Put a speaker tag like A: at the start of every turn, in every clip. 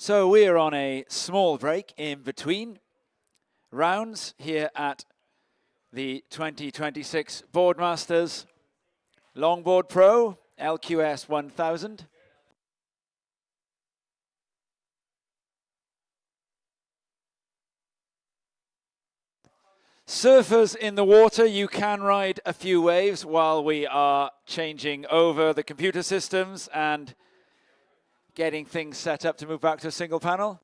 A: So we're on a small break in between rounds here at the 2026 Boardmasters Longboard Pro LQS 1000. Surfers in the water, you can ride a few waves while we are changing over the computer systems and getting things set up to move back to a single panel.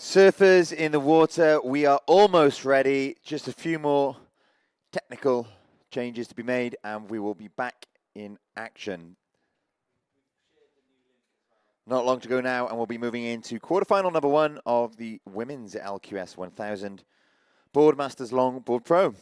B: Surfers in the water, we are almost ready. Just a few more technical changes to be made, and we will be back in action. Not long to go now, and we'll be moving into quarterfinal number 1 of the women's LQS 1000 Boardmasters Longboard Pro.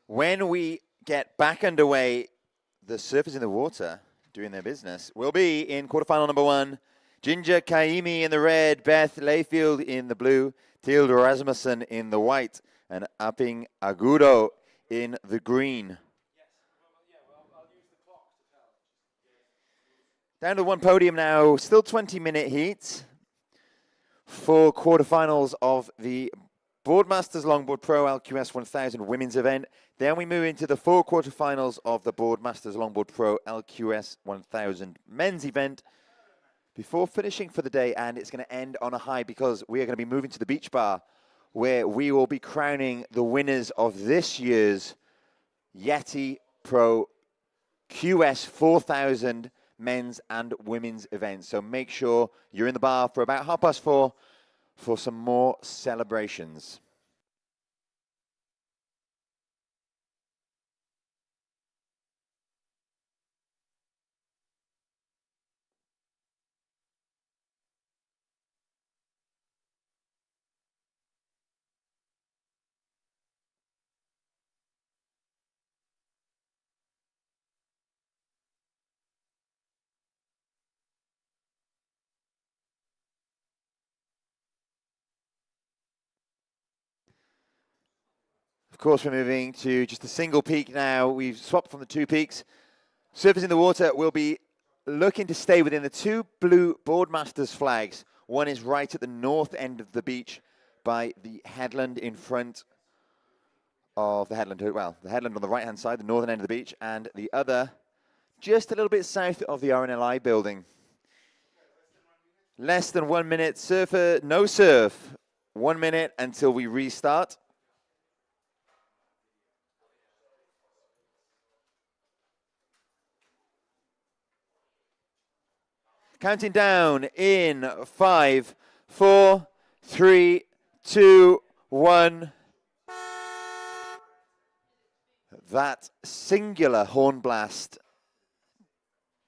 B: When we get back underway, the surfers in the water doing their business will be in quarterfinal number 1. Ginger Kaimi in the red, Beth Layfield in the blue, Tilde Rasmussen in the white, and Upping Agudo in the green. Down to 1 podium now, still 20-minute heats for quarterfinals of the Boardmasters Longboard Pro LQS 1000 women's event. Then we move into the 4 quarterfinals of the Boardmasters Longboard Pro LQS 1000 men's event before finishing for the day, and it's going to end on a high because we are going to be moving to the beach bar where we will be crowning the winners of this year's Yeti Pro QS 4000 men's and women's events. So make sure you're in the bar for about 4:30 for some more celebrations. Of course, we're moving to just a single peak now. We've swapped from the 2 peaks. Surfers in the water will be looking to stay within the 2 blue Boardmasters flags. One is right at the north end of the beach by the headland in front of the headland. Well, the headland on the right-hand side, the northern end of the beach, and the other just a little bit south of the RNLI building. Less than 1 minute. Surfer, no surf. 1 minute until we restart. Counting down in 5, 4, 3, 2, 1. That singular horn blast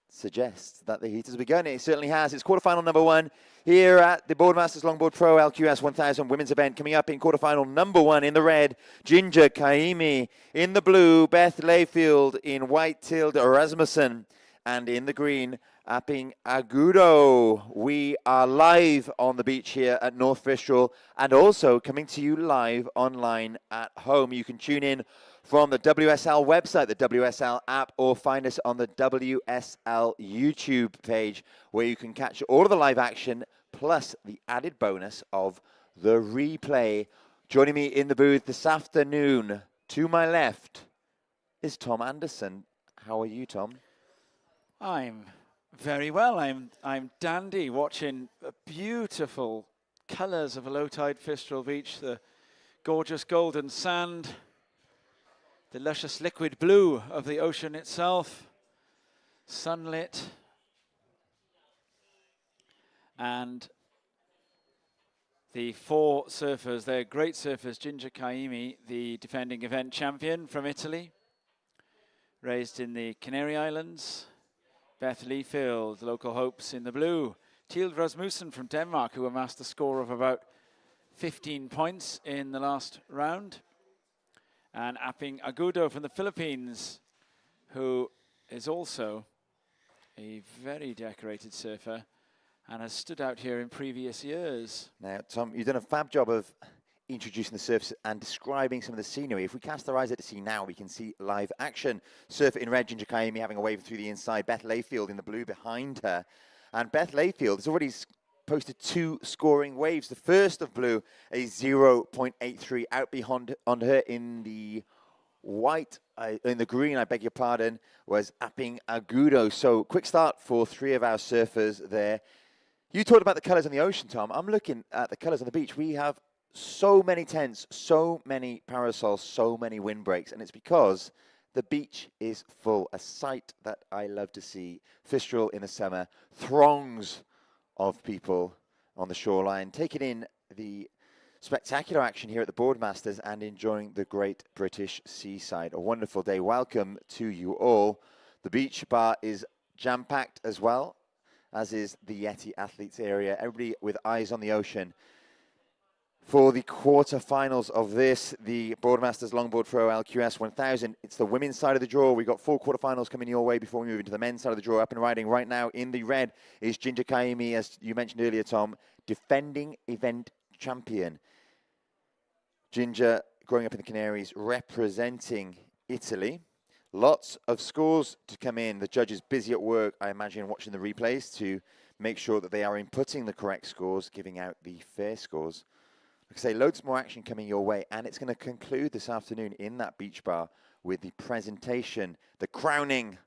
B: suggests that the heat has begun. It certainly has. It's quarterfinal number 1 here at the Boardmasters Longboard Pro LQS 1000 women's event. Coming up in quarterfinal number 1 in the red, Ginger Kaimi. In the blue, Beth Layfield. In white, Tilde Rasmussen. And in the green, Apping Agudo. We are live on the beach here at North Fistral and also coming to you live online at home. You can tune in from the WSL website, the WSL app, or find us on the WSL YouTube page where you can catch all of the live action plus the added bonus of the replay. Joining me in the booth this afternoon, to my left, is Tom Anderson. How are you, Tom?
A: I'm very well. I'm dandy watching beautiful colours of a low tide Fistral beach, the gorgeous golden sand, the luscious liquid blue of the ocean itself, sunlit, and the four surfers, they're great surfers. Ginger Caimi, the defending event champion from Italy, raised in the Canary Islands. Beth Leafield, local hopes in the blue. Tilde Rasmussen from Denmark, who amassed a score of about 15 points in the last round. And Apping Agudo from the Philippines, who is also a very decorated surfer and has stood out here in previous years.
B: Now, Tom, you've done a fab job of introducing the surface and describing some of the scenery. If we cast our eyes at the sea now, we can see live action. Surfer in red, Ginger Caimi having a wave through the inside, Beth Layfield in the blue behind her. And Beth Layfield has already posted 2 scoring waves. The first of blue, a 0.83 out beyond on her in the white, in the green, I beg your pardon, was Apping Agudo. So quick start for 3 of our surfers there. You talked about the colours on the ocean, Tom. I'm looking at the colours on the beach. We have so many tents, so many parasols, so many windbreaks, and it's because the beach is full, a sight that I love to see. Fistral in the summer, throngs of people on the shoreline, taking in the spectacular action here at the Boardmasters and enjoying the great British seaside. A wonderful day. Welcome to you all. The beach bar is jam-packed as well, as is the Yeti Athletes area. Everybody with eyes on the ocean. For the quarterfinals of this, the Boardmasters Longboard Pro LQS 1000, it's the women's side of the draw. We've got 4 quarterfinals coming your way before we move into the men's side of the draw. Up and riding right now in the red is Ginger Caimi, as you mentioned earlier, Tom, defending event champion. Ginger, growing up in the Canaries, representing Italy. Lots of scores to come in. The judges busy at work, I imagine, watching the replays to make sure that they are inputting the correct scores, giving out the fair scores. Like I say, loads more action coming your way, and it's going to conclude this afternoon in that beach bar with the presentation, the crowning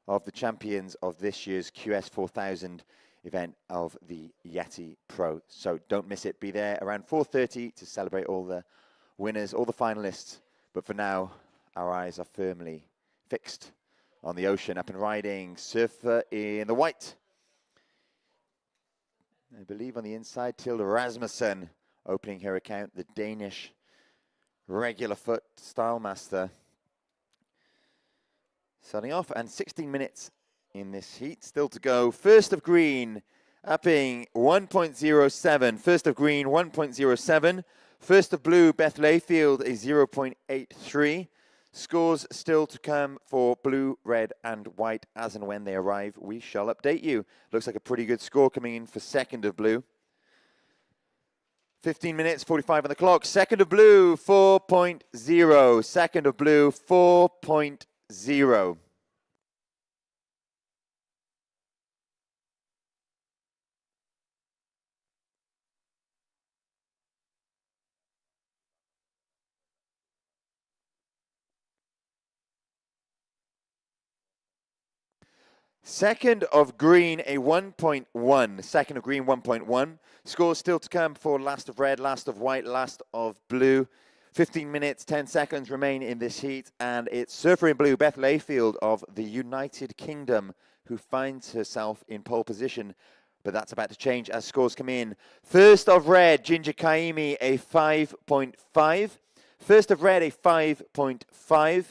B: of the champions of this year's QS 4000 event of the Yeti Pro. So don't miss it. Be there around 4:30 to celebrate all the winners, all the finalists. But for now, our eyes are firmly fixed on the ocean. Up and riding, surfer in the white. I believe on the inside, Tilde Rasmussen, opening her account, the Danish regular foot style master. Starting off, and 16 minutes in this heat, still to go. First of green, Apping 1.07. First of green, 1.07. First of blue, Beth Layfield, a 0.83. Scores still to come for blue, red, and white. As and when they arrive, we shall update you. Looks like a pretty good score coming in for second of blue. 15 minutes, 45 on the clock. Second of blue, 4.0. Second of blue, 4.0. Second of green, a 1.1. Second of green, 1.1. Scores still to come for last of red, last of white, last of blue. 15 minutes, 10 seconds remain in this heat, and it's surfer in blue, Beth Layfield of the United Kingdom, who finds herself in pole position, but that's about to change as scores come in. First of red, Ginger Caimi, a 5.5. First of red, a 5.5.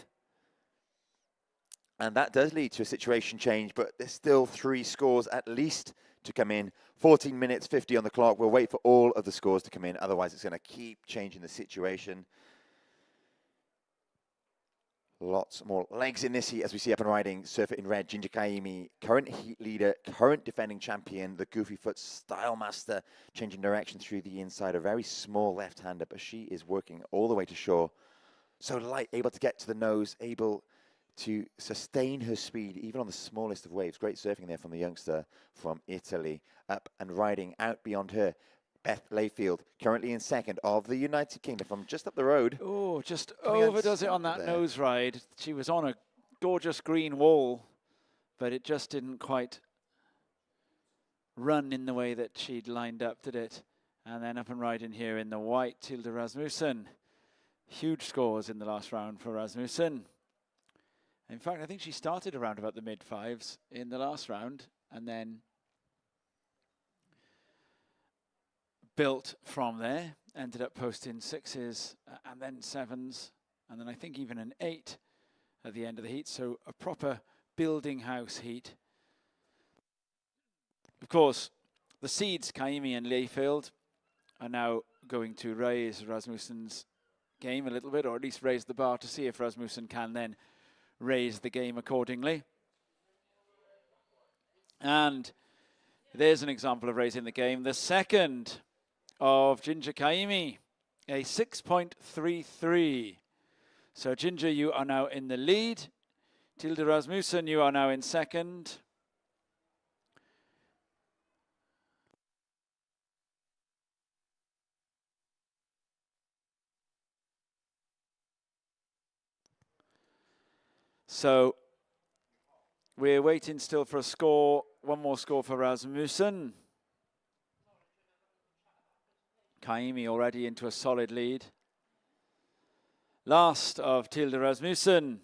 B: And that does lead to a situation change, but there's still 3 scores at least to come in. 14 minutes, 50 on the clock. We'll wait for all of the scores to come in. Otherwise, it's going to keep changing the situation. Lots more legs in this heat as we see up and riding. Surfer in red, Ginger Kaimi, current heat leader, current defending champion, the goofy foot style master, changing direction through the inside. A very small left-hander, but she is working all the way to shore. So light, able to get to the nose, able to sustain her speed, even on the smallest of waves. Great surfing there from the youngster from Italy. Up and riding out beyond her. Beth Layfield, currently in second of the United Kingdom from just up the road.
A: Oh, just overdoes it on that nose ride. She was on a gorgeous green wall, but it just didn't quite run in the way that she'd lined up, did it? And then up and riding here in the white, Tilde Rasmussen. Huge scores in the last round for Rasmussen. In fact, I think she started around about the mid-fives in the last round, and then built from there, ended up posting sixes and then sevens, and then I think even an 8 at the end of the heat, so a proper building house heat. Of course, the seeds, Kaimi and Layfield, are now going to raise Rasmussen's game a little bit, or at least raise the bar to see if Rasmussen can then raise the game accordingly. And there's an example of raising the game. The second of Ginger Kaimi, a 6.33. So Ginger, you are now in the lead. Tilde Rasmussen, you are now in second. So we're waiting still for a score, one more score for Rasmussen. Kaimi already into a solid lead. Last of Tilde Rasmussen,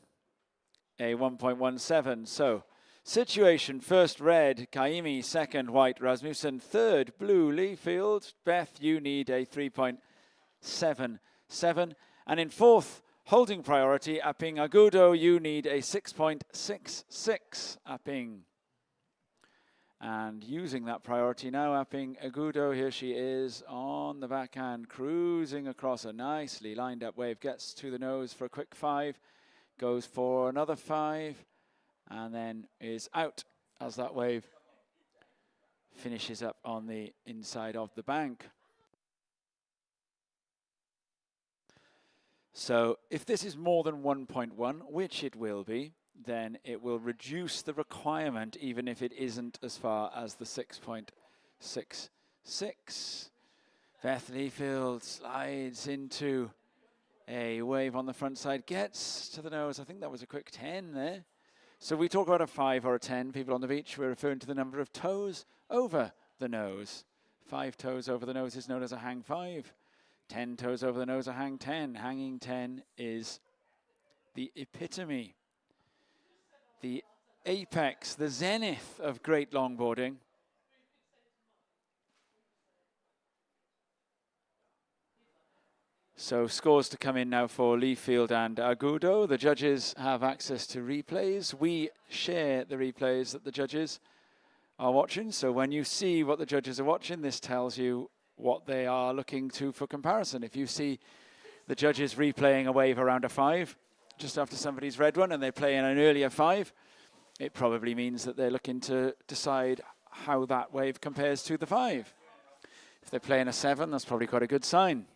A: a 1.17. So situation, first red, Kaimi, second white, Rasmussen, third blue, Layfield. Beth, you need a 3.77. And in fourth, holding priority, Apping Agudo, you need a 6.66 Apping. And using that priority now, Apping Agudo, here she is on the backhand, cruising across a nicely lined up wave, gets to the nose for a quick 5, goes for another 5, and then is out as that wave finishes up on the inside of the bank. So if this is more than 1.1, which it will be, then it will reduce the requirement, even if it isn't as far as the 6.66. Beth Layfield slides into a wave on the front side, gets to the nose. I think that was a quick 10 there. So we talk about a 5 or a 10. People on the beach, we're referring to the number of toes over the nose. 5 toes over the nose is known as a hang 5. 10 toes over the nose, a hang 10. Hanging 10 is the epitome, the apex, the zenith of great longboarding. So scores to come in now for Layfield and Agudo. The judges have access to replays. We share the replays that the judges are watching. So when you see what the judges are watching, this tells you what they are looking to for comparison. If you see the judges replaying a wave around a 5, just after somebody's read one, and they play in an earlier 5, it probably means that they're looking to decide how that wave compares to the 5. If they're playing a 7, that's probably quite a good sign.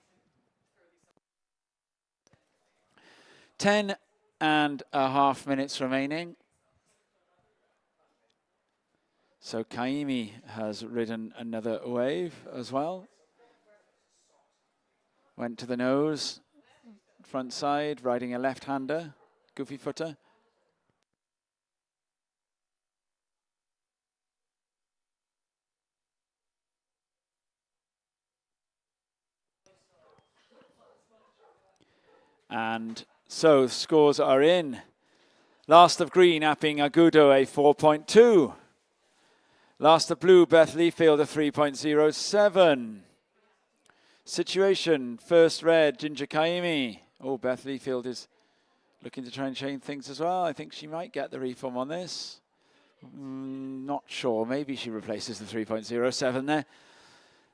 A: 10.5 minutes remaining. So Kaimi has ridden another wave as well. Went to the nose, front side, riding a left-hander, goofy footer. And so scores are in. Last of green, Apping Agudo, a 4.2. Last of blue, Beth Layfield, a 3.07. Situation, first red, Ginger Kaimi. Oh, Beth Layfield is looking to try and change things as well. I think she might get the reform on this. Not sure. Maybe she replaces the 3.07 there.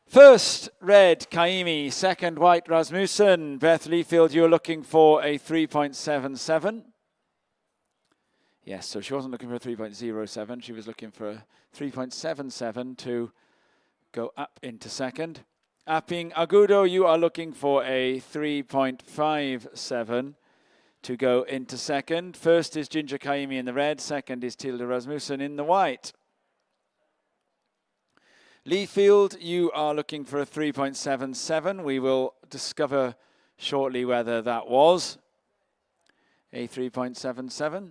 A: First red, Kaimi. Second white, Rasmussen. Beth Layfield, you're looking for a 3.77. Yes, so she wasn't looking for a 3.07. She was looking for a 3.77 to go up into second. Apping Agudo, you are looking for a 3.57 to go into second. First is Ginger Kaimi in the red. Second is Tilda Rasmussen in the white. Leafield, you are looking for a 3.77. We will discover shortly whether that was a 3.77.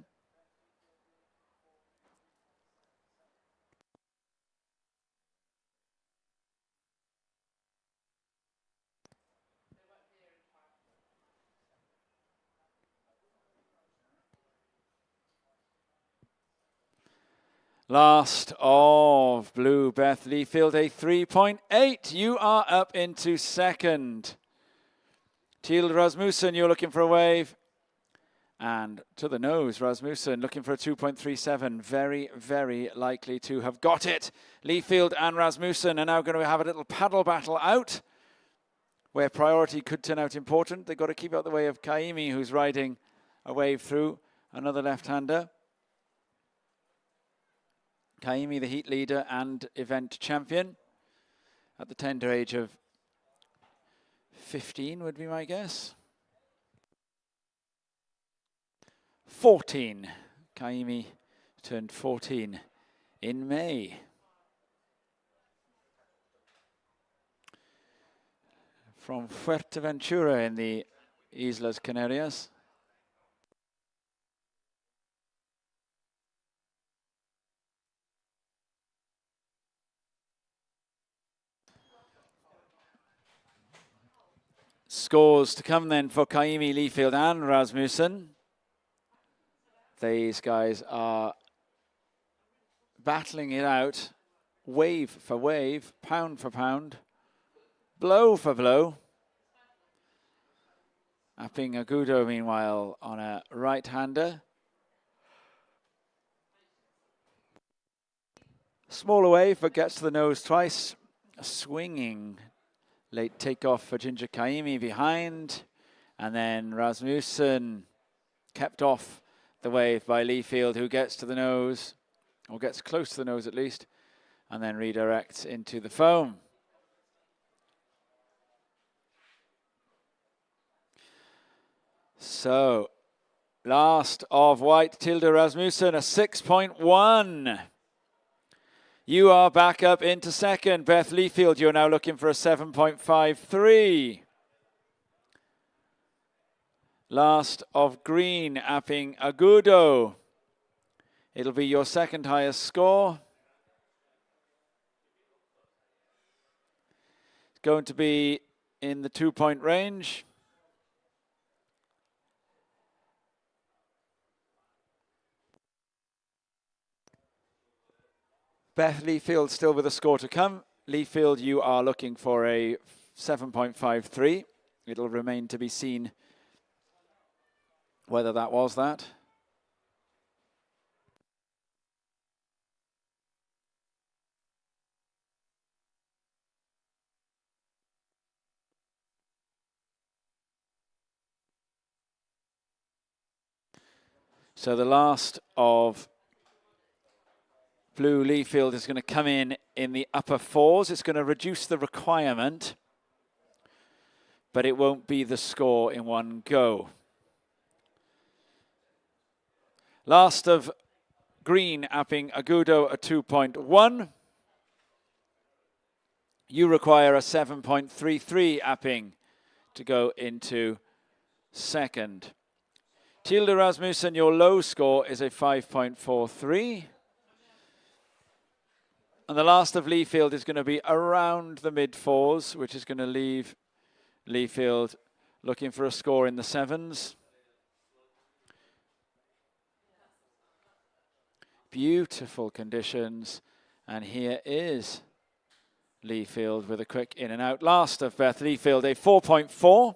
A: Last of blue, Beth Leafield, a 3.8. You are up into second. Tilda Rasmussen, you're looking for a wave. And to the nose, Rasmussen looking for a 2.37. Very, very likely to have got it. Leafield and Rasmussen are now going to have a little paddle battle out, where priority could turn out important. They've got to keep out the way of Kaimi, who's riding a wave through, another left-hander. Kaimi, the heat leader and event champion at the tender age of 15, would be my guess. 14. Kaimi turned 14 in May. From Fuerteventura in the Islas Canarias. Scores to come then for Kaimi, Leafield and Rasmussen. These guys are battling it out, wave for wave, pound for pound, blow for blow. Apping Agudo, meanwhile, on a right-hander. Smaller wave, but gets to the nose twice. A swinging late takeoff for Ginger Kaimi behind. And then Rasmussen kept off the wave by Leafield, who gets to the nose, or gets close to the nose at least, and then redirects into the foam. So, last of white, Tilda Rasmussen, a 6.1. You are back up into second. Beth Leafield, you're now looking for a 7.53. Last of green, Apping Agudo. It'll be your second highest score. It's going to be in the 2-point range. Beth Leafield still with a score to come. Leafield, you are looking for a 7.53. It'll remain to be seen whether that was that. So the last of blue, Leafield, is going to come in the upper fours. It's going to reduce the requirement, but it won't be the score in one go. Last of green, Apping Agudo, a 2.1. You require a 7.33 Apping to go into second. Tilda Rasmussen, your low score is a 5.43. And the last of Leafield is going to be around the mid-fours, which is going to leave Leafield looking for a score in the sevens. Beautiful conditions. And here is Leafield with a quick in and out. Last of Beth Leafield, a 4.4.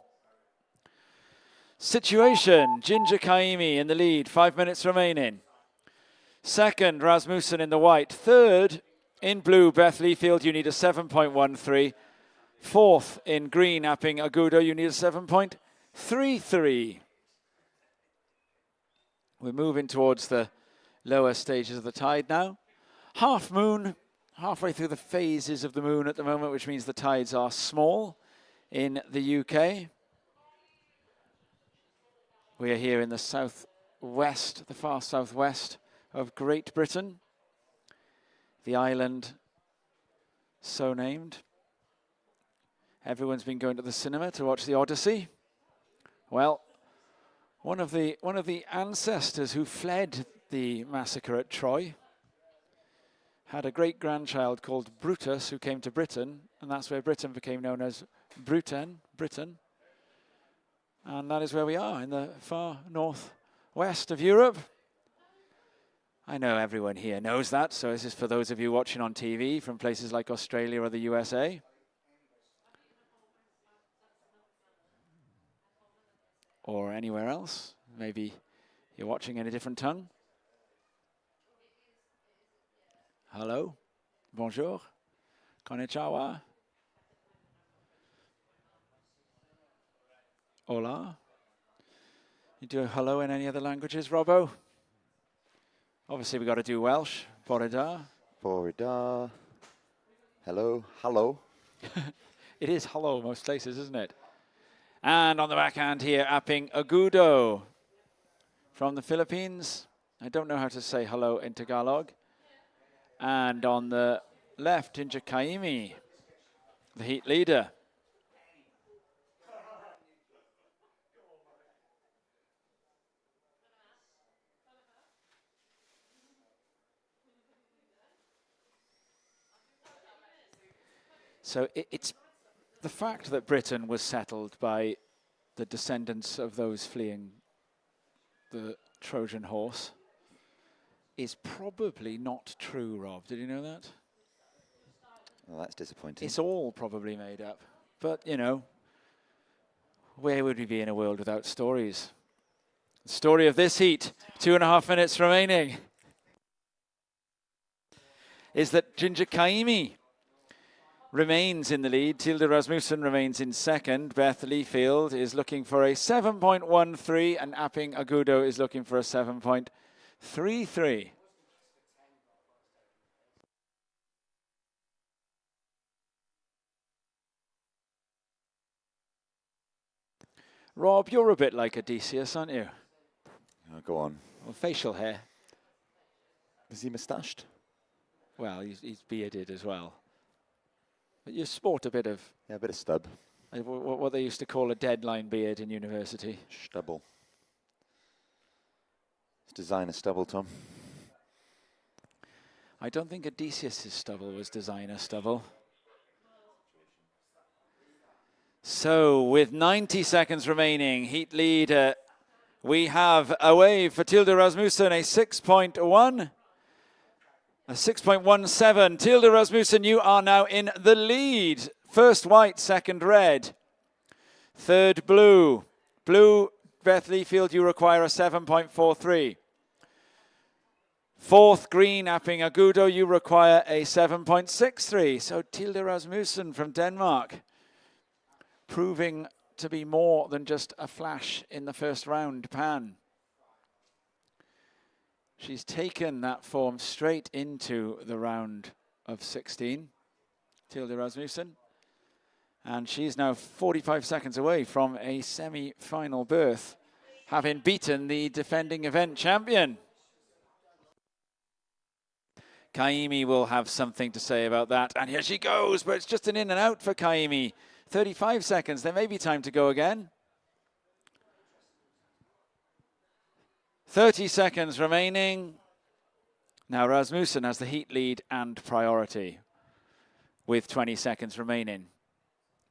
A: Situation, Ginger Kaimi in the lead, 5 minutes remaining. Second, Rasmussen in the white. Third, in blue, Beth Leafield, you need a 7.13. Fourth, in green, Apping Agudo, you need a 7.33. We're moving towards the lower stages of the tide now. Half moon, halfway through the phases of the moon at the moment, which means the tides are small in the UK. We are here in the southwest, the far southwest of Great Britain, the island so named. Everyone's been going to the cinema to watch the Odyssey. Well, one of the ancestors who fled the massacre at Troy had a great-grandchild called Brutus who came to Britain, and that's where Britain became known as Britain. And that is where we are, in the far northwest of Europe. I know everyone here knows that, so this is for those of you watching on TV from places like Australia or the USA. Or anywhere else. Maybe you're watching in a different tongue. Hello, bonjour, konnichiwa, hola. You do hello in any other languages, Robbo? Obviously, we got to do Welsh. Borida.
B: Borida. Hello. Hello.
A: It is hello most places, isn't it? And on the backhand here, Aping Agudo from the Philippines. I don't know how to say hello in Tagalog. And on the left, Ginger Kaimi, the heat leader. So it's the fact that Britain was settled by the descendants of those fleeing the Trojan horse is probably not true, Rob. Did you know that?
B: Well, that's disappointing.
A: It's all probably made up. But, you know, where would we be in a world without stories? The story of this heat, 2.5 minutes remaining, is that Ginger Kaimi remains in the lead. Tilde Rasmussen remains in second. Beth Leafield is looking for a 7.13 and Aping Agudo is looking for a 7.33. Rob, you're a bit like Odysseus, aren't you?
B: Oh, go on.
A: Well, facial hair.
B: Is he moustached?
A: Well, he's bearded as well. But you sport a bit of...
B: Yeah, a bit of stub.
A: What they used to call a deadline beard in university.
B: Stubble. It's designer stubble, Tom.
A: I don't think Odysseus' stubble was designer stubble. So, with 90 seconds remaining, heat lead, we have a wave for Tilde Rasmussen, a 6.1. A 6.17. Tilde Rasmussen, you are now in the lead. First white, second red. Third blue. Blue, Beth Leafield, you require a 7.43. Fourth green, Aping Agudo, you require a 7.63. So Tilde Rasmussen from Denmark, proving to be more than just a flash in the first round pan. She's taken that form straight into the round of 16, Tilde Rasmussen. And she's now 45 seconds away from a semi-final berth, having beaten the defending event champion. Kaimi will have something to say about that. And here she goes, but it's just an in and out for Kaimi. 35 seconds, there may be time to go again. 30 seconds remaining. Now Rasmussen has the heat lead and priority with 20 seconds remaining.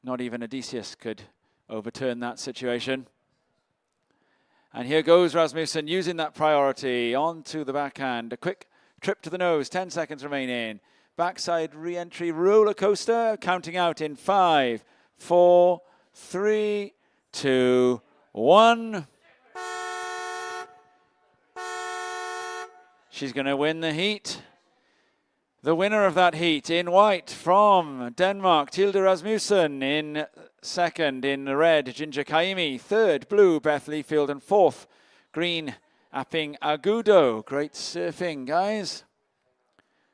A: Not even Odysseus could overturn that situation. And here goes Rasmussen using that priority onto the backhand. A quick trip to the nose, 10 seconds remaining. Backside re-entry roller coaster, counting out in 5, 4, 3, 2, 1. She's going to win the heat. The winner of that heat in white from Denmark, Tilde Rasmussen. In second, in red, Ginger Kaimi. Third, blue, Beth Leafield. And fourth, green, Apping Agudo. Great surfing, guys.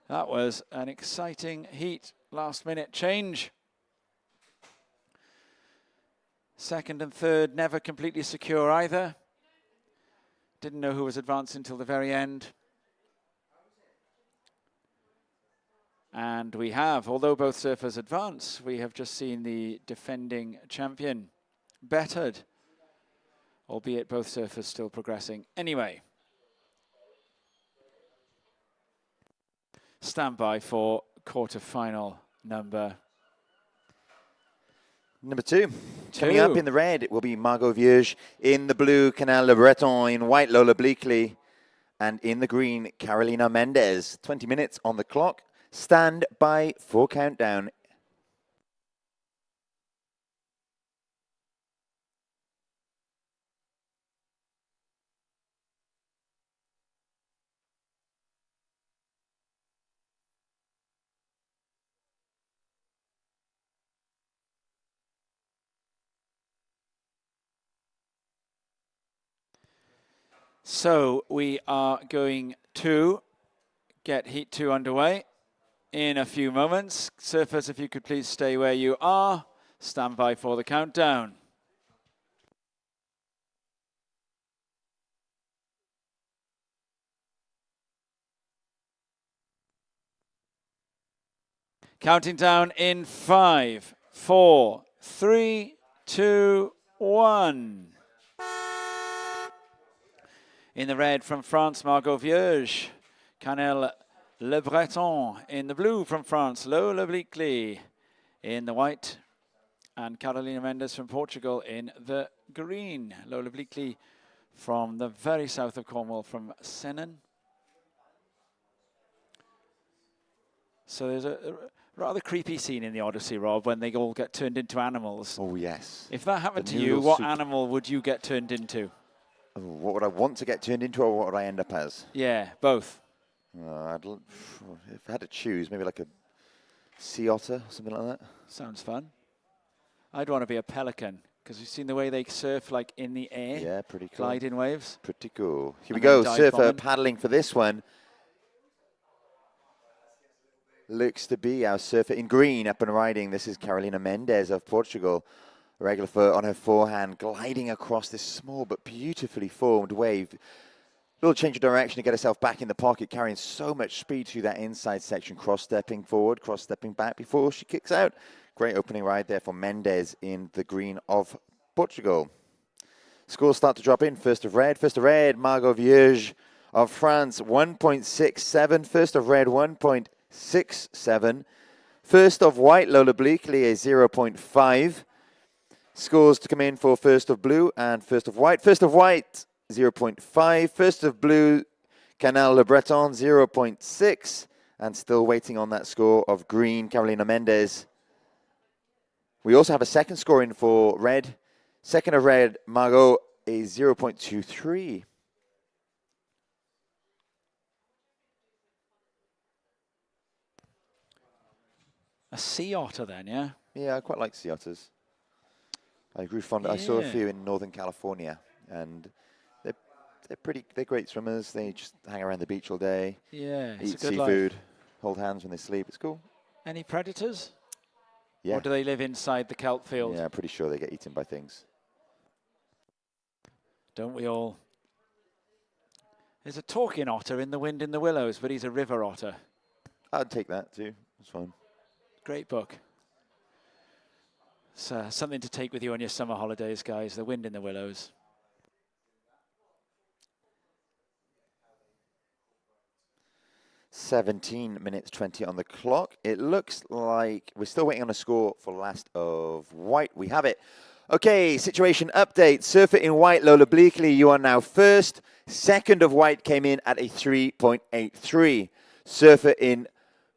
A: That was an exciting heat. Last minute change. Second and third never completely secure either. Didn't know who was advancing until the very end. And we have, although both surfers advance, we have just seen the defending champion bettered, albeit both surfers still progressing. Anyway, stand by for quarterfinal number
B: two. Coming up in the red, it will be Margot Vierge. In the blue, Canal Le Breton. In white, Lola Bleakley. And in the green, Carolina Mendez. 20 minutes on the clock. Stand by for countdown.
A: So we are going to get Heat 2 underway in a few moments. Surfers, if you could please stay where you are. Stand by for the countdown. Counting down in 5, 4, 3, 2, 1. In the red from France, Margot Vierge. Canel Le Breton. In the blue from France, Lola Bleakley. In the white, and Carolina Mendez from Portugal in the green. Lola Bleakley from the very south of Cornwall, from Sennen. So there's a rather creepy scene in the Odyssey, Rob, when they all get turned into animals.
B: Oh, yes.
A: If that happened to you, what animal would you get turned into?
B: Oh, what would I want to get turned into, or what would I end up as?
A: Yeah, both.
B: If I had to choose, maybe like a sea otter, something like that.
A: Sounds fun. I'd want to be a pelican, because you've seen the way they surf like in the air.
B: Yeah, pretty cool.
A: Glide in waves.
B: Pretty cool. Here we go, surfer paddling for this one. Looks to be our surfer in green, up and riding. This is Carolina Mendez of Portugal. Regular foot on her forehand, gliding across this small but beautifully formed wave. Little change of direction to get herself back in the pocket, carrying so much speed through that inside section, cross-stepping forward, cross-stepping back before she kicks out. Great opening ride there for Mendez in the green of Portugal. Scores start to drop in. First of red, Margot Vierge of France, 1.67. First of red, 1.67. First of white, Lola Bleakley, a 0.5. Scores to come in for first of blue and first of white. First of white, 0.5. First of blue, Canal Le Breton, 0.6. And still waiting on that score of green, Carolina Mendez. We also have a second score in for red. Second of red, Margot, a 0.23.
A: A sea otter then, yeah?
B: Yeah, I quite like sea otters. I grew fond. Yeah. I saw a few in Northern California, and they're great swimmers. They just hang around the beach all day.
A: Yeah,
B: eat seafood, hold hands when they sleep. It's cool.
A: Any predators?
B: Yeah.
A: Or do they live inside the kelp field?
B: Yeah, I'm pretty sure they get eaten by things.
A: Don't we all? There's a talking otter in The Wind in the Willows, but he's a river otter.
B: I'd take that too. It's fun.
A: Great book. It's something to take with you on your summer holidays, guys. The Wind in the Willows.
B: (17:20 on the clock. It looks like we're still waiting on a score for last of white. We have it. Okay, situation update. Surfer in white, Lola Bleakley, you are now first. Second of white came in at a 3.83. Surfer in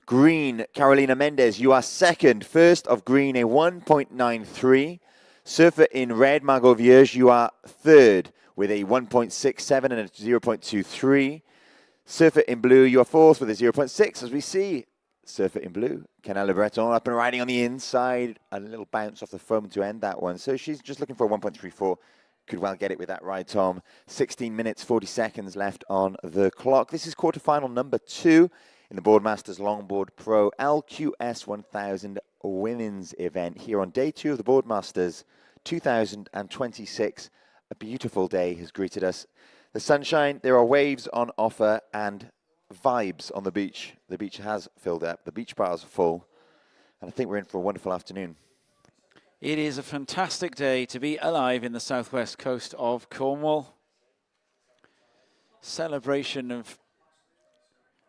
B: green, Carolina Mendez, you are second. First of green, a 1.93. Surfer in red, Margot Vierge, you are third with a 1.67 and a 0.23. Surfer in blue, you are fourth with a 0.6, as we see. Surfer in blue, Canal Le Breton up and riding on the inside. A little bounce off the foam to end that one. So she's just looking for a 1.34 Could well get it with that ride, Tom. 16 minutes, 40 seconds left on the clock. This is quarterfinal number 2 in the Boardmasters Longboard Pro LQS 1000 Women's event here on day 2 of the Boardmasters 2026. A beautiful day has greeted us. The sunshine, there are waves on offer, and vibes on the beach. The beach has filled up. The beach bars are full. And I think we're in for a wonderful afternoon.
A: It is a fantastic day to be alive in the southwest coast of Cornwall. Celebration of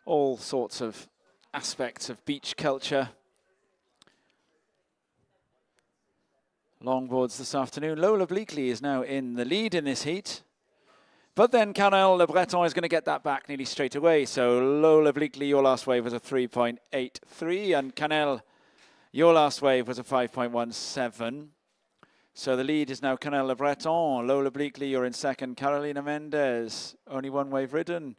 A: all sorts of aspects of beach culture. Longboards this afternoon. Lola Bleakley is now in the lead in this heat. But then Canel Le Breton is going to get that back nearly straight away. So Lola Bleakley, your last wave was a 3.83, and Canel, your last wave was a 5.17. So the lead is now Canel Le Breton. Lola Bleakley, you're in second. Carolina Mendez, only one wave ridden.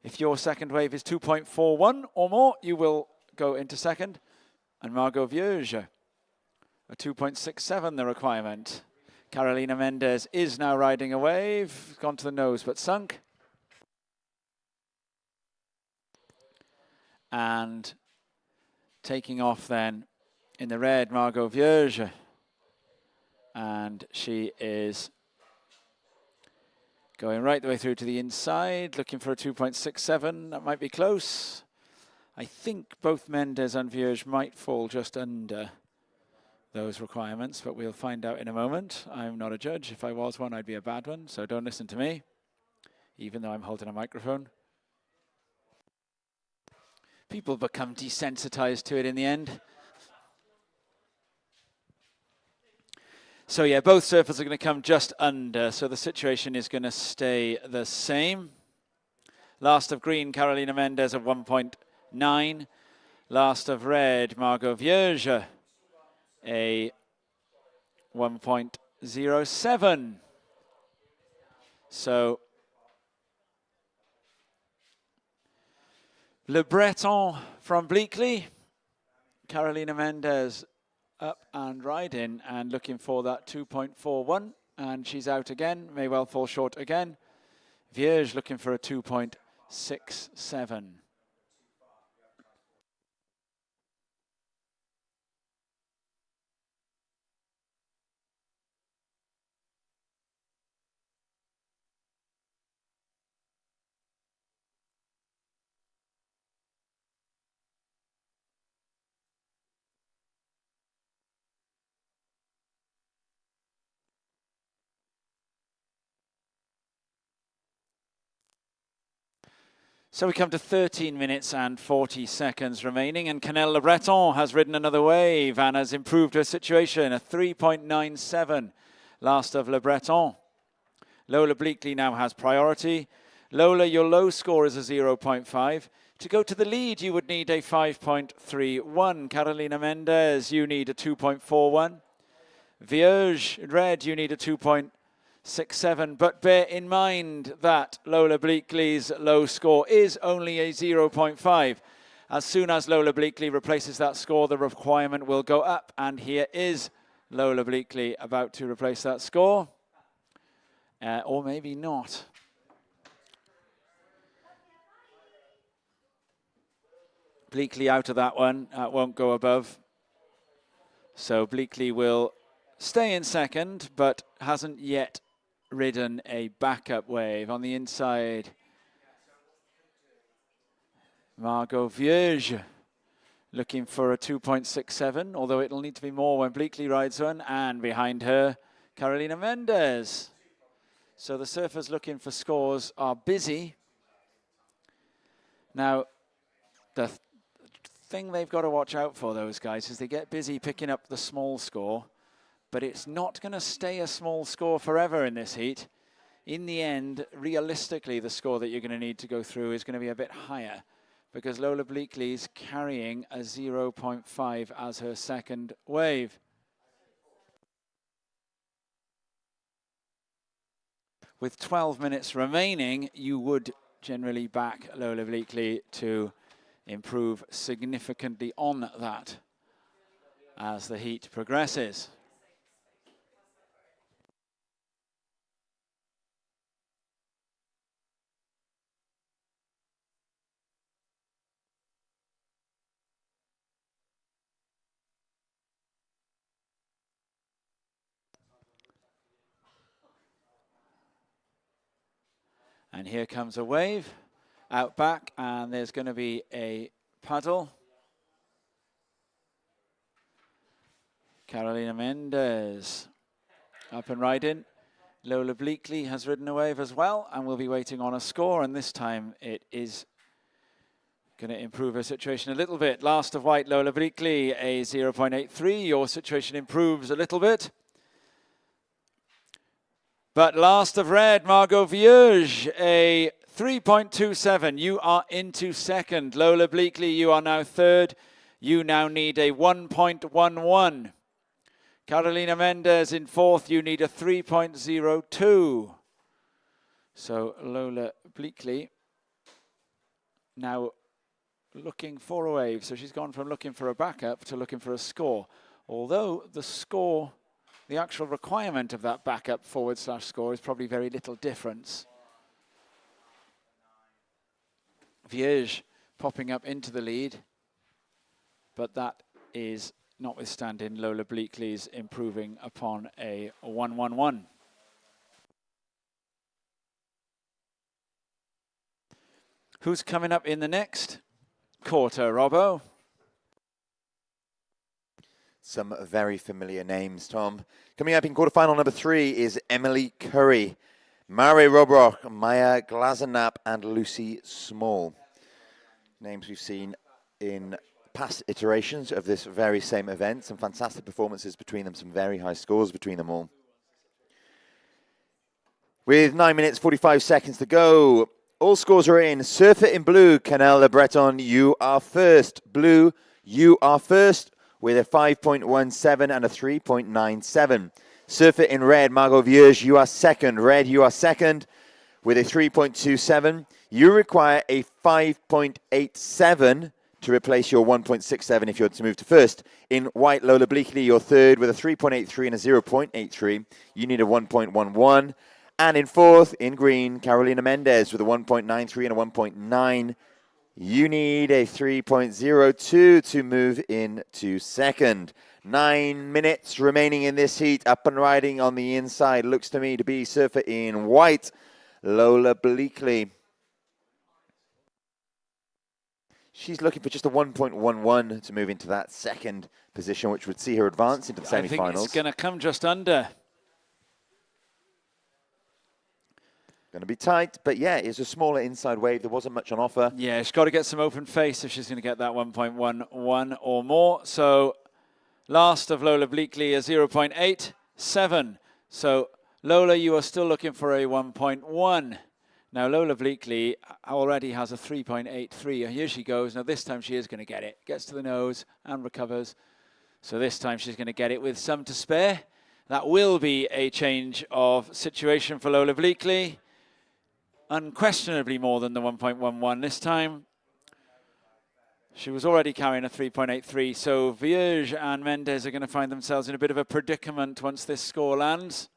A: If your second wave is 2.41 or more, you will go into second. And Margot Vierge, a 2.67 the requirement. Carolina Mendez is now riding a wave, gone to the nose but sunk. And taking off then in the red, Margot Vierge. And she is going right the way through to the inside, looking for a 2.67. That might be close. I think both Mendez and Vierge might fall just under those requirements, but we'll find out in a moment. I'm not a judge. If I was one, I'd be a bad one, so don't listen to me, even though I'm holding a microphone. People become desensitized to it in the end. So yeah, both surfers are going to come just under, so the situation is going to stay the same. Last of green, Carolina Mendez at 1.9. Last of red, Margot Vierge, a 1.07. So Le Breton from Bleakley, Carolina Mendez up and riding and looking for that 2.41, and she's out again, may well fall short again. Vierge looking for a 2.67. So we come to 13 minutes and 40 seconds remaining, and Canel Le Breton has ridden another wave and has improved her situation, a 3.97, last of Le Breton. Lola Bleakley now has priority. Lola, your low score is a 0.5. To go to the lead, you would need a 5.31. Carolina Mendez, you need a 2.41. Vierge, red, you need a 2.67, but bear in mind that Lola Bleakley's low score is only a 0.5. As soon as Lola Bleakley replaces that score, the requirement will go up, and here is Lola Bleakley about to replace that score. Or maybe not. Bleakley out of that one, won't go above. So Bleakley will stay in second, but hasn't yet ridden a backup wave. On the inside, Margot Vierge looking for a 2.67, although it'll need to be more when Bleakley rides one, and behind her, Carolina Mendez. So the surfers looking for scores are busy. Now, the thing they've got to watch out for, those guys, is they get busy picking up the small score, but it's not going to stay a small score forever in this heat. In the end, realistically, the score that you're going to need to go through is going to be a bit higher, because Lola Bleakley's carrying a 0.5 as her second wave. With 12 minutes remaining, you would generally back Lola Bleakley to improve significantly on that as the heat progresses. And here comes a wave out back, and there's going to be a paddle. Carolina Mendez up and riding. Lola Bleakley has ridden a wave as well, and we'll be waiting on a score, and this time it is going to improve her situation a little bit. Last of white, Lola Bleakley, a 0.83. Your situation improves a little bit. But last of red, Margot Vierge, a 3.27. You are into second. Lola Bleakley, you are now third. You now need a 1.11. Carolina Mendez in fourth. You need a 3.02. So Lola Bleakley now looking for a wave. So she's gone from looking for a backup to looking for a score. Although the score, the actual requirement of that backup / score is probably very little difference. Vierge popping up into the lead, but that is notwithstanding Lola Bleakley's improving upon a 1.11. Who's coming up in the next quarter, Robbo?
B: Some very familiar names, Tom. Coming up in quarterfinal number 3 is Emily Curry, Mare Robrock, Maya Glazenap, and Lucy Small. Names we've seen in past iterations of this very same event. Some fantastic performances between them, some very high scores between them all. With 9 minutes, 45 seconds to go, all scores are in. Surfer in blue, Canel Le Breton, you are first. Blue, you are first, with a 5.17 and a 3.97. Surfer in red, Margot Vierge, you are second. Red, you are second with a 3.27. You require a 5.87 to replace your 1.67 if you're to move to first. In white, Lola Bleakley, you're third with a 3.83 and a 0.83. You need a 1.11. And in fourth, in green, Carolina Mendez with a 1.93 and a 1.9. You need a 3.02 to move into second. 9 minutes remaining in this heat. Up and riding on the inside. Looks to me to be surfer in white, Lola Bleakley. She's looking for just a 1.11 to move into that second position, which would see her advance into the semi-finals.
A: I think it's going to come just under.
B: Going to be tight, but yeah, it's a smaller inside wave. There wasn't much on offer.
A: Yeah, she's got to get some open face if she's going to get that 1.11 or more. So last of Lola Bleakley is 0.87. So Lola, you are still looking for a 1.1. Now Lola Bleakley already has a 3.83. Here she goes. Now this time she is going to get it. Gets to the nose and recovers. So this time she's going to get it with some to spare. That will be a change of situation for Lola Bleakley. Unquestionably more than the 1.11 this time. She was already carrying a 3.83, so Vierge and Mendez are going to find themselves in a bit of a predicament once this score lands.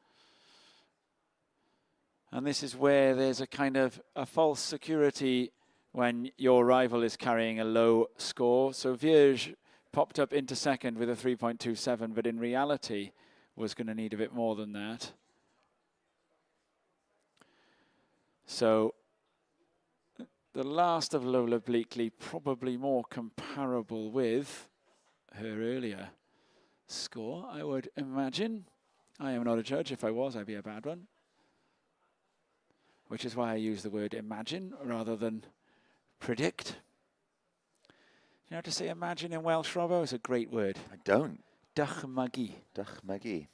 A: And this is where there's a kind of a false security when your rival is carrying a low score. So Vierge popped up into second with a 3.27, but in reality was going to need a bit more than that. So the last of Lola Bleakley probably more comparable with her earlier score, I would imagine. I am not a judge. If I was, I'd be a bad one. Which is why I use the word imagine rather than predict. You know how to say imagine in Welsh, Robbo? It's a great word.
B: I don't.
A: Dychmygu.
B: Dychmygu.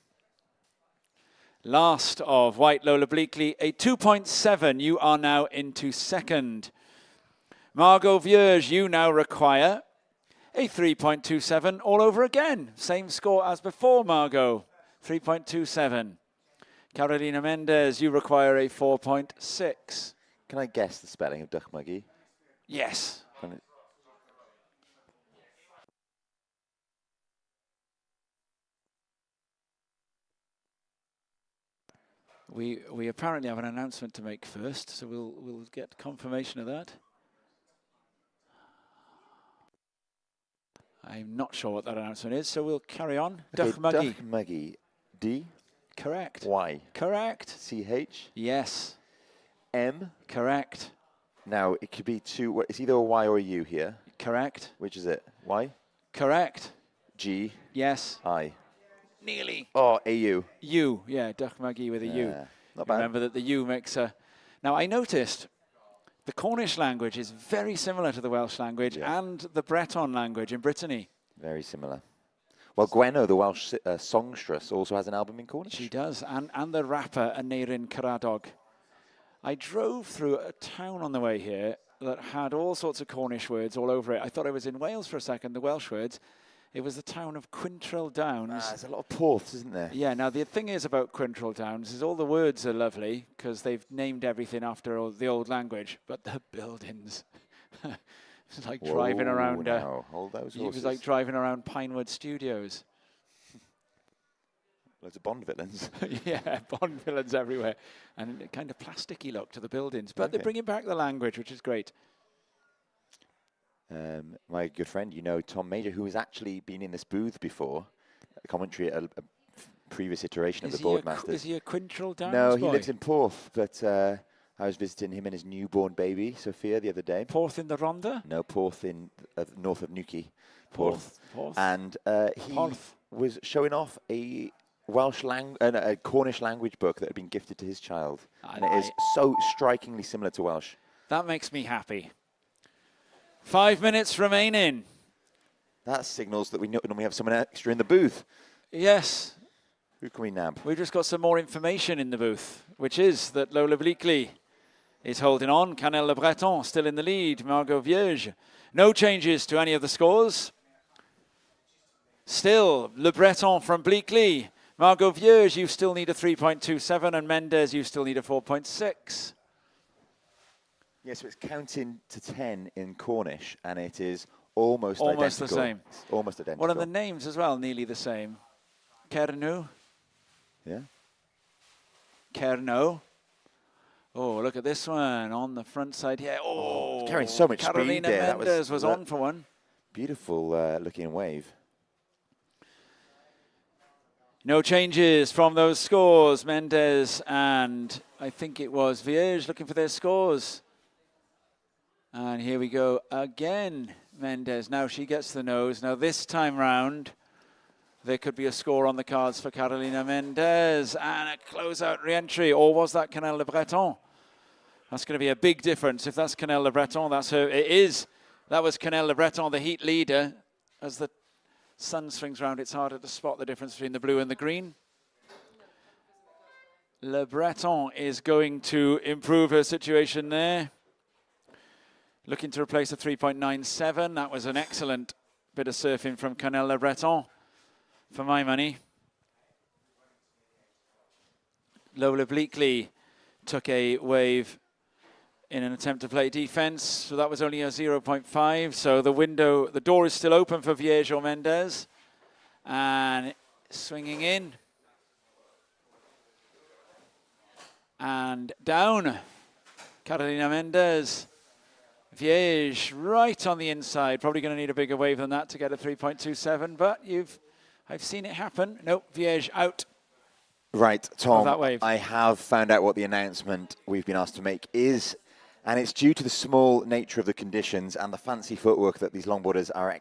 A: Last of white, Lola Bleakley, a 2.7. You are now into second. Margot Vierge, you now require a 3.27 all over again. Same score as before, Margot. 3.27. Carolina Mendez, you require a 4.6.
B: Can I guess the spelling of Dychmygu?
A: Yes. We apparently have an announcement to make first, so we'll get confirmation of that. I'm not sure what that announcement is, so we'll carry on.
B: Okay,
A: Dychmygu.
B: Dychmygu. D?
A: Correct.
B: Y?
A: Correct.
B: CH?
A: Yes.
B: M.
A: Correct.
B: Now, it could be two, it's either a Y or a U here.
A: Correct.
B: Which is it? Y?
A: Correct.
B: G?
A: Yes.
B: I?
A: Nearly.
B: Oh, a U.
A: U, yeah, Duchmagi with a U.
B: Not bad.
A: Remember that the U makes a... Now, I noticed the Cornish language is very similar to the Welsh language and the Breton language in Brittany.
B: Very similar. Well, Gwenno, the Welsh songstress, also has an album in Cornish.
A: She does, and the rapper Aneirin Caradog. I drove through a town on the way here that had all sorts of Cornish words all over it. I thought I was in Wales for a second, the Welsh words. It was the town of Quintrell Downs.
B: There's a lot of porths, isn't there?
A: Yeah, now the thing is about Quintrell Downs is all the words are lovely because they've named everything after the old language, but the buildings. It's like driving around.
B: Hold those horses.
A: It was like driving around Pinewood Studios.
B: Loads of Bond villains.
A: Yeah, Bond villains everywhere. And a kind of plasticky look to the buildings. But they're bringing back the language, which is great.
B: My good friend, Tom Major, who has actually been in this booth before, a commentary at a previous iteration of the Boardmasters.
A: Is he a Quintrell Downs
B: No,
A: boy?
B: he lives in Porth, but I was visiting him and his newborn baby, Sophia, the other day.
A: Porth in the Rhondda?
B: No, Porth in north of Newquay.
A: Porth.
B: And he was showing off a Cornish language book that had been gifted to his child. And it is so strikingly similar to Welsh.
A: That makes me happy. 5 minutes remaining.
B: That signals that we normally have someone extra in the booth.
A: Yes.
B: Who can we nab?
A: We've just got some more information in the booth, which is that Lola Bleakley is holding on. Canel Le Breton still in the lead. Margot Vierge. No changes to any of the scores. Still, Le Breton from Bleakley. Margot Vierge, you still need a 3.27, and Mendes, you still need a 4.6.
B: Yes, so it's counting to 10 in Cornish, and it is almost identical.
A: The same.
B: It's almost identical.
A: One of the names as well, nearly the same. Kernu.
B: Yeah.
A: Kerno. Oh, look at this one on the front side here. Oh,
B: carrying so much speed there.
A: Carolina Mendes was on for one.
B: Beautiful looking wave.
A: No changes from those scores. Mendes and I think it was Vierge looking for their scores. And here we go again. Mendes. Now she gets the nose. Now this time round, there could be a score on the cards for Carolina Mendes and a closeout re-entry. Or was that Canel Le Breton? That's going to be a big difference. If that's Canel Le Breton, that's her. It is. That was Canel Le Breton, the heat leader. As the sun swings round, it's harder to spot the difference between the blue and the green. Le Breton is going to improve her situation there. Looking to replace a 3.97. That was an excellent bit of surfing from Canel Le Breton, for my money. Lola Bleakley took a wave in an attempt to play defense, so that was only a 0.5. So the door is still open for Vierge or Mendes. And swinging in. And down. Carolina Mendes. Vierge right on the inside. Probably going to need a bigger wave than that to get a 3.27, but I've seen it happen. Nope, Vierge out.
B: Right, Tom,
A: that wave.
B: I have found out what the announcement we've been asked to make is, and it's due to the small nature of the conditions and the fancy footwork that these longboarders are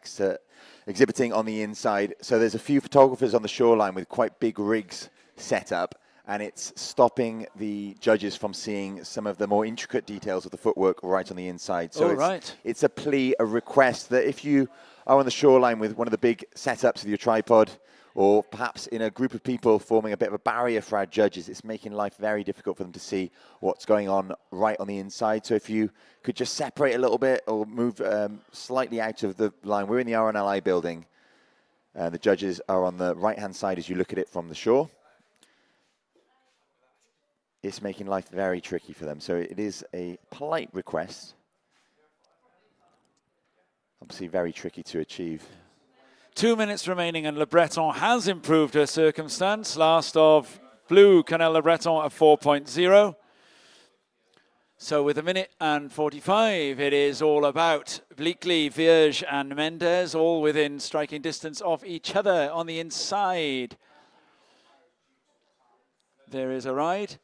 B: exhibiting on the inside. So there's a few photographers on the shoreline with quite big rigs set up, and it's stopping the judges from seeing some of the more intricate details of the footwork right on the inside. So it's a plea, a request that if you are on the shoreline with one of the big setups with your tripod, or perhaps in a group of people forming a bit of a barrier for our judges, it's making life very difficult for them to see what's going on right on the inside. So if you could just separate a little bit or move slightly out of the line. We're in the RNLI building. The judges are on the right-hand side as you look at it from the shore. It's making life very tricky for them. So it is a polite request. Obviously very tricky to achieve.
A: 2 minutes remaining, and Le Breton has improved her circumstance. Last of blue, Canel Le Breton at 4.0. So with 1 minute and 45, it is all about Bleakley, Vierge and Mendes, all within striking distance of each other on the inside. There is a ride.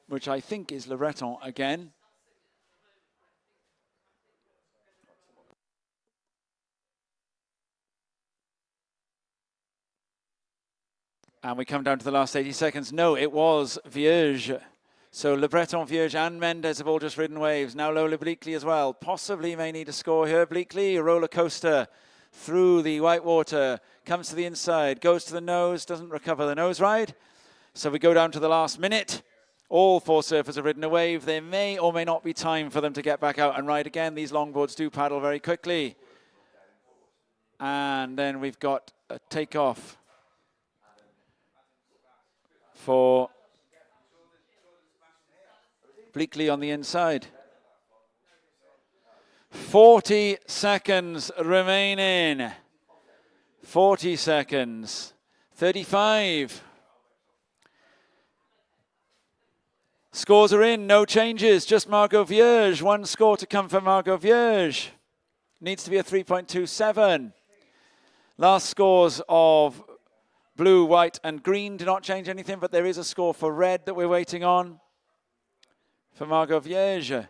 A: which I think is Le Breton again. And we come down to the last 80 seconds. No, it was Vierge. So Le Breton, Vierge and Mendes have all just ridden waves. Now Lola Bleakley as well. Possibly may need a score here. Bleakley, a roller coaster through the white water. Comes to the inside, goes to the nose, doesn't recover the nose ride. So we go down to the last minute. All 4 surfers have ridden a wave. There may or may not be time for them to get back out and ride again. These longboards do paddle very quickly. And then we've got a takeoff for Bleakley on the inside. 40 seconds remaining. 40 seconds. 35. Scores are in, no changes, just Margot Vierge. 1 score to come for Margot Vierge. Needs to be a 3.27. Last scores of blue, white, and green do not change anything, but there is a score for red that we're waiting on for Margot Vierge.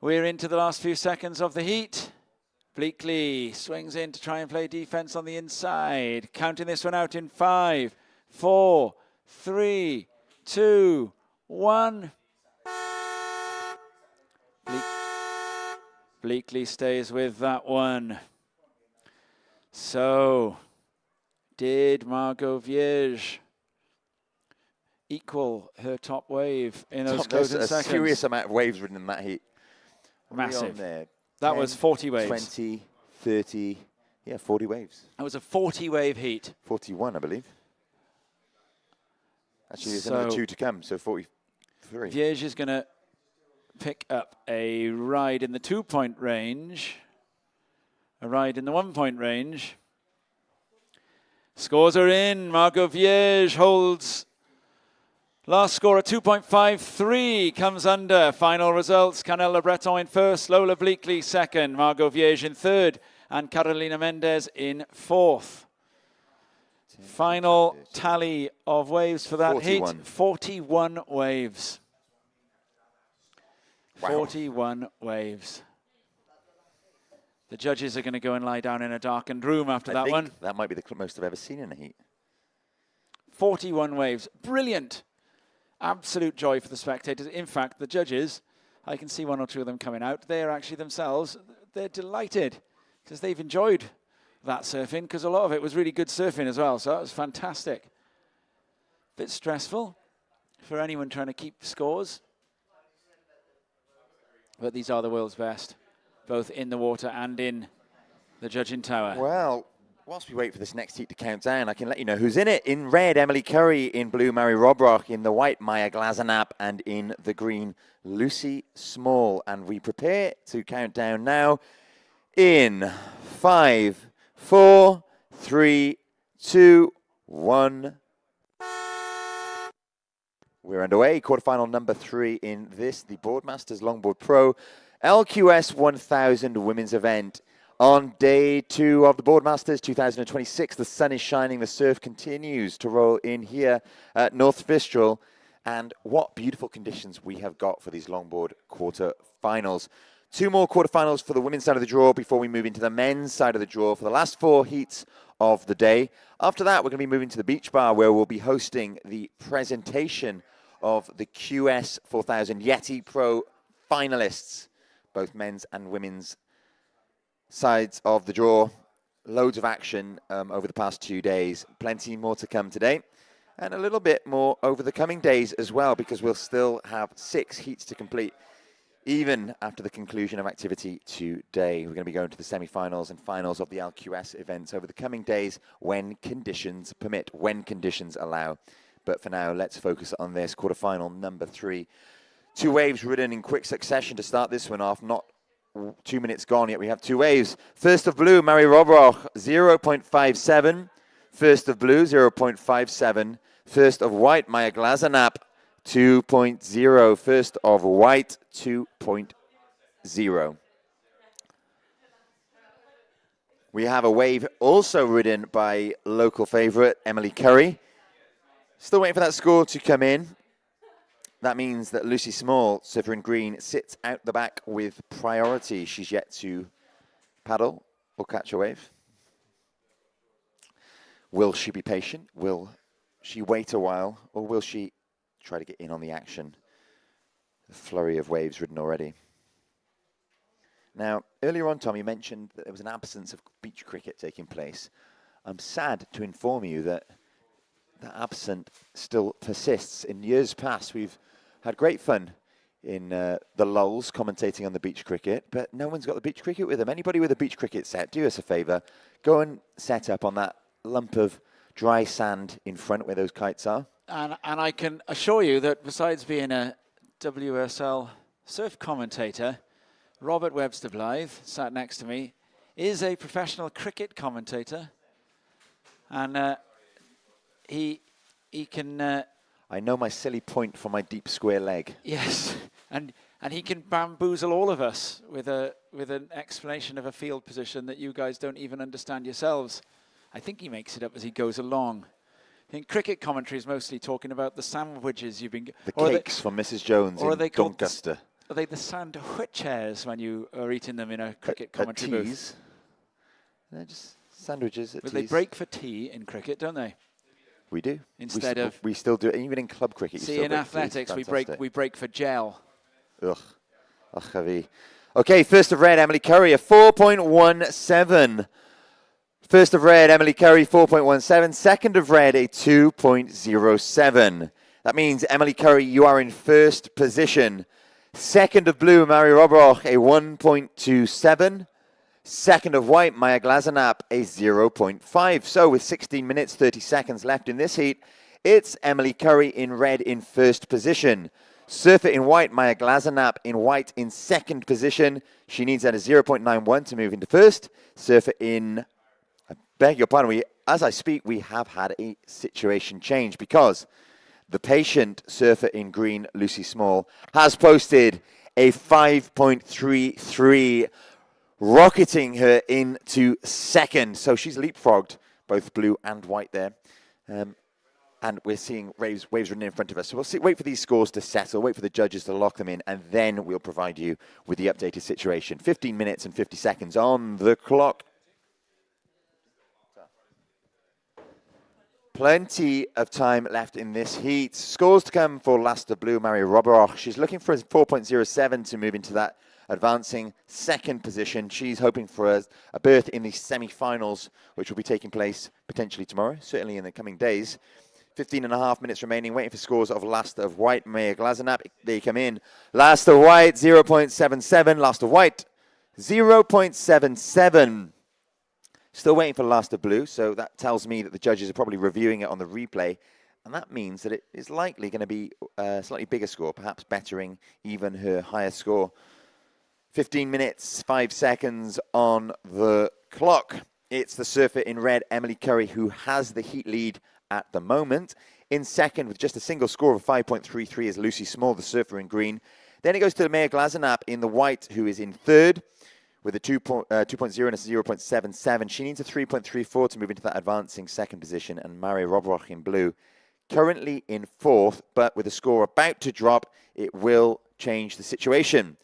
A: We're into the last few seconds of the heat. Bleakley swings in to try and play defense on the inside. Counting this one out in 5, 4, 3, 2, 1. Bleakley stays with that one. So, did Margot Vierge equal her top wave in those closing seconds?
B: A serious amount of waves ridden in that heat.
A: Massive.
B: There?
A: That
B: 10,
A: was 40 waves.
B: 20, 30, yeah, 40 waves.
A: That was a 40 wave heat.
B: 41, I believe. Actually, there's another 2 to come, so 43.
A: Vierge is going to pick up a ride in the 2-point range, a ride in the 1-point range. Scores are in. Margot Vierge holds last score at 2.53, comes under. Final results, Canelle Le Breton in first, Lola Bleakley second, Margot Vierge in third, and Carolina Mendes in fourth. Final tally of waves for that
B: 41.
A: heat, 41 waves.
B: Wow.
A: 41 waves. The judges are going to go and lie down in a darkened room after that one.
B: That might be the most I've ever seen in a heat.
A: 41 waves. Brilliant. Absolute joy for the spectators. In fact, the judges, I can see 1 or 2 of them coming out. They're actually themselves, they're delighted because they've enjoyed that surfing because a lot of it was really good surfing as well. So that was fantastic. Bit stressful for anyone trying to keep scores. But these are the world's best, both in the water and in the judging tower.
B: Well, whilst we wait for this next heat to count down, I can let you know who's in it. In red, Emily Curry. In blue, Mary Robrock. In the white, Maya Glazenap. And in the green, Lucy Small. And we prepare to count down now in 5, 4, 3, 2, 1. We're underway. Quarterfinal number 3 in this, the Boardmasters Longboard Pro LQS 1000 women's event. On day 2 of the Boardmasters 2026, the sun is shining, the surf continues to roll in here at North Fistral. And what beautiful conditions we have got for these longboard quarterfinals. 2 more quarterfinals for the women's side of the draw before we move into the men's side of the draw for the last 4 heats of the day. After that, we're going to be moving to the beach bar where we'll be hosting the presentation of the QS 4000 Yeti Pro finalists, both men's and women's sides of the draw. Loads of action over the past 2 days. Plenty more to come today. And a little bit more over the coming days as well, because we'll still have 6 heats to complete, even after the conclusion of activity today. We're going to be going to the semi-finals and finals of the LQS events over the coming days when conditions permit, when conditions allow. But for now, let's focus on this quarterfinal number 3. 2 waves ridden in quick succession to start this one off. Not 2 minutes gone yet. We have 2 waves. First of blue, Mary Robroch, 0.57. First of blue, 0.57. First of white, Maya Glazenap, 2.0. First of white, 2.0. We have a wave also ridden by local favorite Emily Curry. Still waiting for that score to come in. that means that Lucy Small, surfer in green, sits out the back with priority. She's yet to paddle or catch a wave. Will she be patient? Will she wait a while? Or will she try to get in on the action? The flurry of waves ridden already. Now, earlier on, Tom, you mentioned that there was an absence of beach cricket taking place. I'm sad to inform you that that absence still persists. In years past, we've had great fun in the lulls commentating on the beach cricket, but no one's got the beach cricket with them. Anybody with a beach cricket set, do us a favour. Go and set up on that lump of dry sand in front where those kites are.
A: And I can assure you that besides being a WSL surf commentator, Robert Webster Blythe, sat next to me, is a professional cricket commentator. And he can...
B: I know my silly point for my deep square leg.
A: Yes, and he can bamboozle all of us with an explanation of a field position that you guys don't even understand yourselves. I think he makes it up as he goes along. I think cricket commentary is mostly talking about the sandwiches you've been...
B: The cakes from Mrs. Jones in Doncaster.
A: Are they the sandwiches when you are eating them in a cricket commentary booth?
B: They're just sandwiches at
A: But
B: teas.
A: they break for tea in cricket, don't they?
B: We do.
A: Instead of...
B: We still do it. Even in club cricket, you
A: see,
B: still
A: in
B: break
A: athletics,
B: teas.
A: we break for gel.
B: Ugh. Ugh, okay, first of red, Emily Curry, a 4.17. First of red, Emily Curry, 4.17. Second of red, a 2.07. That means, Emily Curry, you are in first position. Second of blue, Mary Robroch, a 1.27. Second of white, Maya Glazenap, a 0.5. So with 16 minutes, 30 seconds left in this heat, it's Emily Curry in red in first position. Surfer in white, Maya Glazenap in white in second position. She needs at a 0.91 to move into first. Surfer in, I beg your pardon, as I speak, we have had a situation change because the patient surfer in green, Lucy Small, has posted a 5.33, rocketing her into second. So she's leapfrogged both blue and white there. And we're seeing waves running in front of us. So we'll wait for these scores to settle, wait for the judges to lock them in, and then we'll provide you with the updated situation. 15 minutes and 50 seconds on the clock. Plenty of time left in this heat. Scores to come for last of blue, Mary Robroch. She's looking for a 4.07 to move into that advancing second position. She's hoping for a berth in the semi-finals, which will be taking place potentially tomorrow, certainly in the coming days. 15 and a half minutes remaining, waiting for scores of last of white, Maya Glazenap. They come in. Last of white, 0.77. Last of white, 0.77. Still waiting for last of blue, so that tells me that the judges are probably reviewing it on the replay, and that means that it is likely going to be a slightly bigger score, perhaps bettering even her higher score. 15 minutes, 5 seconds on the clock. It's the surfer in red, Emily Curry, who has the heat lead at the moment. In second, with just a single score of 5.33, is Lucy Small, the surfer in green. Then it goes to Maya Glazenap in the white, who is in third, with a 2.0 and a 0.77. She needs a 3.34 to move into that advancing second position, and Mary Robroch in blue, currently in fourth, but with a score about to drop, it will change the situation.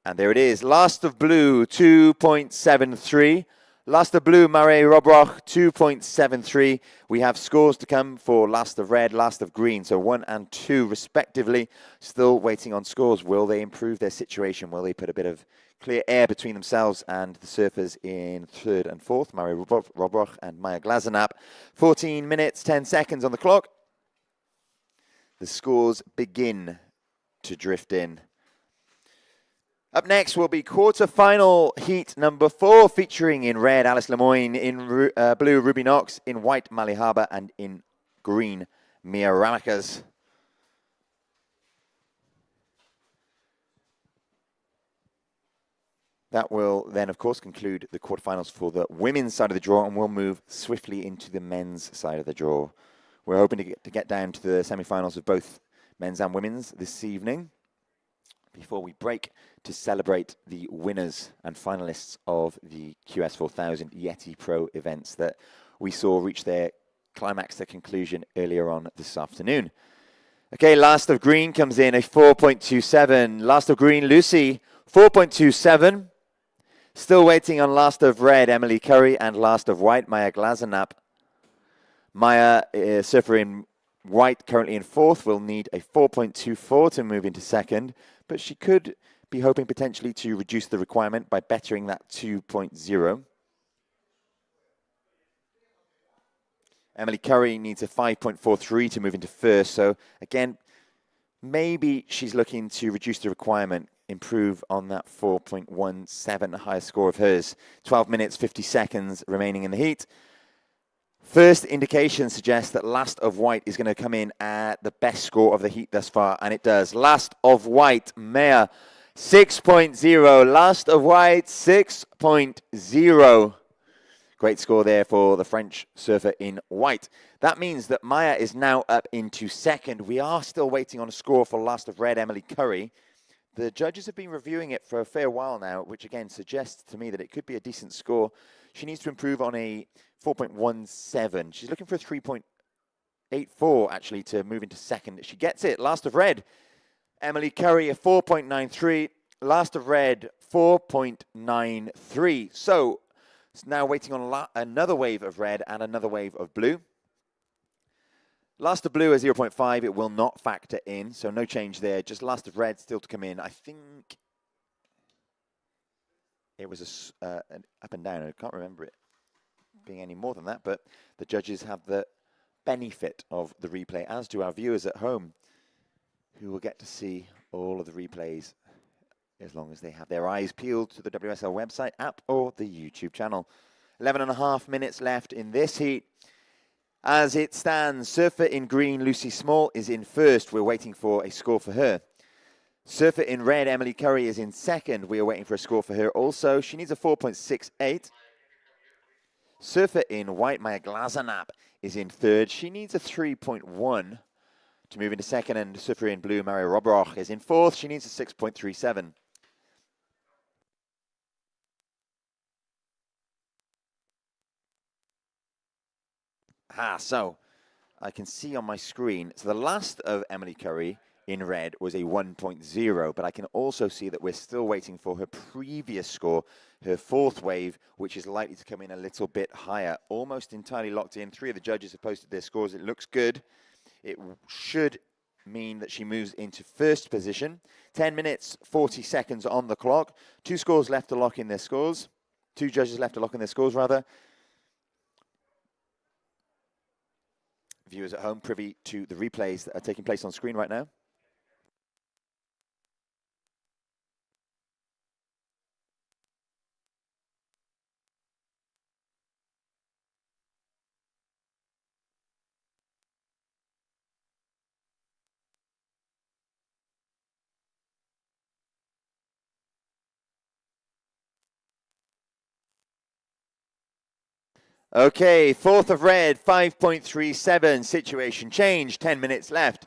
B: And there it is. Last of blue, 2.73. Last of blue, Mary Robroch, 2.73. We have scores to come for last of red, last of green. So 1 and 2 respectively. Still waiting on scores. Will they improve their situation? Will they put a bit of clear air between themselves and the surfers in third and fourth? Mary Robroch and Maya Glazenap. 14 minutes, 10 seconds on the clock. The scores begin to drift in. Up next will be quarter-final heat number 4, featuring in red, Alice Lemoyne, in blue, Ruby Knox, in white, Mali Harbour, and in green, Mia Ramakas. That will then, of course, conclude the quarterfinals for the women's side of the draw, and we'll move swiftly into the men's side of the draw. We're hoping to get down to the semi-finals of both men's and women's this evening, before we break to celebrate the winners and finalists of the QS 4000 Yeti Pro events that we saw reach their climax, their conclusion earlier on this afternoon. Okay, last of green comes in a 4.27. Last of green, Lucy, 4.27. Still waiting on last of red, Emily Curry, and last of white, Maya Glazenap. Maya, surfer in white, currently in fourth, will need a 4.24 to move into second, but she could be hoping potentially to reduce the requirement by bettering that 2.0. Emily Curry needs a 5.43 to move into first, so again, maybe she's looking to reduce the requirement, improve on that 4.17 higher score of hers. 12 minutes, 50 seconds remaining in the heat. First indication suggests that last of white is going to come in at the best score of the heat thus far, and it does. Last of white, Maya, 6.0. Last of white, 6.0. Great score there for the French surfer in white. That means that Maya is now up into second. We are still waiting on a score for last of red, Emily Curry. The judges have been reviewing it for a fair while now, which again suggests to me that it could be a decent score. She needs to improve on a 4.17. She's looking for a 3.84 actually to move into second. She gets it. Last of red, Emily Curry, a 4.93. Last of red, 4.93. So it's now waiting on another wave of red and another wave of blue. Last of blue is 0.5. It will not factor in, so no change there. Just last of red still to come in. I think it was an up and down. I can't remember it being any more than that, but the judges have the benefit of the replay, as do our viewers at home, who will get to see all of the replays as long as they have their eyes peeled to the WSL website, app, or the YouTube channel. 11.5 minutes left in this heat. As it stands, surfer in green, Lucy Small, is in first. We're waiting for a score for her. Surfer in red, Emily Curry, is in second. We are waiting for a score for her also. She needs a 4.68. Surfer in white, Maya Glazenap, is in third. She needs a 3.1 to move into second. And surfer in blue, Maria Robroch, is in fourth. She needs a 6.37. So I can see on my screen, so the last of Emily Curry in red was a 1.0, but I can also see that we're still waiting for her previous score, her fourth wave, which is likely to come in a little bit higher, almost entirely locked in. 3 of the judges have posted their scores. It looks good. It should mean that she moves into first position. 10 minutes, 40 seconds on the clock. 2 scores left to lock in their scores. 2 judges left to lock in their scores, rather. Viewers at home privy to the replays that are taking place on screen right now. Okay, fourth of red, 5.37. Situation change, 10 minutes left.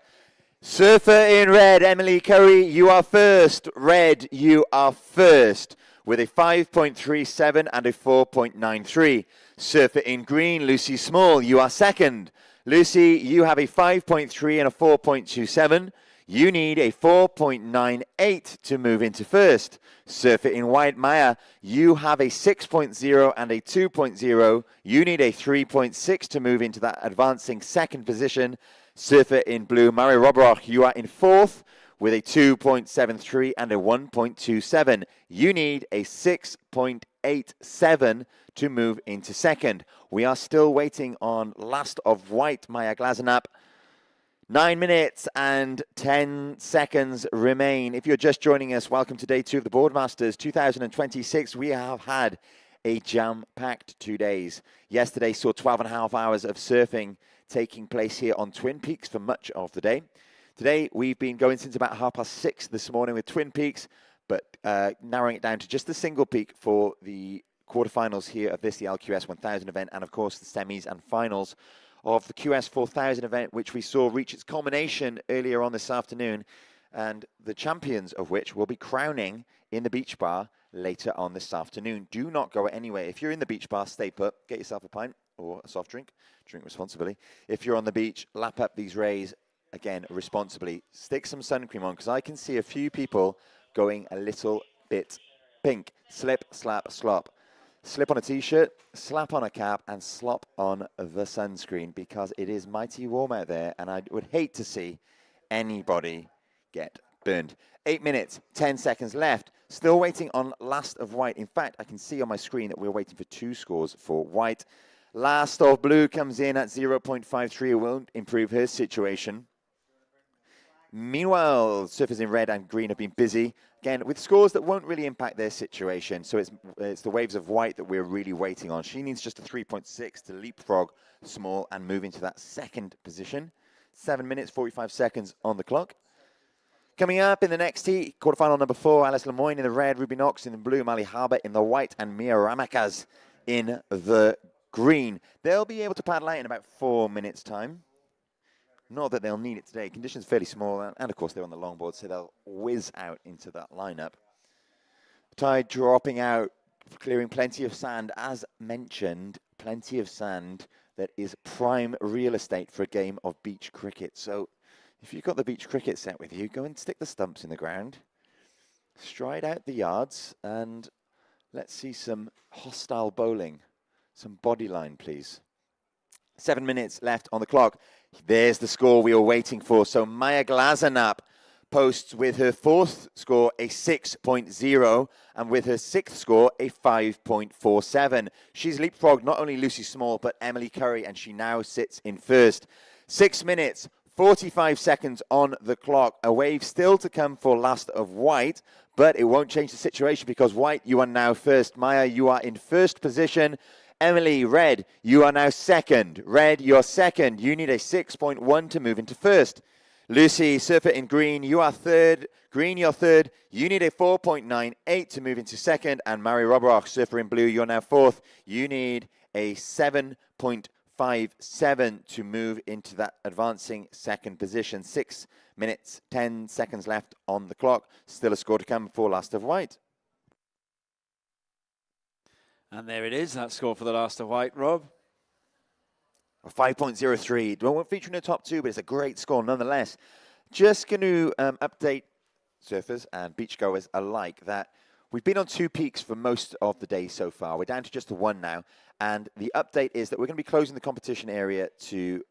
B: Surfer in red, Emily Curry, you are first. Red, you are first with a 5.37 and a 4.93. Surfer in green, Lucy Small, you are second. Lucy, you have a 5.3 and a 4.27. You need a 4.98 to move into first. Surfer in white, Maya, you have a 6.0 and a 2.0. You need a 3.6 to move into that advancing second position. Surfer in blue, Mary Robroch, you are in fourth with a 2.73 and a 1.27. You need a 6.87 to move into second. We are still waiting on last of white, Maya Glazenap. 9 minutes and 10 seconds remain. If you're just joining us, welcome to day 2 of the Boardmasters 2026. We have had a jam-packed 2 days. Yesterday saw 12.5 hours of surfing taking place here on Twin Peaks for much of the day. Today, we've been going since about 6:30 this morning with Twin Peaks, but narrowing it down to just a single peak for the quarterfinals here of this, the LQS 1000 event, and of course the semis and finals of the QS 4000 event, which we saw reach its culmination earlier on this afternoon, and the champions of which will be crowning in the beach bar later on this afternoon. Do not go anywhere. If you're in the beach bar, stay put, get yourself a pint or a soft drink, drink responsibly. If you're on the beach, lap up these rays. again, responsibly. Stick some sun cream on, because I can see a few people going a little bit pink. Slip, slap, slop. Slip on a t-shirt, slap on a cap, and slop on the sunscreen, because it is mighty warm out there, and I would hate to see anybody get burned. 8 minutes, 10 seconds left. Still waiting on last of white. In fact, I can see on my screen that we're waiting for 2 scores for white. Last of blue comes in at 0.53. It won't improve her situation. Meanwhile, surfers in red and green have been busy, again, with scores that won't really impact their situation. So it's the waves of white that we're really waiting on. She needs just a 3.6 to leapfrog small and move into that second position. 7 minutes, 45 seconds on the clock. Coming up in the next heat, quarterfinal number 4, Alice Lemoyne in the red, Ruby Knox in the blue, Mali Harbour in the white, and Mia Ramakas in the green. They'll be able to paddle out in about 4 minutes' time. Not that they'll need it today. Conditions fairly small, and of course they're on the longboard, so they'll whiz out into that lineup. Tide dropping out, clearing plenty of sand. As mentioned, plenty of sand that is prime real estate for a game of beach cricket. So if you've got the beach cricket set with you, go and stick the stumps in the ground, stride out the yards, and let's see some hostile bowling. Some body line, please. 7 minutes left on the clock. There's the score we were waiting for. So Maya Glazanap posts with her 4th score a 6.0 and with her 6th score a 5.47. She's leapfrogged not only Lucy Small but Emily Curry, and she now sits in 1st. 6 minutes, 45 seconds on the clock. A wave still to come for last of white, but it won't change the situation because white, you are now 1st. Maya, you are in 1st position. Emily, red, you are now 2nd. Red, you're 2nd. You need a 6.1 to move into 1st. Lucy, surfer in green, you are 3rd. Green, you're 3rd. You need a 4.98 to move into 2nd. And Mary Robrock, surfer in blue, you're now 4th. You need a 7.57 to move into that advancing 2nd position. 6 minutes, 10 seconds left on the clock. Still a score to come for last of white.
A: And there it is, that score for the last of white, Rob.
B: 5.03. It won't feature in the top 2, but it's a great score nonetheless. Just going to update surfers and beachgoers alike that we've been on 2 peaks for most of the day so far. We're down to just the 1 now. And the update is that we're going to be closing the competition area to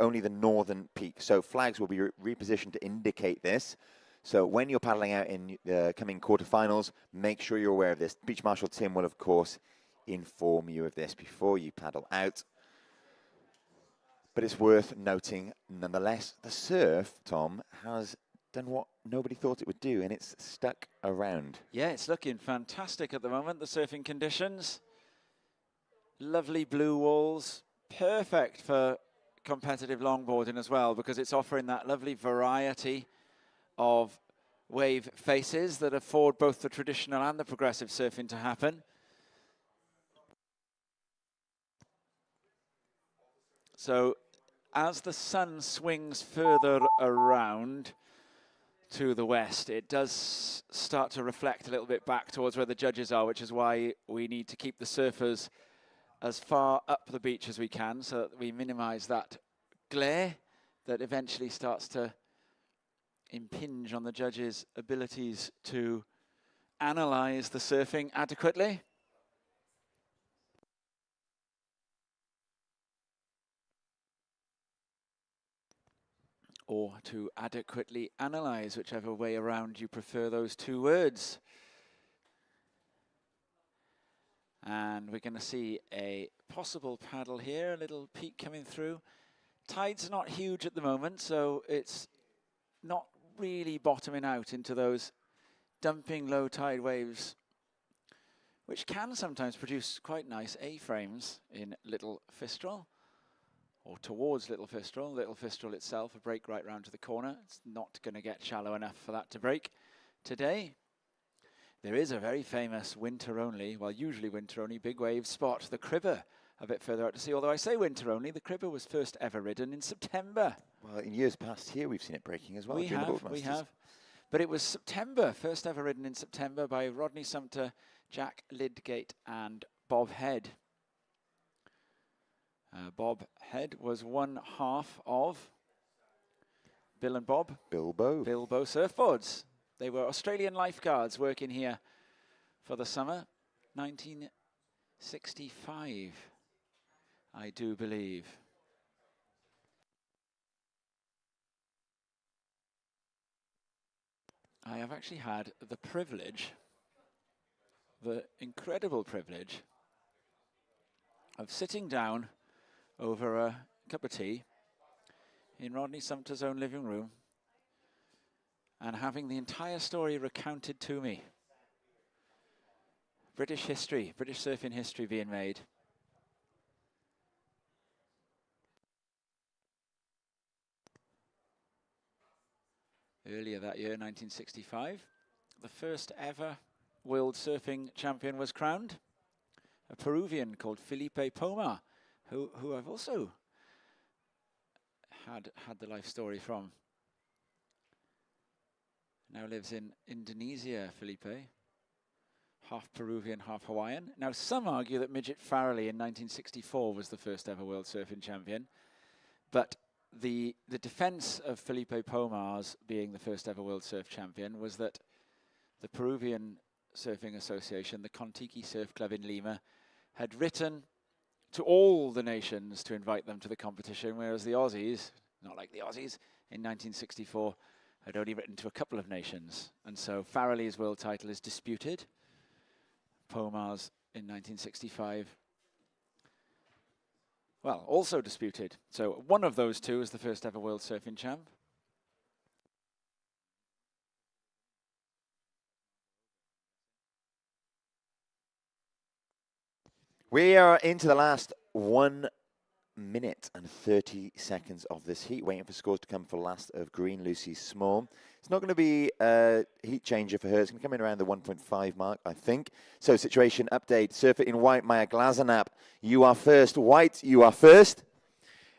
B: only the northern peak. So flags will be repositioned to indicate this. So when you're paddling out in the coming quarterfinals, make sure you're aware of this. Beach Marshal Tim will, of course, inform you of this before you paddle out. But it's worth noting, nonetheless, the surf, Tom, has done what nobody thought it would do, and it's stuck around.
A: Yeah, it's looking fantastic at the moment, the surfing conditions. Lovely blue walls, perfect for competitive longboarding as well, because it's offering that lovely variety of wave faces that afford both the traditional and the progressive surfing to happen. So as the sun swings further around to the west, it does start to reflect a little bit back towards where the judges are, which is why we need to keep the surfers as far up the beach as we can so that we minimize that glare that eventually starts to impinge on the judges' abilities to analyze the surfing adequately. Or to adequately analyze, whichever way around you prefer those 2 words. And we're going to see a possible paddle here, a little peak coming through. Tide's not huge at the moment, so it's not really bottoming out into those dumping low tide waves, which can sometimes produce quite nice A-frames in Little Fistral, or towards Little Fistral. Little Fistral itself, a break right round to the corner. It's not going to get shallow enough for that to break today. There is a very famous winter only, well, usually winter only, big wave spot, the Cribber, a bit further out to sea. Although I say winter only, the Cribber was first ever ridden in September.
B: Well, in years past here, we've seen it breaking as well.
A: We have. But it was September, first ever ridden in September by Rodney Sumter, Jack Lydgate, and Bob Head. Bob Head was one half of Bill and Bob.
B: Bilbo.
A: Bilbo Surfboards. They were Australian lifeguards working here for the summer. 1965, I do believe. I have actually had the privilege, the incredible privilege, of sitting down over a cup of tea in Rodney Sumter's own living room and having the entire story recounted to me. British history, British surfing history being made. Earlier that year, 1965, the first ever world surfing champion was crowned. A Peruvian called Felipe Pomar, who I've also had the life story from. Now lives in Indonesia, Felipe. Half Peruvian, half Hawaiian. Now some argue that Midget Farrelly in 1964 was the first ever world surfing champion, but the defense of Felipe Pomar's being the first ever world surf champion was that the Peruvian Surfing Association, the Contiki Surf Club in Lima, had written to all the nations to invite them to the competition, whereas the Aussies, not like the Aussies, in 1964 had only written to a couple of nations. And so Farrelly's world title is disputed. Pomar's in 1965, well, also disputed. So one of those two is the first ever world surfing champ.
B: We are into the last 1 minute and 30 seconds of this heat, waiting for scores to come for last of green, Lucy Small. It's not going to be a heat changer for her. It's going to come in around the 1.5 mark, I think. So situation update. Surfer in white, Maya Glazenap. You are first. White, you are first.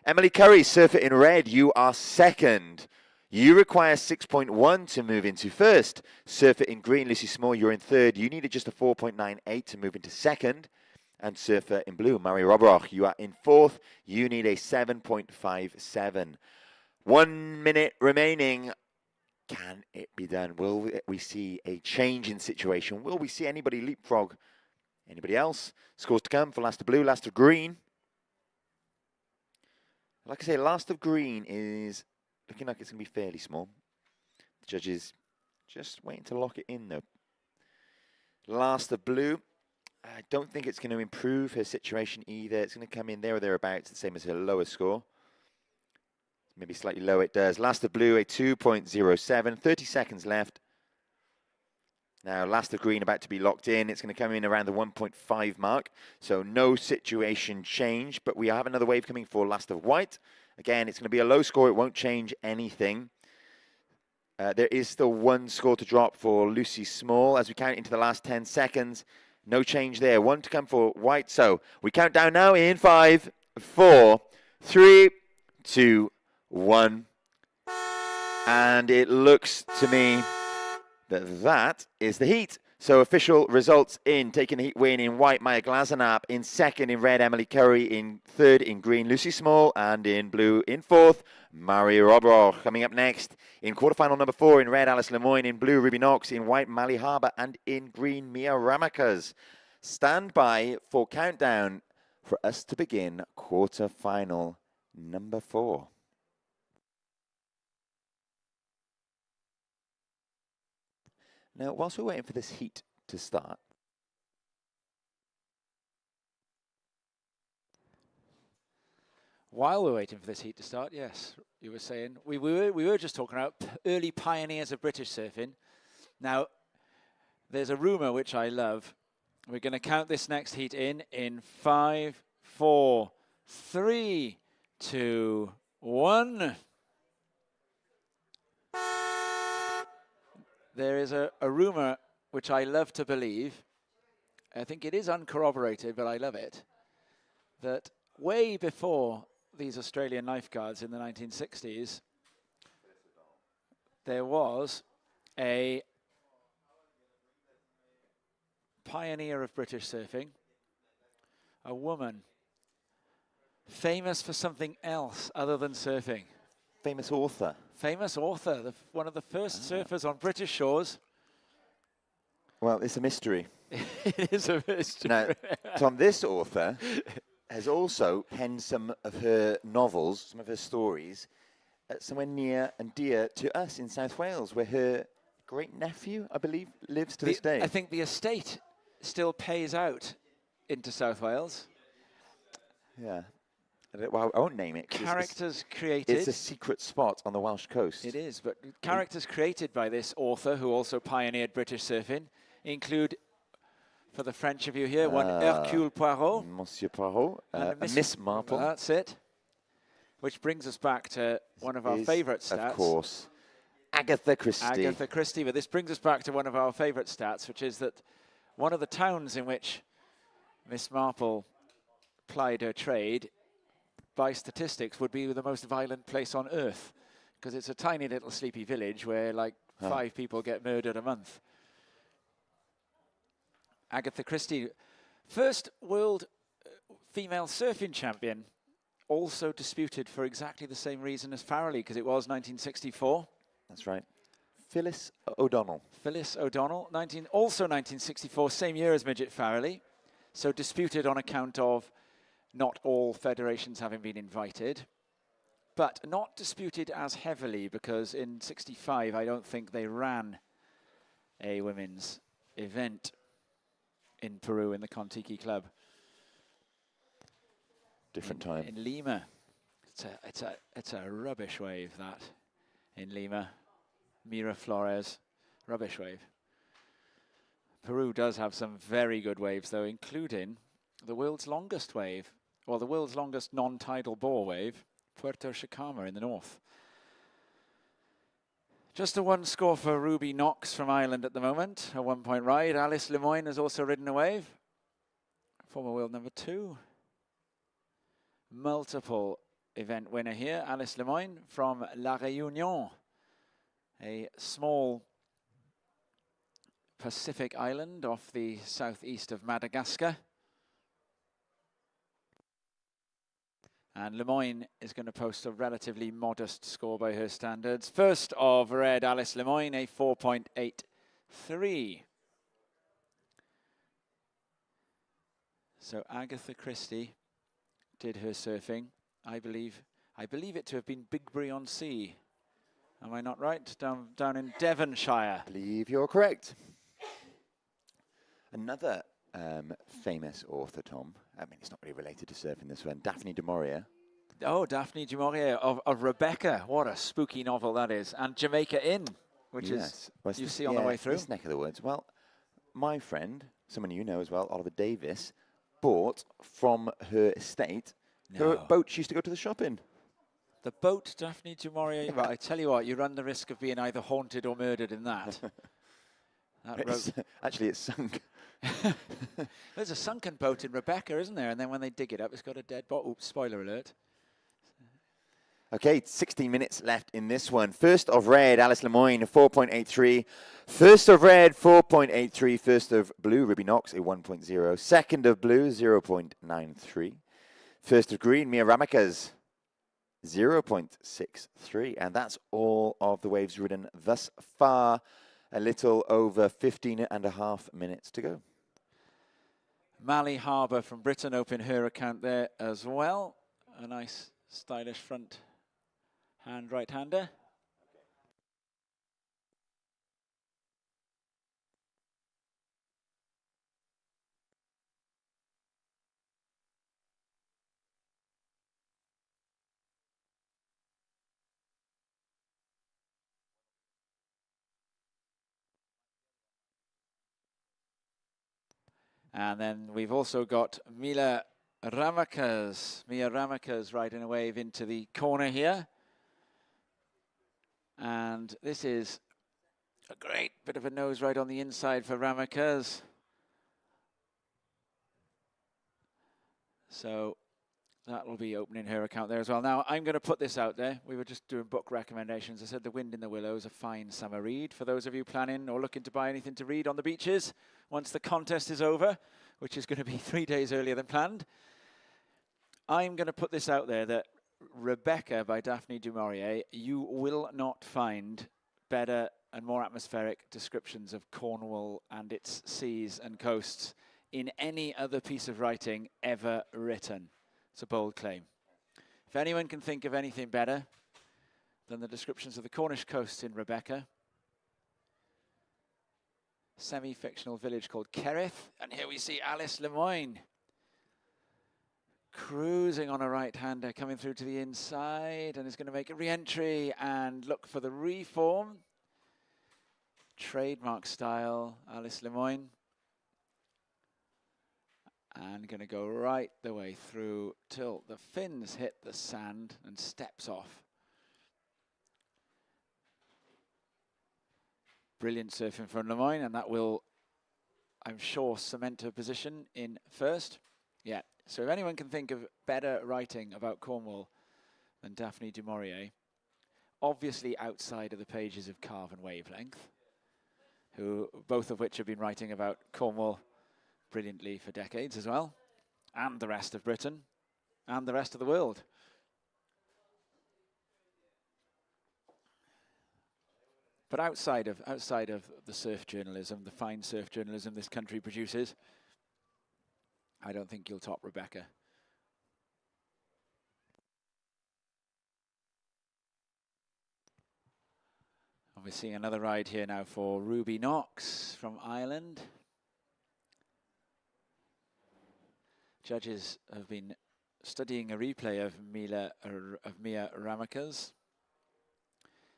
B: Emily Curry, surfer in red. You are second. You require 6.1 to move into first. Surfer in green, Lucy Small, you're in third. You needed just a 4.98 to move into second. And surfer in blue, Murray Robroch, you are in fourth. You need a 7.57. 1 minute remaining. Can it be done? Will we see a change in situation? Will we see anybody leapfrog? Anybody else? Scores to come for last of blue, last of green. Like I say, last of green is looking like it's going to be fairly small. The judges just waiting to lock it in, though. Last of blue. I don't think it's going to improve her situation either. It's going to come in there or thereabouts, the same as her lowest score. Maybe slightly lower it does. Last of blue, a 2.07. 30 seconds left. Now, last of green about to be locked in. It's going to come in around the 1.5 mark. So no situation change, but we have another wave coming for last of white. Again, it's going to be a low score. It won't change anything. There is still one score to drop for Lucy Small as we count into the last 10 seconds. No change there. One to come for white. So we count down now in 5, 4, 3, 2, 1. And it looks to me that that is the heat. So official results in. Taking the heat win in white, Maya Glazenap. In second in red, Emily Curry. In third in green, Lucy Small. And in blue in fourth, Murray Robroch. Coming up next in quarterfinal number 4 in red, Alice Lemoyne. In blue, Ruby Knox. In white, Mally Harbour. And in green, Mia Ramakas. Stand by for countdown for us to begin quarterfinal number 4. Now, whilst we're waiting for this heat to start,
A: while we're waiting for this heat to start, yes, you were saying, we were just talking about early pioneers of British surfing. Now, there's a rumour which I love. We're going to count this next heat in 5, 4, 3, 2, 1. There is a rumour which I love to believe. I think it is uncorroborated, but I love it. That way before these Australian lifeguards in the 1960s, there was a pioneer of British surfing, a woman famous for something else other than surfing.
B: famous author.
A: Famous author, one of the first surfers on British shores.
B: Well, it's a mystery.
A: It is a mystery.
B: Now, Tom, this author has also penned some of her novels, some of her stories, somewhere near and dear to us in South Wales, where her great-nephew, I believe, lives to this day.
A: I think the estate still pays out into South Wales.
B: Yeah. Well, I won't name it.
A: Characters created.
B: It's a secret spot on the Welsh coast.
A: It is, but characters created by this author, who also pioneered British surfing, include, for the French of you here, one Hercule Poirot.
B: Monsieur Poirot. And Miss Marple.
A: That's it. Which brings us back to one of our favourite stats.
B: Of course. Agatha Christie.
A: Agatha Christie, but this brings us back to one of our favourite stats, which is that one of the towns in which Miss Marple plied her trade, by statistics, would be the most violent place on earth, because it's a tiny little sleepy village where like 5 people get murdered a month. Agatha Christie, first world female surfing champion, also disputed for exactly the same reason as Farrelly, because it was 1964.
B: That's right. Phyllis O'Donnell.
A: Phyllis O'Donnell, also 1964, same year as Midget Farrelly. So disputed on account of not all federations having been invited, but not disputed as heavily because in 65, I don't think they ran a women's event in Peru in the Contiki Club.
B: Different time.
A: In Lima. It's a rubbish wave, that, in Lima. Miraflores, rubbish wave. Peru does have some very good waves, though, including the world's longest wave, or the world's longest non-tidal bore wave, Puerto Chicama in the north. Just a 1 score for Ruby Knox from Ireland at the moment, a 1-point ride. Alice Lemoyne has also ridden a wave, former world number 2. Multiple event winner here, Alice Lemoyne from La Réunion, a small Pacific island off the southeast of Madagascar. And Lemoyne is going to post a relatively modest score by her standards. First of red, Alice Lemoyne, a 4.83. So Agatha Christie did her surfing. I believe it to have been Bigbury-on-Sea. Am I not right? Down in Devonshire.
B: I believe you're correct. Another famous author, Tom. I mean, it's not really related to surfing, this one. Daphne du Maurier.
A: Oh, Daphne du Maurier of Rebecca. What a spooky novel that is. And Jamaica Inn, which is, you see on the way through.
B: This neck of the woods. Well, my friend, someone you know as well, Oliver Davis, bought from her estate her boat she used to go to the shop in.
A: The boat, Daphne du Maurier. Well, I tell you what, you run the risk of being either haunted or murdered in that.
B: Actually, it's sunk.
A: There's a sunken boat in Rebecca, isn't there? And then when they dig it up, it's got a dead body. Oops, spoiler alert.
B: Okay, 16 minutes left in this one. First of red, Alice Lemoyne, 4.83. First of red, 4.83. First of blue, Ruby Knox, a 1.0. Second of blue, 0.93. First of green, Mia Ramakas, 0.63. And that's all of the waves ridden thus far. A little over 15.5 minutes to go.
A: Mally Harbour from Britain open her account there as well. A nice, stylish front hand right-hander. And then we've also got Mia Ramakas riding a wave into the corner here. And this is a great bit of a nose right on the inside for Ramakas. So that will be opening her account there as well. Now, I'm going to put this out there. We were just doing book recommendations. I said The Wind in the Willows, a fine summer read for those of you planning or looking to buy anything to read on the beaches once the contest is over, which is going to be 3 days earlier than planned. I'm going to put this out there that Rebecca by Daphne du Maurier, you will not find better and more atmospheric descriptions of Cornwall and its seas and coasts in any other piece of writing ever written. It's a bold claim. If anyone can think of anything better than the descriptions of the Cornish coast in Rebecca, semi-fictional village called Kerrith, and here we see Alice Lemoine cruising on a right-hander, coming through to the inside, and is going to make a re-entry and look for the reform. Trademark style, Alice Lemoine. And going to go right the way through till the fins hit the sand and steps off. Brilliant surfing from Lemoine, and that will, I'm sure, cement her position in first. Yeah, so if anyone can think of better writing about Cornwall than Daphne du Maurier, obviously outside of the pages of Carve and Wavelength, both of which have been writing about Cornwall brilliantly for decades as well, and the rest of Britain, and the rest of the world. But outside of the surf journalism, the fine surf journalism this country produces, I don't think you'll top Rebecca. And we're seeing another ride here now for Ruby Knox from Ireland. Judges have been studying a replay of Mia Ramaka's,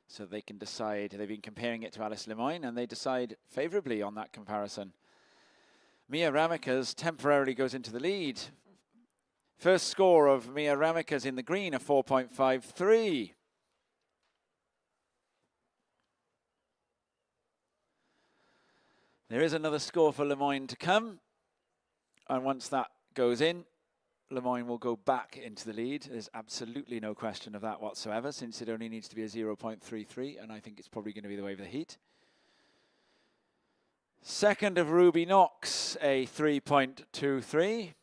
A: so they can decide. They've been comparing it to Alice Lemoine, and they decide favourably on that comparison. Mia Ramaka's temporarily goes into the lead. First score of Mia Ramaka's in the green, a 4.53. There is another score for Lemoine to come, and once that goes in, Lemoine will go back into the lead. There's absolutely no question of that whatsoever, since it only needs to be a 0.33, and I think it's probably going to be the wave of the heat. Second of Ruby Knox, a 3.23.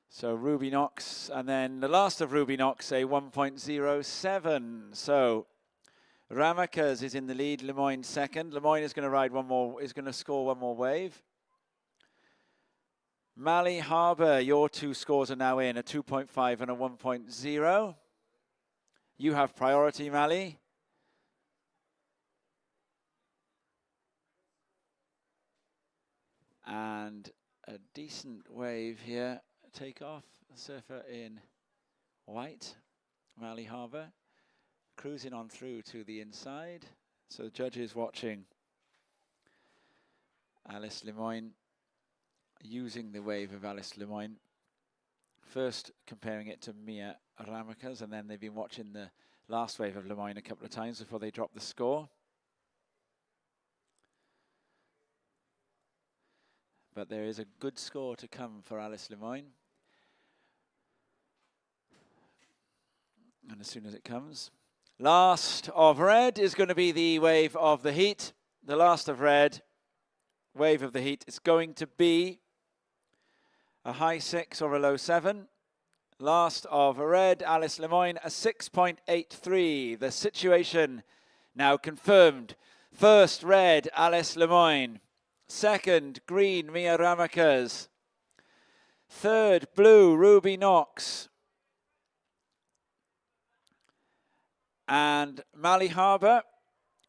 A: So Ruby Knox, and then the last of Ruby Knox, a 1.07. So Ramaka's is in the lead, Lemoine second. Lemoine is going to ride one more, is going to score one more wave. Mally Harbour, your two scores are now in, a 2.5 and a 1.0. You have priority, Mally. And a decent wave here. Take off, surfer in white, Mally Harbour. Cruising on through to the inside. So the judge is watching Alice Lemoine, using the wave of Alice Lemoine. First comparing it to Mia Ramaka's, and then they've been watching the last wave of Lemoine a couple of times before they drop the score. But there is a good score to come for Alice Lemoine. And as soon as it comes, last of red is going to be the wave of the heat. The last of red, wave of the heat, is going to be a high 6 or a low 7. Last of red, Alice Lemoine, a 6.83. The situation now confirmed. First red, Alice Lemoine. Second, green, Mia Ramaka's. Third, blue, Ruby Knox. And Mally Harbour.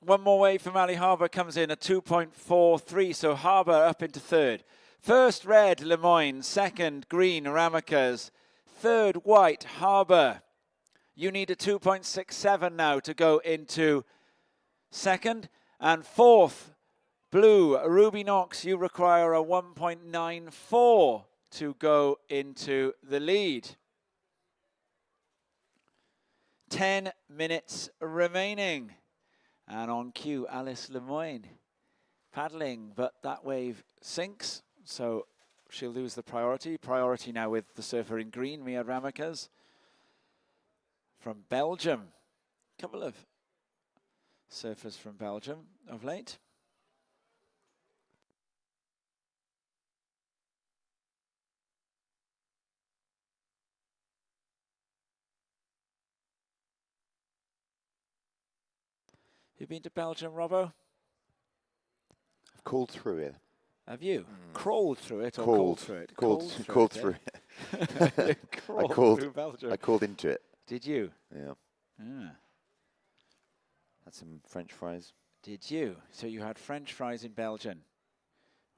A: One more wave for Mally Harbour comes in, a 2.43. So Harbour up into third. First red, Lemoine. Second, green, Ramaka's. Third, white, Harbour. You need a 2.67 now to go into second. And fourth, blue, Ruby Knox, you require a 1.94 to go into the lead. 10 minutes remaining. And on cue, Alice Lemoine paddling, but that wave sinks. So she'll lose the priority. Priority now with the surfer in green, Mia Ramaka's from Belgium. A couple of surfers from Belgium of late. You been to Belgium, Robbo?
B: I've called through it.
A: Have you? Crawled through it or
B: Called.
A: called through it?
B: Called through it.
A: I called through Belgium.
B: I called into it.
A: Did you?
B: Yeah.
A: Ah.
B: Had some French fries.
A: Did you? So you had French fries in Belgium?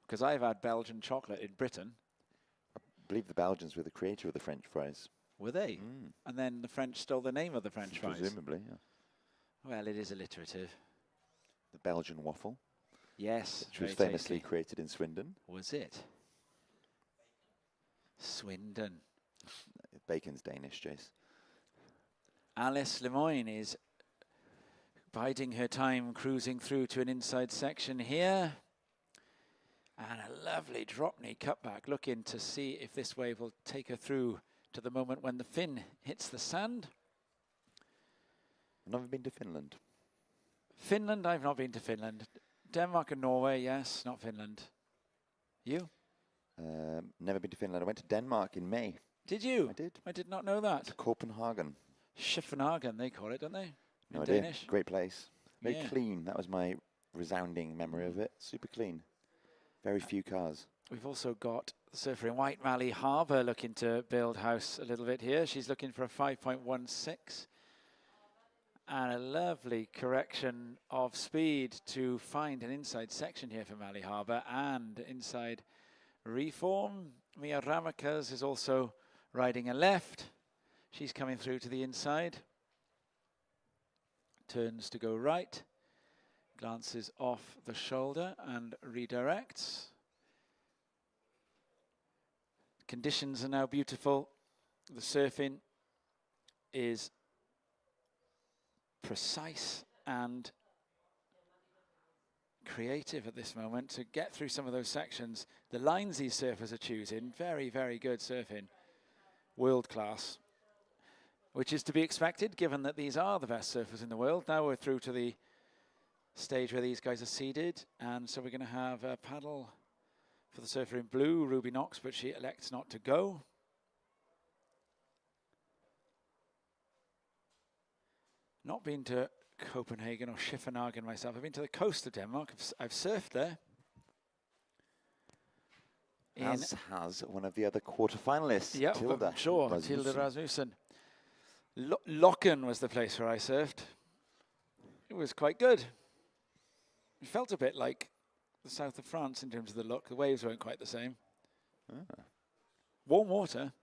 A: Because I've had Belgian chocolate in Britain.
B: I believe the Belgians were the creator of the French fries.
A: Were they? And then the French stole the name of the French fries?
B: Presumably, yeah.
A: Well, it is alliterative.
B: The Belgian waffle.
A: Yes.
B: Which was famously created in Swindon.
A: Was it? Swindon.
B: Bacon's Danish, Jace.
A: Alice Lemoyne is biding her time, cruising through to an inside section here. And a lovely drop knee cutback, looking to see if this wave will take her through to the moment when the fin hits the sand.
B: I've never been to Finland.
A: Finland, I've not been to Finland. Denmark and Norway, yes, not Finland. You?
B: Never been to Finland. I went to Denmark in May.
A: Did you?
B: I did.
A: I did not know that.
B: Copenhagen.
A: Schiffenhagen, they call it, don't they?
B: No
A: in
B: idea.
A: Danish.
B: Great place. Very
A: Yeah.
B: clean. That was my resounding memory of it. Super clean. Very few cars.
A: We've also got the surfer in White Valley Harbour looking to build house a little bit here. She's looking for a 5.16. And a lovely correction of speed to find an inside section here for Valley Harbour and inside reform. Mia Ramakas is also riding a left. She's coming through to the inside. Turns to go right. Glances off the shoulder and redirects. Conditions are now beautiful. The surfing is precise and creative at this moment to get through some of those sections. The lines these surfers are choosing, very, very good surfing. World class, which is to be expected given that these are the best surfers in the world. Now we're through to the stage where these guys are seated, and so we're going to have a paddle for the surfer in blue, Ruby Knox, but she elects not to go. Not been to Copenhagen or Schiffenhagen myself. I've been to the coast of Denmark. I've surfed there.
B: As has one of the other quarterfinalists,
A: yeah,
B: Tilda.
A: I'm sure,
B: Rasmussen.
A: Tilda Rasmussen. Locken was the place where I surfed. It was quite good. It felt a bit like the south of France in terms of the look. The waves weren't quite the same. Warm water.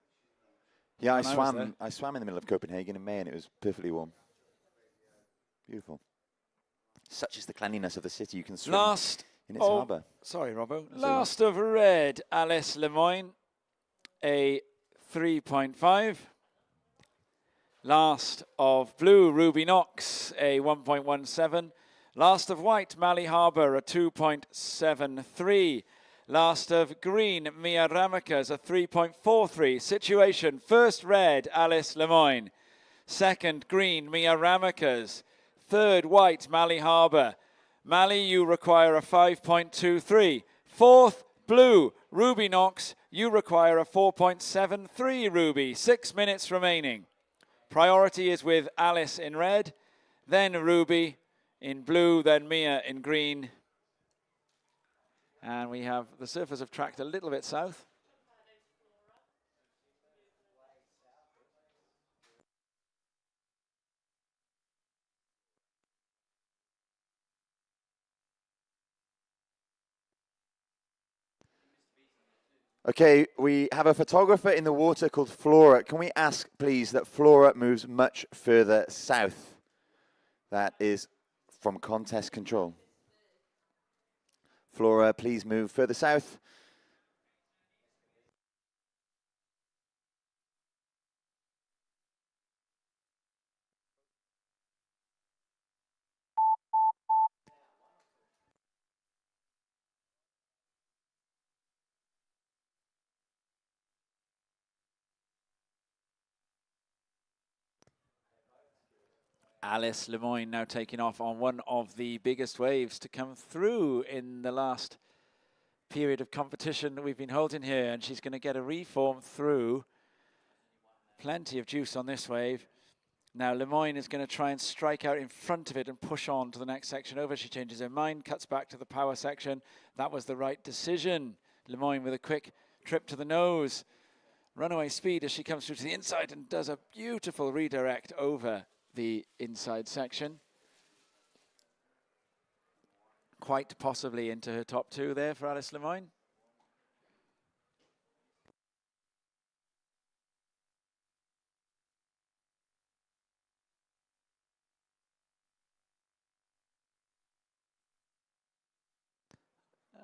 B: Yeah, I swam in the middle of Copenhagen in May, and it was perfectly warm. Beautiful. Such is the cleanliness of the city. You can swim in its harbour.
A: Sorry, Robbo. Last of red, Alice Lemoyne, a 3.5. Last of blue, Ruby Knox, a 1.17. Last of white, Mally Harbour, a 2.73. Last of green, Mia Ramakas, a 3.43. Situation, first red, Alice Lemoyne. Second green, Mia Ramakas. Third white, Mally Harbour. Mally, you require a 5.23. Fourth blue, Ruby Knox. You require a 4.73, Ruby. 6 minutes remaining. Priority is with Alice in red, then Ruby in blue, then Mia in green. And we have, the surfers have tracked a little bit south.
B: Okay, we have a photographer in the water called Flora. Can we ask, please, that Flora moves much further south? That is from contest control. Flora, please move further south.
A: Alice Lemoyne now taking off on one of the biggest waves to come through in the last period of competition that we've been holding here, and she's going to get a reform through. Plenty of juice on this wave. Now Lemoyne is going to try and strike out in front of it and push on to the next section over. She changes her mind, cuts back to the power section. That was the right decision. Lemoyne with a quick trip to the nose. Runaway speed as she comes through to the inside and does a beautiful redirect over the inside section. Quite possibly into her top two there for Alice Lemoyne.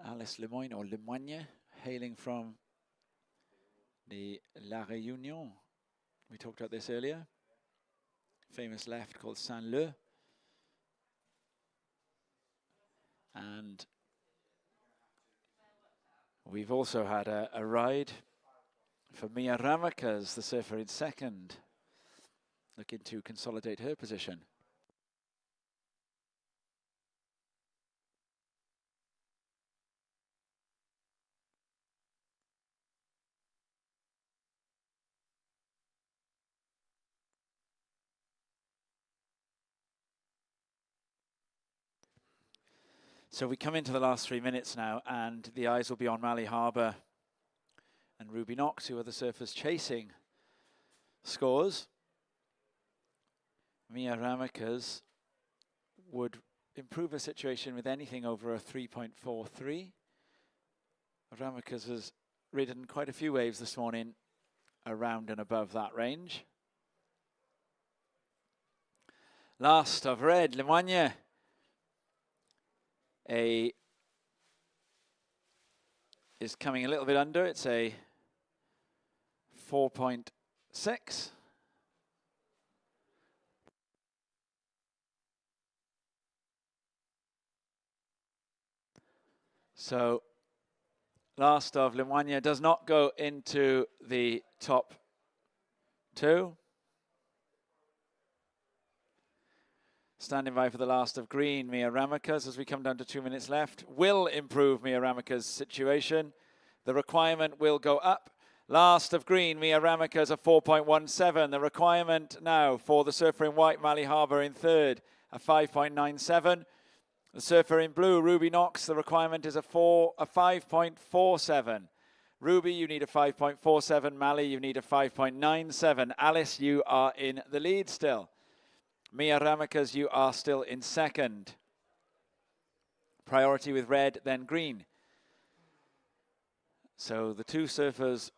A: Alice Lemoyne, or Lemoyne, hailing from the La Réunion. We talked about this earlier. Famous left called Saint-Leu. And we've also had a ride for Mia Ramakas, the surfer in second, looking to consolidate her position. So we come into the last 3 minutes now, and the eyes will be on Mally Harbour and Ruby Knox, who are the surfers chasing scores. Mia Ramakas would improve her situation with anything over a 3.43. Ramakas has ridden quite a few waves this morning around and above that range. Last of red, Lemoyne. Is coming a little bit under. It's a 4.6. So last of Lemoyne does not go into the top two. Standing by for the last of green, Mia Ramakas, as we come down to 2 minutes left, will improve Mia Ramakas' situation. The requirement will go up. Last of green, Mia Ramakas, a 4.17. The requirement now for the surfer in white, Mally Harbour, in third, a 5.97. The surfer in blue, Ruby Knox, the requirement is a 5.47. Ruby, you need a 5.47. Mally, you need a 5.97. Alice, you are in the lead still. Mia Ramakas, you are still in second. Priority with red, then green. So the two surfers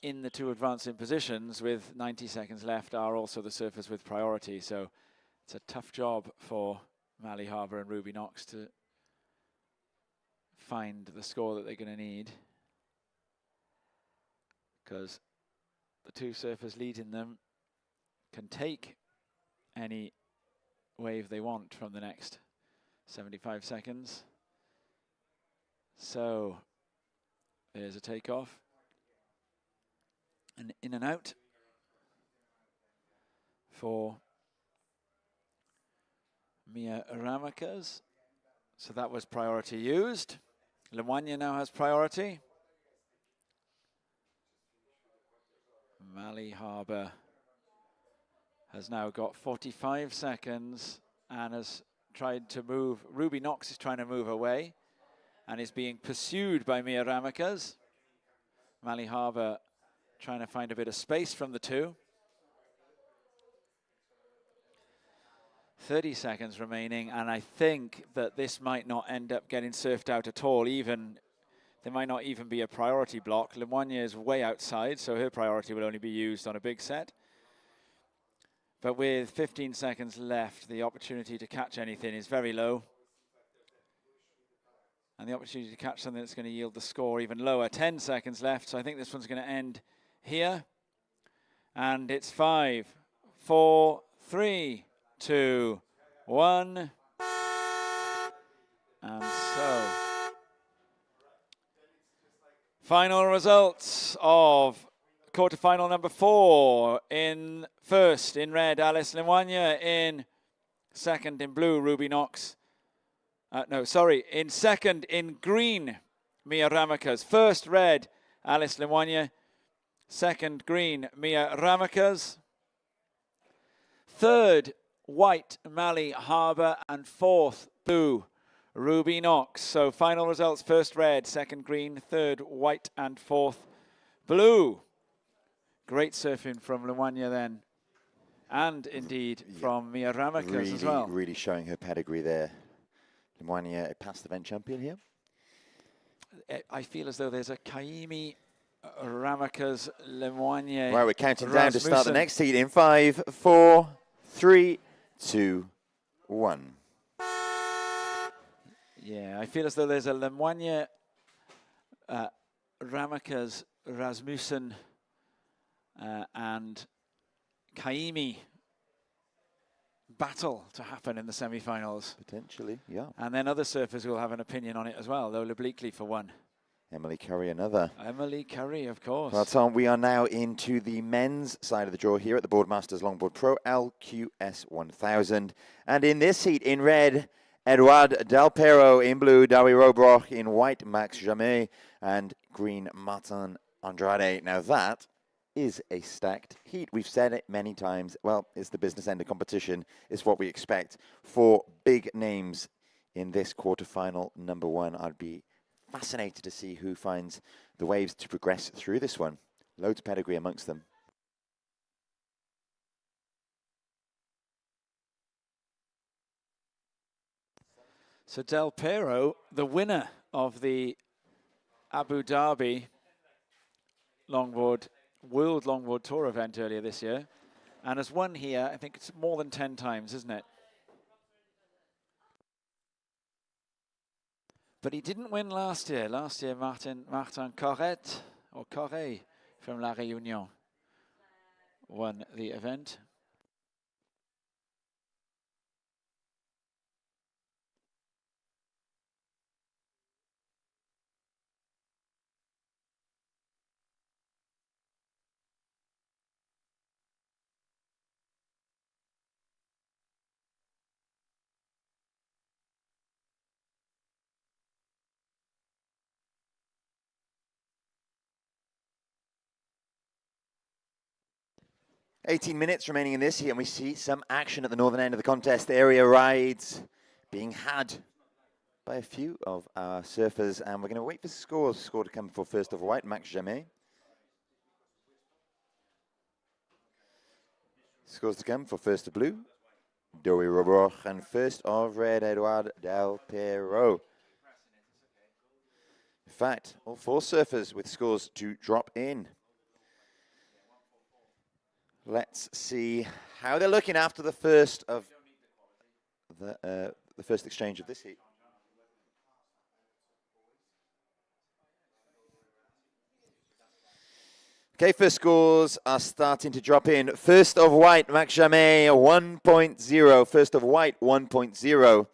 A: in the two advancing positions with 90 seconds left are also the surfers with priority. So it's a tough job for Mally Harbour and Ruby Knox to find the score that they're going to need, because the two surfers leading them can take any wave they want from the next 75 seconds. So there's a takeoff. And in and out for Mia Ramakas. So that was priority used. Lemoyne now has priority. Mally Harbour has now got 45 seconds and has tried to move. Ruby Knox is trying to move away and is being pursued by Mia Ramakas. Mally Harbour trying to find a bit of space from the two. 30 seconds remaining, and I think that this might not end up getting surfed out at all. Even there might not even be a priority block. Lemoyne is way outside, so her priority will only be used on a big set. But with 15 seconds left, the opportunity to catch anything is very low. And the opportunity to catch something that's going to yield the score even lower. 10 seconds left, so I think this one's going to end here. And it's 5, 4, 3, 2, 1. And so, final results of quarterfinal number 4. In first, in red, Alice Lemoyne. In second, in blue, Ruby Knox. In second, in green, Mia Ramakas. First, red, Alice Lemoyne. Second, green, Mia Ramakas. third, white, Mali Harbour, and fourth, blue, Ruby Knox. So final results, first red, second green, third white, and fourth blue. Great surfing from Lemwania then, and indeed from Mia Ramakas as well.
B: Really showing her pedigree there. Lemwania, a past event champion here.
A: I feel as though there's a Kaimi, Ramakas, Lemwania.
B: Right, we're counting down to start the next heat in 5, 4, 3, 2, 1.
A: Yeah, I feel as though there's a Lemwania, Ramakas, Rasmussen, and Kaimi battle to happen in the semi-finals.
B: Potentially, yeah.
A: And then other surfers will have an opinion on it as well. Lola Bleakley for one.
B: Emily Curry, another.
A: Emily Curry, of course.
B: Well, Tom, we are now into the men's side of the draw here at the Boardmasters Longboard Pro LQS 1000. And in this heat, in red, Edouard Del Pero, in blue, Dawi Robroch, in white, Max Jamais, and green, Martin Andrade. Now that is a stacked heat. We've said it many times. Well, it's the business end of competition. It's what we expect for big names in this quarterfinal number one. I'd be fascinated to see who finds the waves to progress through this one. Loads of pedigree amongst them.
A: So Del Pero, the winner of the Abu Dhabi World Longboard Tour event earlier this year, and has won here, I think it's more than 10 times, isn't it? But he didn't win last year. Last year, Martin Corret, or Corret, from La Réunion, won the event.
B: $18 minutes remaining in this heat, and we see some action at the northern end of the contest. Area rides being had by a few of our surfers, and we're going to wait for score to come for first of white, Max Jamais. Scores to come for first of blue, Dowie Robroch, and first of red, Edouard Del Pero. In fact, all four surfers with scores to drop in. Let's see how they're looking after the first of the first exchange of this heat. Okay, first scores are starting to drop in. First of white, Max Jamais, 1.0. First of white, 1.0.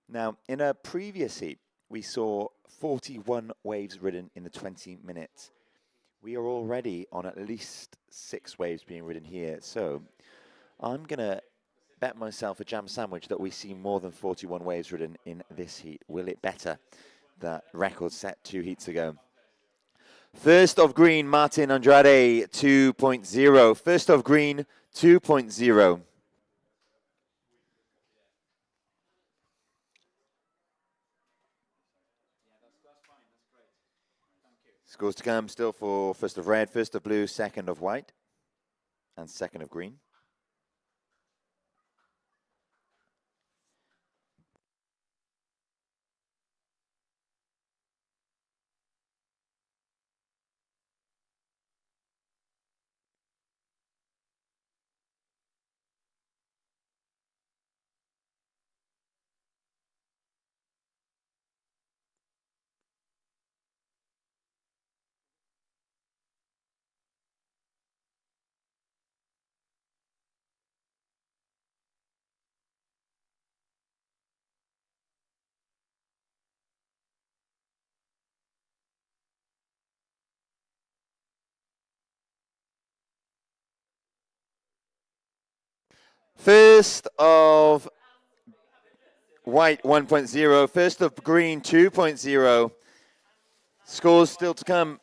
B: Now, in a previous heat, we saw 41 waves ridden in the 20 minutes. We are already on at least 6 waves being ridden here. So I'm going to bet myself a jam sandwich that we see more than 41 waves ridden in this heat. Will it better that record set 2 heats ago? First of green, Martin Andrade, 2.0. First of green, 2.0. Scores to come still for first of red, first of blue, second of white, and second of green. First of white 1.0, first of green 2.0. Scores still to come.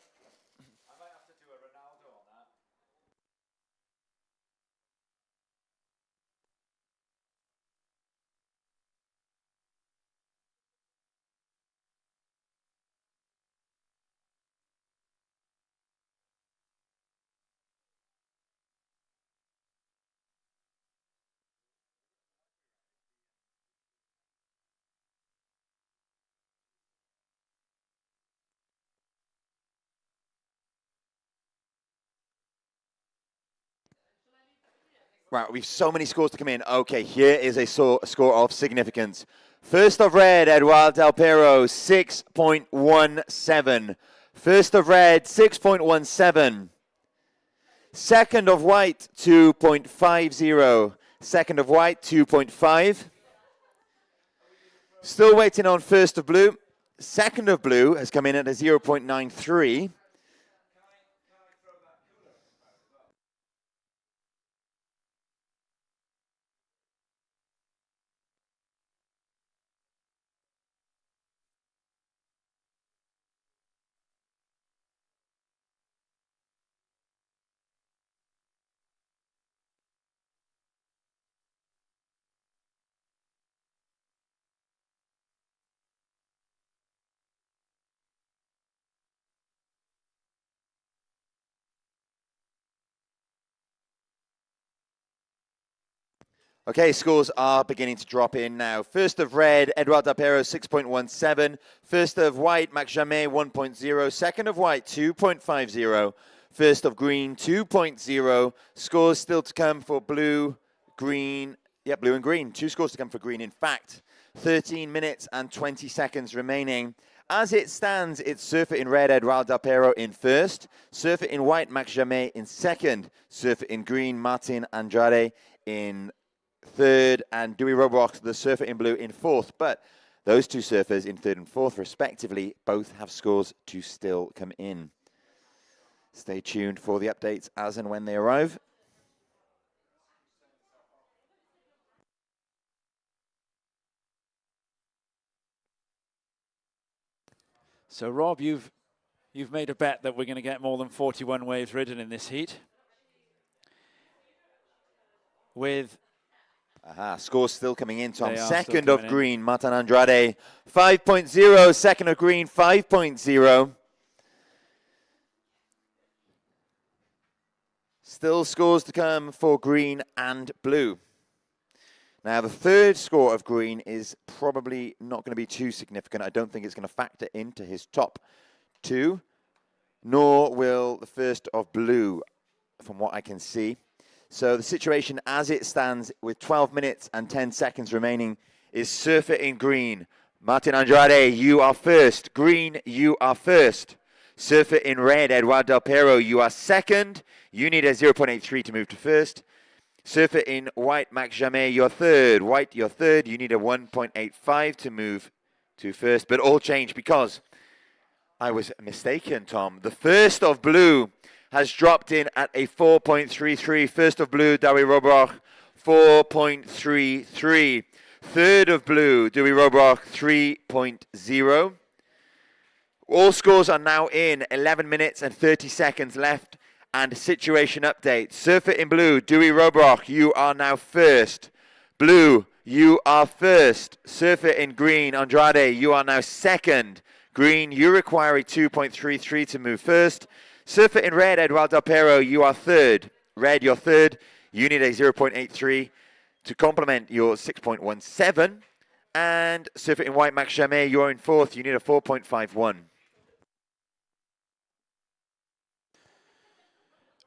B: Right, we've so many scores to come in. Okay, here is a score of significance. First of red, Eduardo Del Pero, 6.17. First of red, 6.17. Second of white, 2.50. Second of white, 2.5. Still waiting on first of blue. Second of blue has come in at a 0.93. Okay, scores are beginning to drop in now. First of red, Eduardo Del Pero, 6.17. First of white, Max Jamais, 1.0. Second of white, 2.50. First of green, 2.0. Scores still to come for blue, green. Yeah, blue and green. 2 scores to come for green. In fact, 13 minutes and 20 seconds remaining. As it stands, it's Surfer in red, Eduardo Del Pero in first. Surfer in white, Max Jamais in second. Surfer in green, Martin Andrade in third, and Dewey Robrock, the surfer in blue, in fourth. But those 2 surfers in third and fourth, respectively, both have scores to still come in. Stay tuned for the updates as and when they arrive.
A: So, Rob, you've made a bet that we're going to get more than 41 waves ridden in this heat. With
B: Scores still coming in, Tom.
A: They are
B: Second
A: still
B: of
A: coming
B: green, Martin Andrade, 5.0. Second of green, 5.0. Still scores to come for green and blue. Now, the third score of green is probably not going to be too significant. I don't think it's going to factor into his top 2, nor will the first of blue, from what I can see. So the situation as it stands with 12 minutes and 10 seconds remaining is Surfer in green. Martin Andrade, you are first. Green, you are first. Surfer in red, Eduardo Del Pero, you are second. You need a 0.83 to move to first. Surfer in white, Max Jamais, you're third. White, you're third. You need a 1.85 to move to first. But all changed because I was mistaken, Tom. The first of blue has dropped in at a 4.33. First of blue, Dewey Robrock, 4.33. Third of blue, Dewey Robrock, 3.0. All scores are now in. 11 minutes and 30 seconds left. And situation update. Surfer in blue, Dewey Robrock, you are now first. Blue, you are first. Surfer in green, Andrade, you are now second. Green, you require a 2.33 to move first. Surfer in red, Eduardo Del Pero, you are third. Red, you're third. You need a 0.83 to complement your 6.17. And surfer in white, Max Jamais, you're in fourth. You need a 4.51.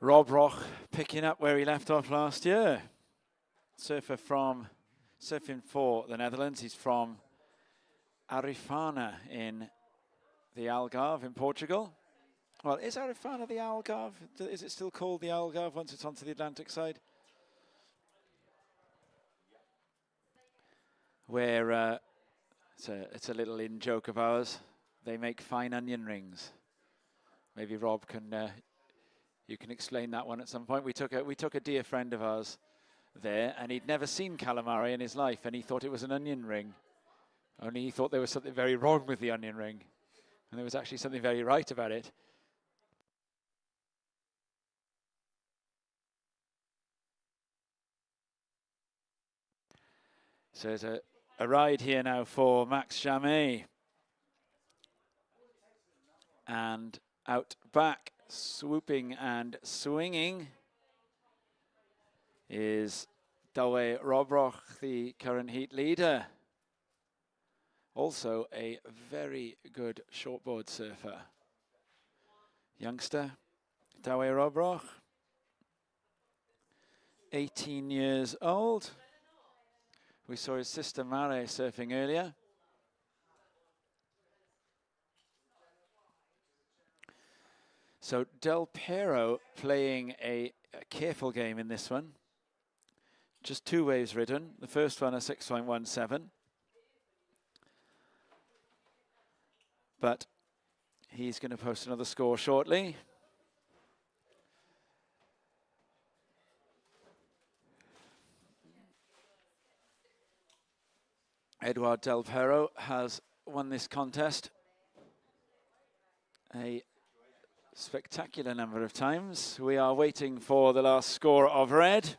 A: Rob Roch picking up where he left off last year. Surfing for the Netherlands. He's from Arifana in the Algarve in Portugal. Well, is Arifana the Algarve? Is it still called the Algarve once it's onto the Atlantic side? Where it's a little in joke of ours. They make fine onion rings. Maybe Rob can you can explain that one at some point. We took a dear friend of ours there, and he'd never seen calamari in his life, and he thought it was an onion ring. Only he thought there was something very wrong with the onion ring, and there was actually something very right about it. So there's a ride here now for Max Jamais. And out back, swooping and swinging, is Douwe Robroch, the current heat leader. Also a very good shortboard surfer. Youngster, Douwe Robroch, 18 years old. We saw his sister Mare surfing earlier. So Del Pero playing a careful game in this one. Just 2 waves ridden. The first one a 6.17. But he's going to post another score shortly. Edouard Del Pero has won this contest a spectacular number of times. We are waiting for the last score of red.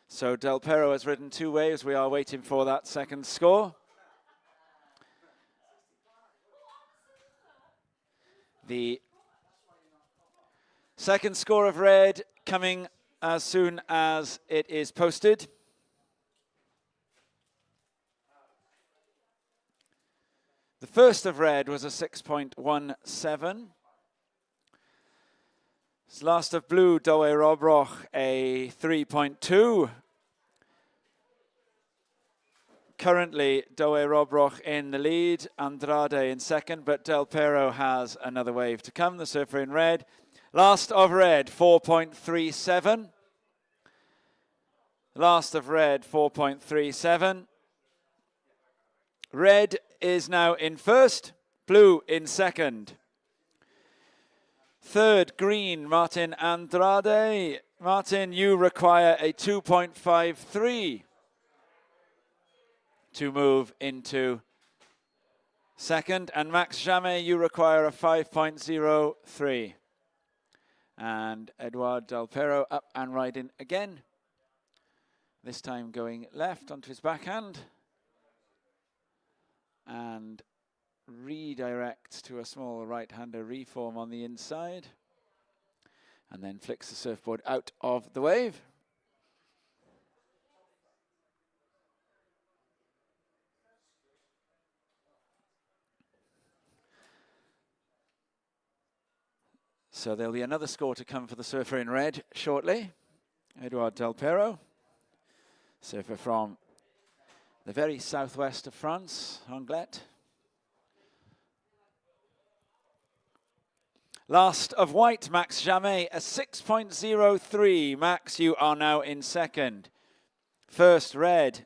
A: So Del Pero has ridden 2 waves. We are waiting for that second score. The second score of red coming as soon as it is posted. The first of red was a 6.17. Last of blue, Douwe Robroch, a 3.2. Currently, Douwe Robroch in the lead, Andrade in second, but Del Pero has another wave to come, the surfer in red. Last of red, 4.37. Last of red, 4.37. Red is now in first, blue in second. Third, green, Martin Andrade. Martin, you require a 2.53 to move into second. And Max Jamais, you require a 5.03. And Edouard Del Pero up and riding again. This time going left onto his backhand. And redirects to a small right-hander reform on the inside. And then flicks the surfboard out of the wave. So there'll be another score to come for the surfer in red shortly. Edouard Del Pero, surfer from the very southwest of France, Anglet. Last of white, Max Jamais, a 6.03. Max, you are now in second. First, red,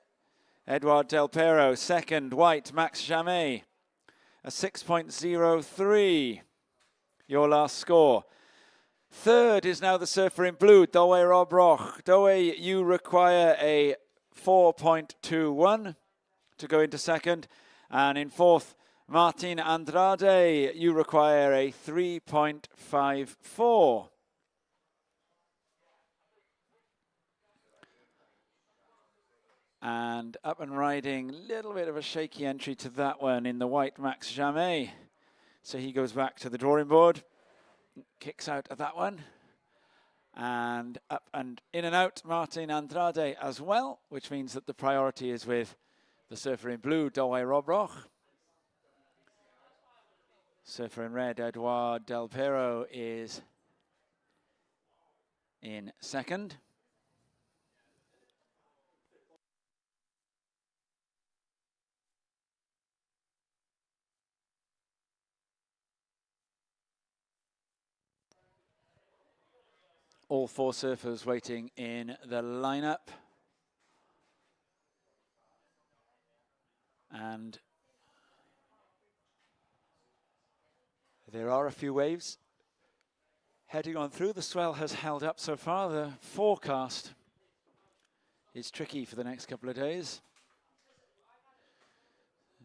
A: Edouard Del Pero. Second, white, Max Jamais, a 6.03. Your last score. Third is now the surfer in blue, Douwe Robroch. Douwe, you require a 4.21 to go into second. And in fourth, Martin Andrade, you require a 3.54. And up and riding, little bit of a shaky entry to that one in the white Max Jamais. So he goes back to the drawing board, kicks out of that one. And up and in and out, Martin Andrade as well, which means that the priority is with the surfer in blue, Douwe Robroch. Surfer in red, Edouard Del Pero, is in second. All 4 surfers waiting in the lineup. And there are a few waves heading on through. The swell has held up so far. The forecast is tricky for the next couple of days.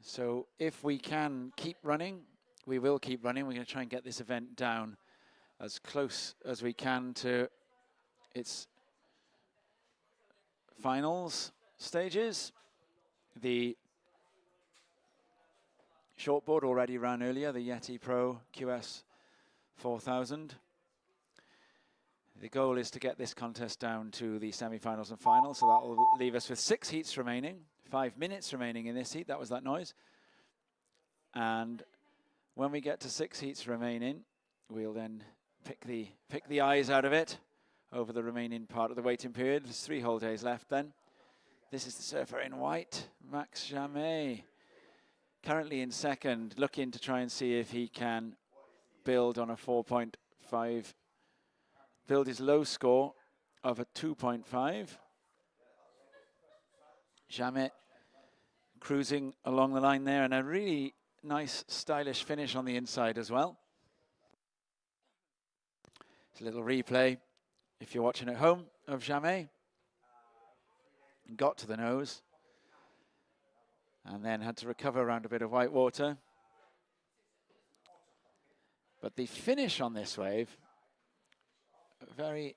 A: So if we can keep running, we will keep running. We're going to try and get this event down as close as we can to its finals stages. The shortboard already ran earlier, the Yeti Pro QS 4000. The goal is to get this contest down to the semi-finals and finals, so that will leave us with 6 heats remaining, 5 minutes remaining in this heat. That was that noise. And when we get to 6 heats remaining, we'll then pick the eyes out of it over the remaining part of the waiting period. There's 3 whole days left then. This is the surfer in white, Max Jamais, currently in second, looking to try and see if he can build on a 4.5, build his low score of a 2.5. Jamais cruising along the line there, and a really nice, stylish finish on the inside as well. It's a little replay, if you're watching at home, of Jamais. Got to the nose, and then had to recover around a bit of white water. But the finish on this wave, a very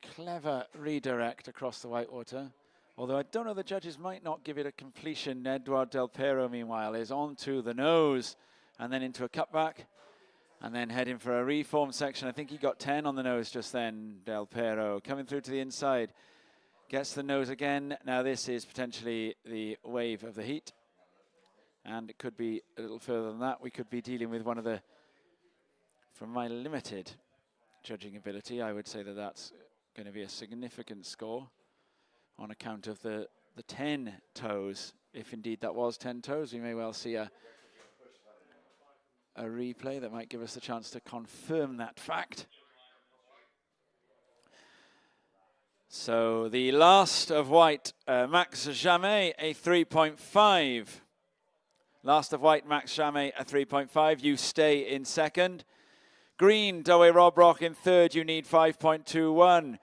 A: clever redirect across the white water. Although I don't know, the judges might not give it a completion. Eduard Del Pero, meanwhile, is onto the nose and then into a cutback and then heading for a reform section. I think he got 10 on the nose just then, Del Pero. Coming through to the inside, gets the nose again. Now this is potentially the wave of the heat, and it could be a little further than that. We could be dealing with one of the, from my limited judging ability, I would say that that's going to be a significant score on account of the 10 toes. If indeed that was 10 toes, we may well see a replay that might give us the chance to confirm that fact. So the last of white, Max Jamais, a 3.5. Last of white, Max Jamais, a 3.5. You stay in second. Green, Doe Robrock in third, you need 5.21.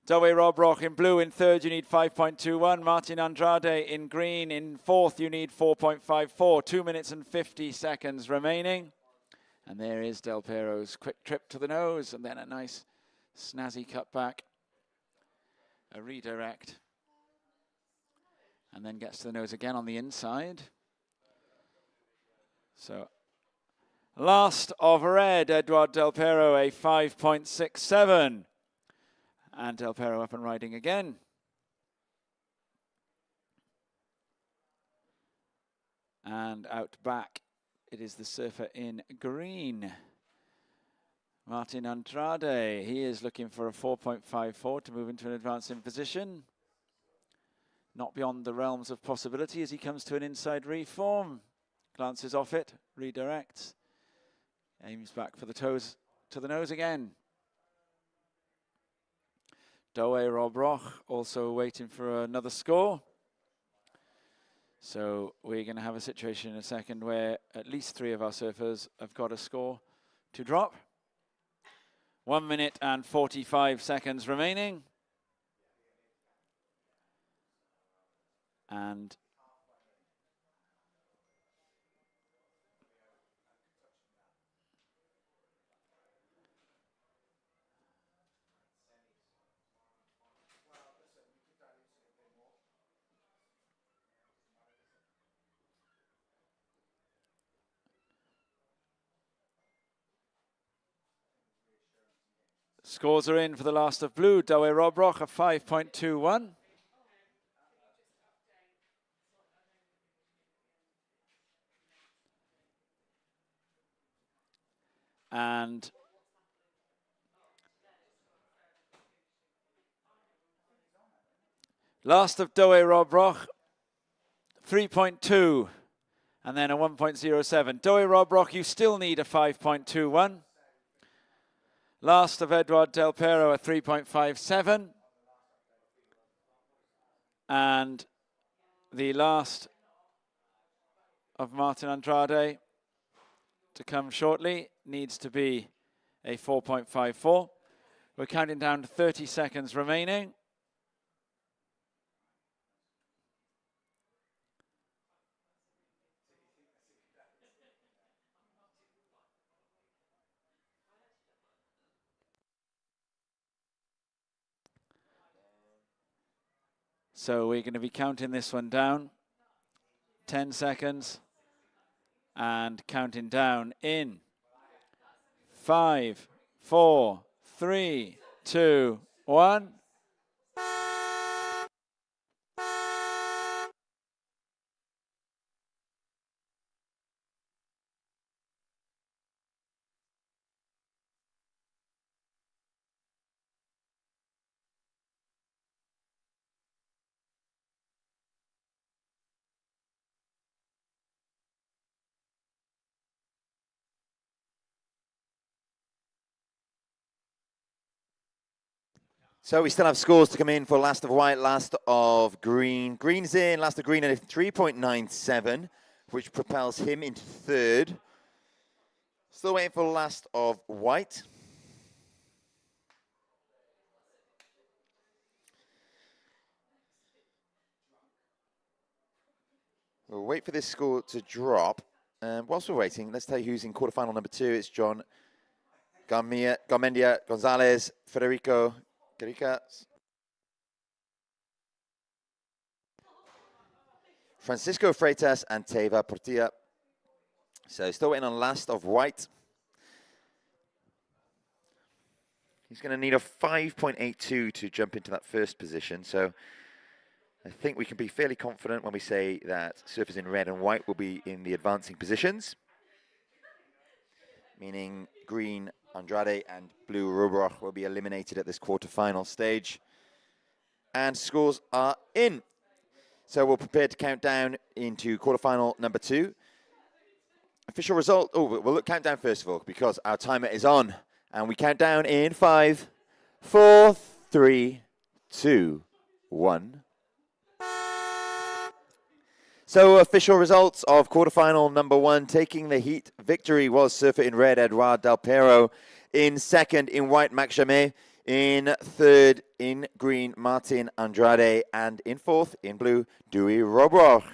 A: Doe Robrock in blue in third, you need 5.21. Martin Andrade in green in fourth, you need 4.54. 2 minutes and 50 seconds remaining. And there is Del Pero's quick trip to the nose, and then a nice snazzy cutback. A redirect. And then gets to the nose again on the inside. So, last of red, Eduard Del Pero, a 5.67. And Del Pero up and riding again. And out back, it is the surfer in green, Martin Andrade. He is looking for a 4.54 to move into an advancing position. Not beyond the realms of possibility as he comes to an inside reform. Glances off it, redirects. Aims back for the toes to the nose again. Doe Robroch also waiting for another score. So we're going to have a situation in a second where at least 3 of our surfers have got a score to drop. 1 minute and 45 seconds remaining. And scores are in for the last of blue. Doe Robroch, a 5.21. And last of Doe Robroch, 3.2. And then a 1.07. Doe Robroch, you still need a 5.21. Last of Eduard Del Pero, a 3.57. And the last of Martin Andrade to come shortly needs to be a 4.54. We're counting down to 30 seconds remaining. So we're going to be counting this one down. 10 seconds. And counting down in 5, 4, 3, 2, 1.
B: So we still have scores to come in for last of white, last of green. Green's in, last of green at 3.97, which propels him into third. Still waiting for last of white. We'll wait for this score to drop. Whilst we're waiting, let's tell you who's in quarterfinal number 2. It's John Garmendia, Gonzalez, Federico Caricas, Francisco Freitas, and Teva Portilla. So still waiting on last of white. He's going to need a 5.82 to jump into that first position. So I think we can be fairly confident when we say that surfers in red and white will be in the advancing positions, meaning green Andrade and blue Robroch will be eliminated at this quarterfinal stage. And scores are in. So we're prepared to count down into quarterfinal number 2. Official result, we'll look countdown first of all because our timer is on. And we count down in 5, 4, 3, 2, 1. So official results of quarterfinal number 1, taking the heat victory was surfer in red, Eduard Del Pero. In second, in white, Max Jamet. In third, in green, Martin Andrade. And in fourth, in blue, Dewey Robroch.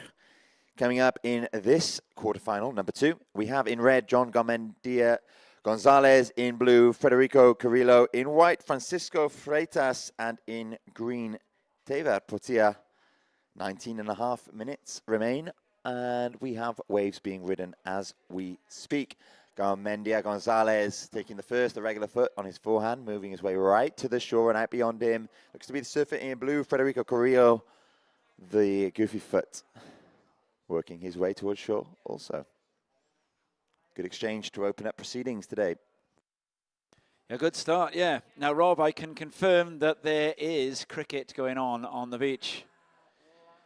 B: Coming up in this quarterfinal, number 2, we have in red, John Garmendia Gonzalez. In blue, Federico Carrillo. In white, Francisco Freitas. And in green, Teva Portilla. 19.5 minutes remain, and we have waves being ridden as we speak. Garmendia Gonzalez taking the first, the regular foot on his forehand, moving his way right to the shore and out beyond him. Looks to be the surfer in blue, Federico Carrillo, the goofy foot, working his way towards shore also. Good exchange to open up proceedings today.
A: A good start, yeah. Now, Rob, I can confirm that there is cricket going on the beach.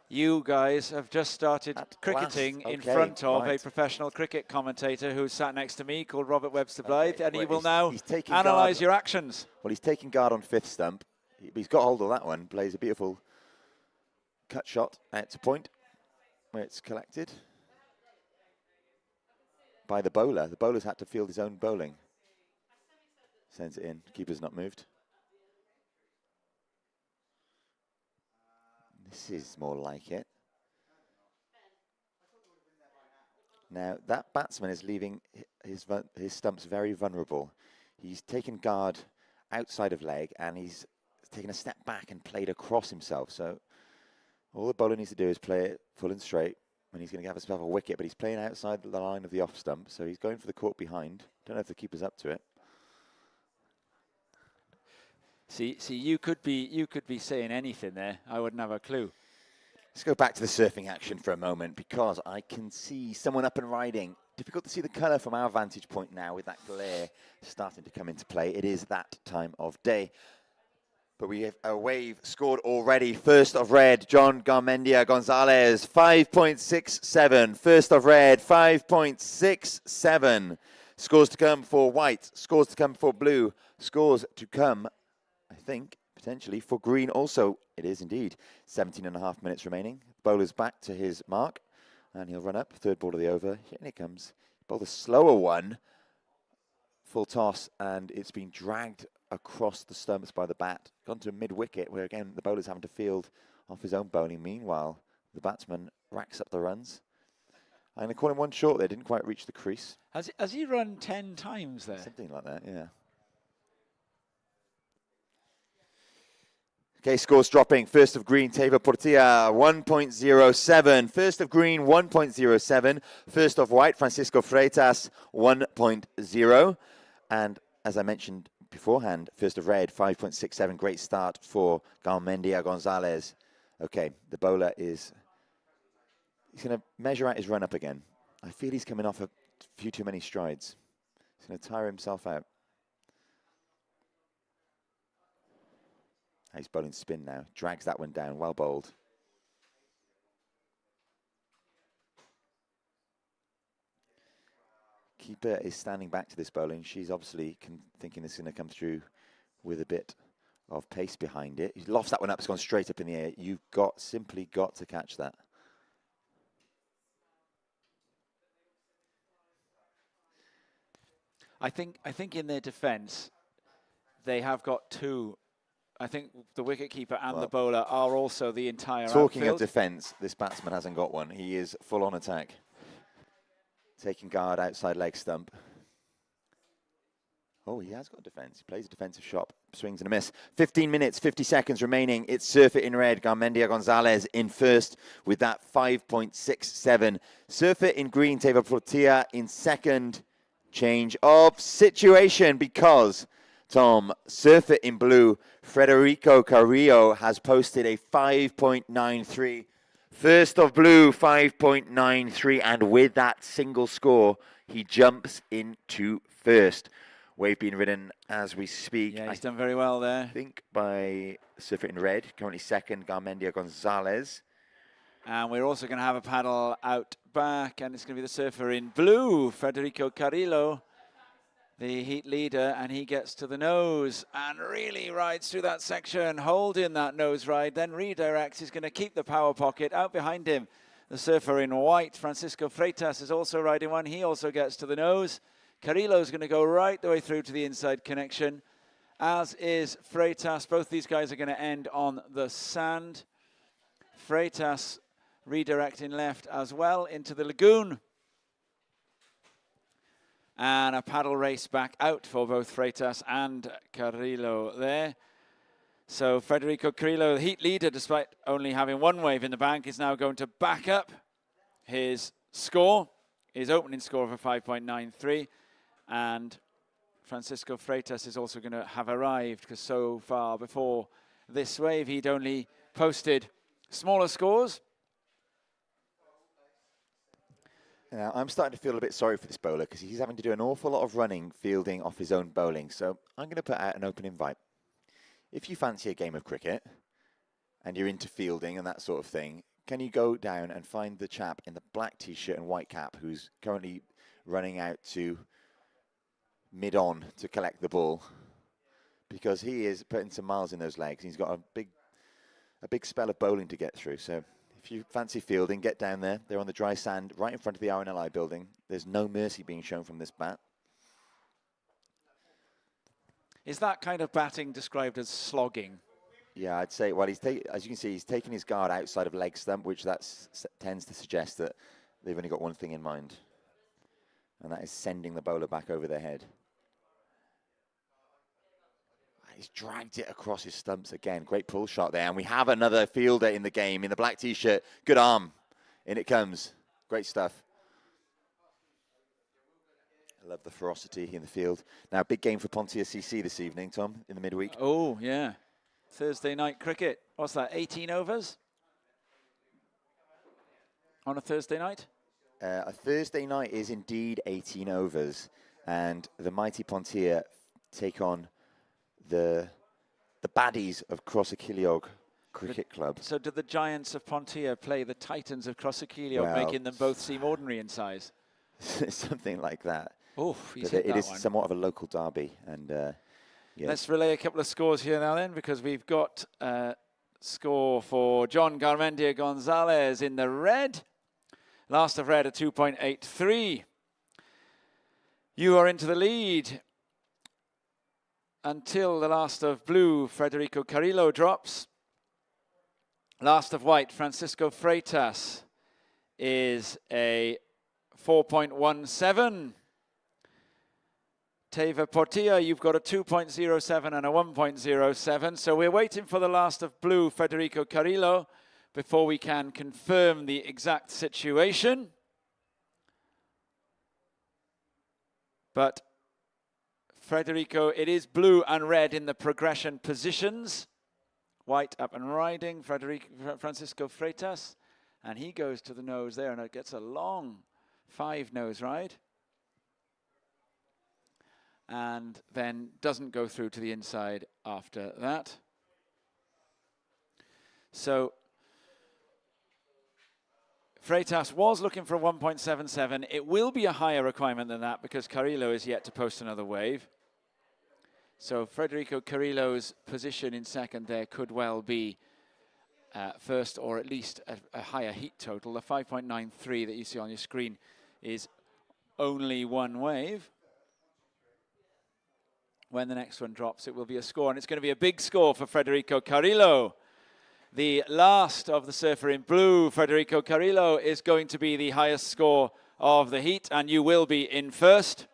A: You guys have just started cricketing in front of a professional cricket commentator who sat next to me called Robert Webster Blythe, and he will now analyse your actions.
B: Well, he's taking guard on 5th stump. He's got hold of that one, plays a beautiful cut shot out to point where it's collected by the bowler. The bowler's had to field his own bowling. Sends it in, keeper's not moved. This is more like it. Now, that batsman is leaving his stumps very vulnerable. He's taken guard outside of leg, and he's taken a step back and played across himself. So all the bowler needs to do is play it full and straight, and he's going to have himself a wicket, but he's playing outside the line of the off stump, so he's going for the court behind. Don't know if the keeper's up to it.
A: See, you could be saying anything there. I wouldn't have a clue.
B: Let's go back to the surfing action for a moment because I can see someone up and riding. Difficult to see the colour from our vantage point now with that glare starting to come into play. It is that time of day. But we have a wave scored already. First of red, John Garmendia Gonzalez, 5.67. First of red, 5.67. Scores to come for white. Scores to come for blue. Scores to come, I think, potentially for green also. It is indeed. 17.5 minutes remaining. Bowler's back to his mark, and he'll run up. Third ball of the over. Here it comes. Bowled a slower one. Full toss, and it's been dragged across the stumps by the bat. Gone to mid-wicket, where again the bowler's having to field off his own bowling. Meanwhile, the batsman racks up the runs. I'm going to call him one short there. Didn't quite reach the crease.
A: Has he run 10 times there?
B: Something like that, yeah. Okay, scores dropping. First of green, Teva Portilla, 1.07. First of green, 1.07. First of white, Francisco Freitas, 1.0. And as I mentioned beforehand, first of red, 5.67. Great start for Garmendia Gonzalez. Okay, the bowler he's going to measure out his run up again. I feel he's coming off a few too many strides. He's going to tire himself out. He's bowling spin now. Drags that one down. Well bowled. Keeper is standing back to this bowling. She's obviously thinking it's going to come through with a bit of pace behind it. He lofts that one up. It's gone straight up in the air. You've simply got to catch that.
A: I think in their defence, they have got two. I think the wicketkeeper and the bowler are also the entire
B: Talking
A: outfield.
B: of defence, this batsman hasn't got one. He is full on attack. Taking guard outside leg stump. Oh, he has got defence. He plays a defensive shot. Swings and a miss. 15 minutes, 50 seconds remaining. It's Surfer in red. Garmendia Gonzalez in first with that 5.67. Surfer in green. Teva Portilla in second. Change of situation because, Tom, Surfer in blue, Federico Carrillo has posted a 5.93. First of blue, 5.93. And with that single score, he jumps into first. Wave being ridden as we speak.
A: Yeah, he's done very well there.
B: I think by Surfer in red. Currently second, Garmendia Gonzalez.
A: And we're also going to have a paddle out back, and it's going to be the Surfer in blue, Federico Carrillo, the heat leader, and he gets to the nose and really rides through that section, holding that nose ride, then redirects. He's going to keep the power pocket out behind him. The Surfer in white, Francisco Freitas, is also riding one. He also gets to the nose. Carrillo's going to go right the way through to the inside connection, as is Freitas. Both these guys are going to end on the sand. Freitas redirecting left as well into the lagoon. And a paddle race back out for both Freitas and Carrillo there. So Federico Carrillo, the heat leader, despite only having one wave in the bank, is now going to back up his score, his opening score of a 5.93. And Francisco Freitas is also going to have arrived, because so far before this wave, he'd only posted smaller scores.
B: Now, I'm starting to feel a bit sorry for this bowler because he's having to do an awful lot of running, fielding off his own bowling. So I'm going to put out an open invite. If you fancy a game of cricket and you're into fielding and that sort of thing, can you go down and find the chap in the black T-shirt and white cap who's currently running out to mid-on to collect the ball? Because he is putting some miles in those legs. He's got a big spell of bowling to get through. So if you fancy fielding, get down there. They're on the dry sand right in front of the RNLI building. There's no mercy being shown from this bat.
A: Is that kind of batting described as slogging?
B: Yeah, I'd say, well, as you can see, he's taking his guard outside of leg stump, which tends to suggest that they've only got one thing in mind, and that is sending the bowler back over their head. He's dragged it across his stumps again. Great pull shot there. And we have another fielder in the game in the black T-shirt. Good arm. In it comes. Great stuff. I love the ferocity in the field. Now, big game for Pontier CC this evening, Tom, in the midweek.
A: Oh, yeah. Thursday night cricket. What's that, 18 overs? On a Thursday night?
B: A Thursday night is indeed 18 overs. And the mighty Pontier take on the baddies of Crossakiliog Cricket Club.
A: So do the Giants of Pontier play the Titans of Crossakiliog,
B: well,
A: making them both seem ordinary in size?
B: Something like that.
A: Oh, he's
B: but
A: hit
B: it
A: that
B: is
A: one.
B: somewhat of a local derby. And yeah.
A: Let's relay a couple of scores here now then, because we've got a score for John Garmendia Gonzalez in the red. Last of red, a 2.83. You are into the lead until the last of blue, Federico Carrillo drops. Last of white, Francisco Freitas, is a 4.17. Teva Portilla, you've got a 2.07 and a 1.07. So we're waiting for the last of blue, Federico Carrillo, before we can confirm the exact situation. But Federico, it is blue and red in the progression positions. White up and riding, Francisco Freitas. And he goes to the nose there, and it gets a long 5 nose ride. And then doesn't go through to the inside after that. So Freitas was looking for a 1.77. It will be a higher requirement than that because Carrillo is yet to post another wave. So Federico Carrillo's position in second there could well be first, or at least a higher heat total. The 5.93 that you see on your screen is only one wave. When the next one drops, it will be a score, and it's going to be a big score for Federico Carrillo. The last of the surfer in blue, Federico Carrillo, is going to be the highest score of the heat, and you will be in first.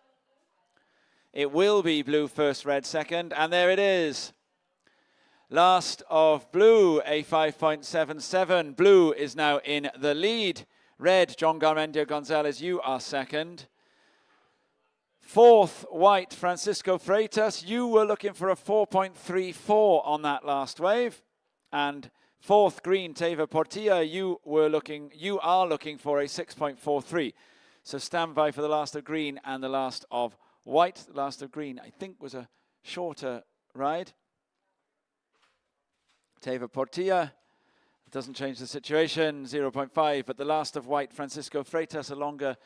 A: It will be blue first, red second, and there it is. Last of blue, a 5.77. Blue is now in the lead. Red, John Garmendia Gonzalez, you are second. Fourth, white, Francisco Freitas. You were looking for a 4.34 on that last wave. And fourth, green, Teva Portilla. You are looking for a 6.43. So stand by for the last of green and the last of white. The last of green, I think, was a shorter ride. Teva Portilla. It doesn't change the situation, 0.5. But the last of white, Francisco Freitas, a longer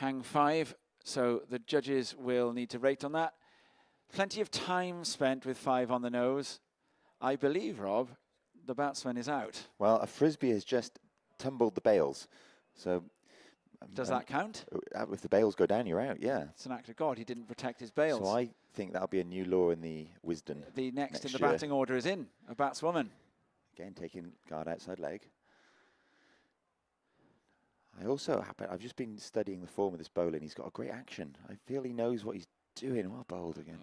A: hang 5. So the judges will need to rate on that. Plenty of time spent with 5 on the nose. I believe, Rob, the batsman is out.
B: Well, a frisbee has just tumbled the bails. So
A: does that count?
B: If the bails go down, you're out, yeah.
A: It's an act of God. He didn't protect his bails.
B: So I think that'll be a new law in the Wisden.
A: The next in the batting order is in, a batswoman.
B: Again, taking guard outside leg. I've just been studying the form of this bowler, and he's got a great action. I feel he knows what he's doing. Well bowled again.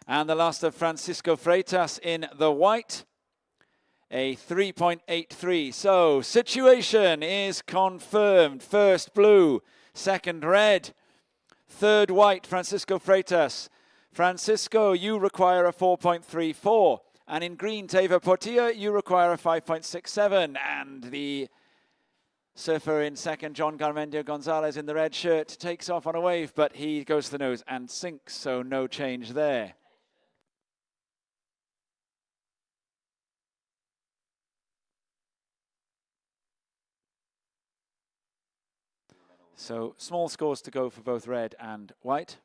A: And the last of Francisco Freitas in the white, a 3.83. So situation is confirmed. First blue, second red, third white, Francisco Freitas. Francisco, you require a 4.34. And in green, Teva Portilla, you require a 5.67. And the surfer in second, John Garmendia Gonzalez in the red shirt, takes off on a wave, but he goes to the nose and sinks, so no change there. So small scores to go for both red and white.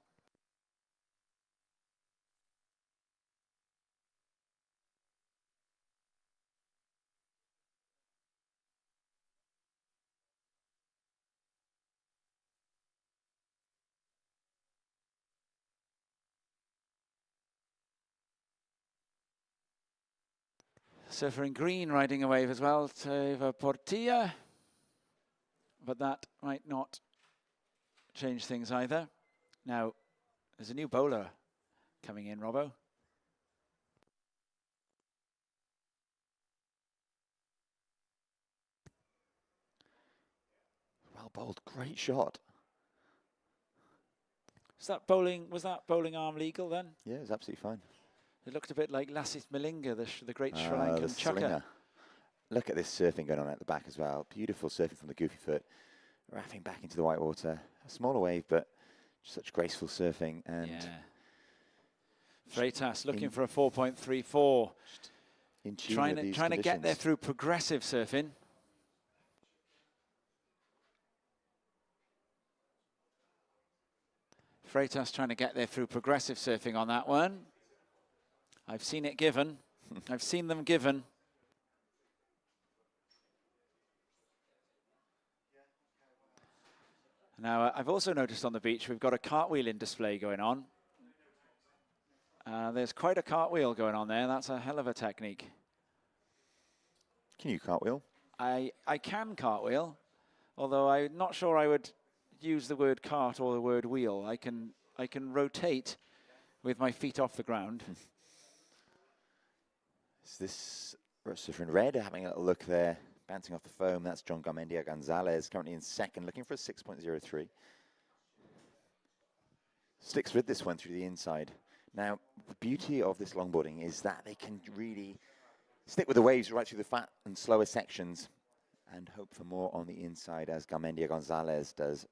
A: Surfer in green riding a wave as well, Teva Portilla. But that might not change things either. Now, there's a new bowler coming in, Robbo.
B: Well bowled, great shot.
A: Was that bowling arm legal then?
B: Yeah, it's absolutely fine.
A: It looked a bit like Lasith Malinga, the great Sri Lankan chucker.
B: Slinger. Look at this surfing going on at the back as well. Beautiful surfing from the goofy foot. Rafting back into the white water. A smaller wave, but such graceful surfing. And
A: yeah. Freitas looking for a 4.34. Trying to get there through progressive surfing. Freitas trying to get there through progressive surfing on that one. I've seen it given. I've seen them given. Now, I've also noticed on the beach we've got a cartwheel in display going on. There's quite a cartwheel going on there. That's a hell of a technique.
B: Can you cartwheel?
A: I can cartwheel, although I'm not sure I would use the word cart or the word wheel. I can rotate with my feet off the ground.
B: Is this surfer in red having a little look there, bouncing off the foam? That's John Garmendia Gonzalez, currently in second, looking for a 6.03. Sticks with this one through the inside. Now, the beauty of this longboarding is that they can really stick with the waves right through the fat and slower sections and hope for more on the inside, as Garmendia Gonzalez does.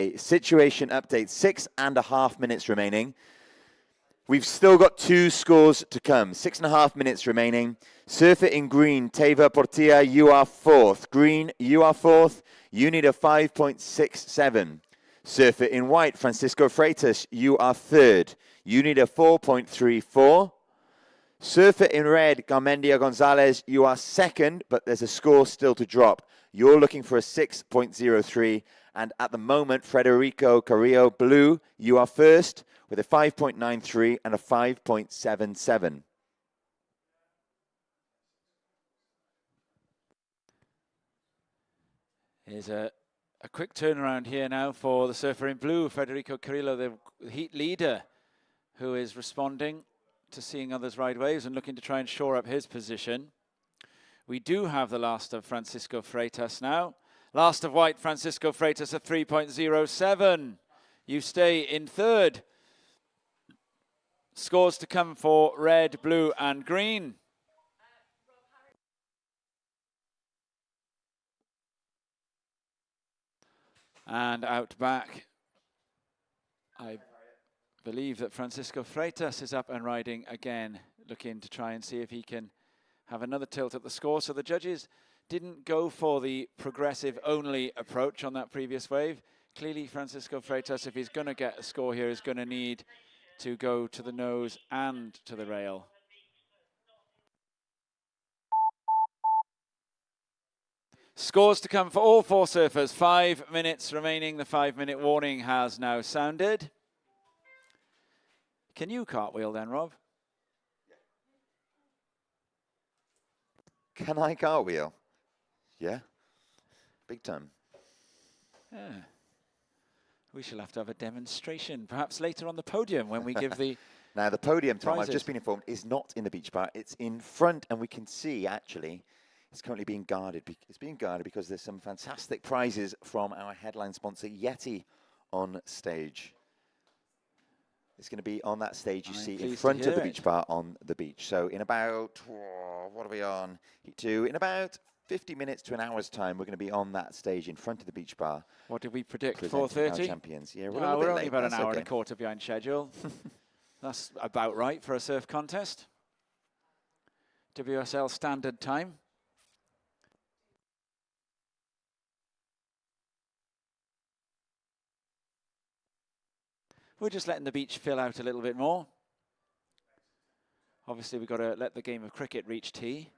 B: Okay, situation update, 6.5 minutes remaining. We've still got 2 scores to come. 6.5 minutes remaining. Surfer in green, Teva Portilla, you are 4th. Green, you are 4th. You need a 5.67. Surfer in white, Francisco Freitas, you are 3rd. You need a 4.34. Surfer in red, Garmendia Gonzalez, you are 2nd, but there's a score still to drop. You're looking for a 6.03. And at the moment, Federico Carrillo, blue, you are 1st with a 5.93 and a 5.77.
A: Here's a quick turnaround here now for the surfer in blue, Federico Carrillo, the heat leader, who is responding to seeing others ride waves and looking to try and shore up his position. We do have the last of Francisco Freitas now. Last of white, Francisco Freitas at 3.07. You stay in 3rd. Scores to come for red, blue, and green. And out back, I believe that Francisco Freitas is up and riding again, looking to try and see if he can have another tilt at the score. So the judges didn't go for the progressive only approach on that previous wave. Clearly, Francisco Freitas, if he's going to get a score here, is going to need to go to the nose and to the rail. Scores to come for all 4 surfers. 5 minutes remaining. The 5-minute warning has now sounded. Can you cartwheel then, Rob?
B: Can I cartwheel? Yeah, big time.
A: Yeah. We shall have to have a demonstration, perhaps later on the podium when we give the
B: Now, the podium, Tom,
A: prizes.
B: I've just been informed, is not in the beach bar. It's in front, and we can see, actually, it's currently being guarded. It's being guarded because there's some fantastic prizes from our headline sponsor, Yeti, on stage. It's going to be on that stage you see in front of the beach bar on the beach. So in about, what are we on? Heat 2. In about 50 minutes to an hour's time, we're going to be on that stage in front of the beach bar.
A: What did we predict?
B: 4:30. Champions. Yeah,
A: we're only about an hour and a quarter behind schedule. That's about right for a surf contest. WSL standard time. We're just letting the beach fill out a little bit more. Obviously, we've got to let the game of cricket reach tee.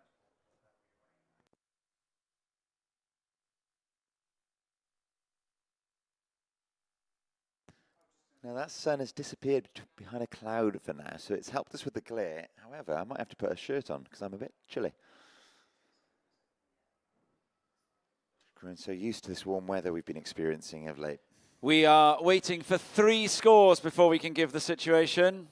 B: Now that sun has disappeared behind a cloud for now, so it's helped us with the glare. However, I might have to put a shirt on because I'm a bit chilly. Grown so used to this warm weather we've been experiencing of late.
A: We are waiting for 3 scores before we can give the situation.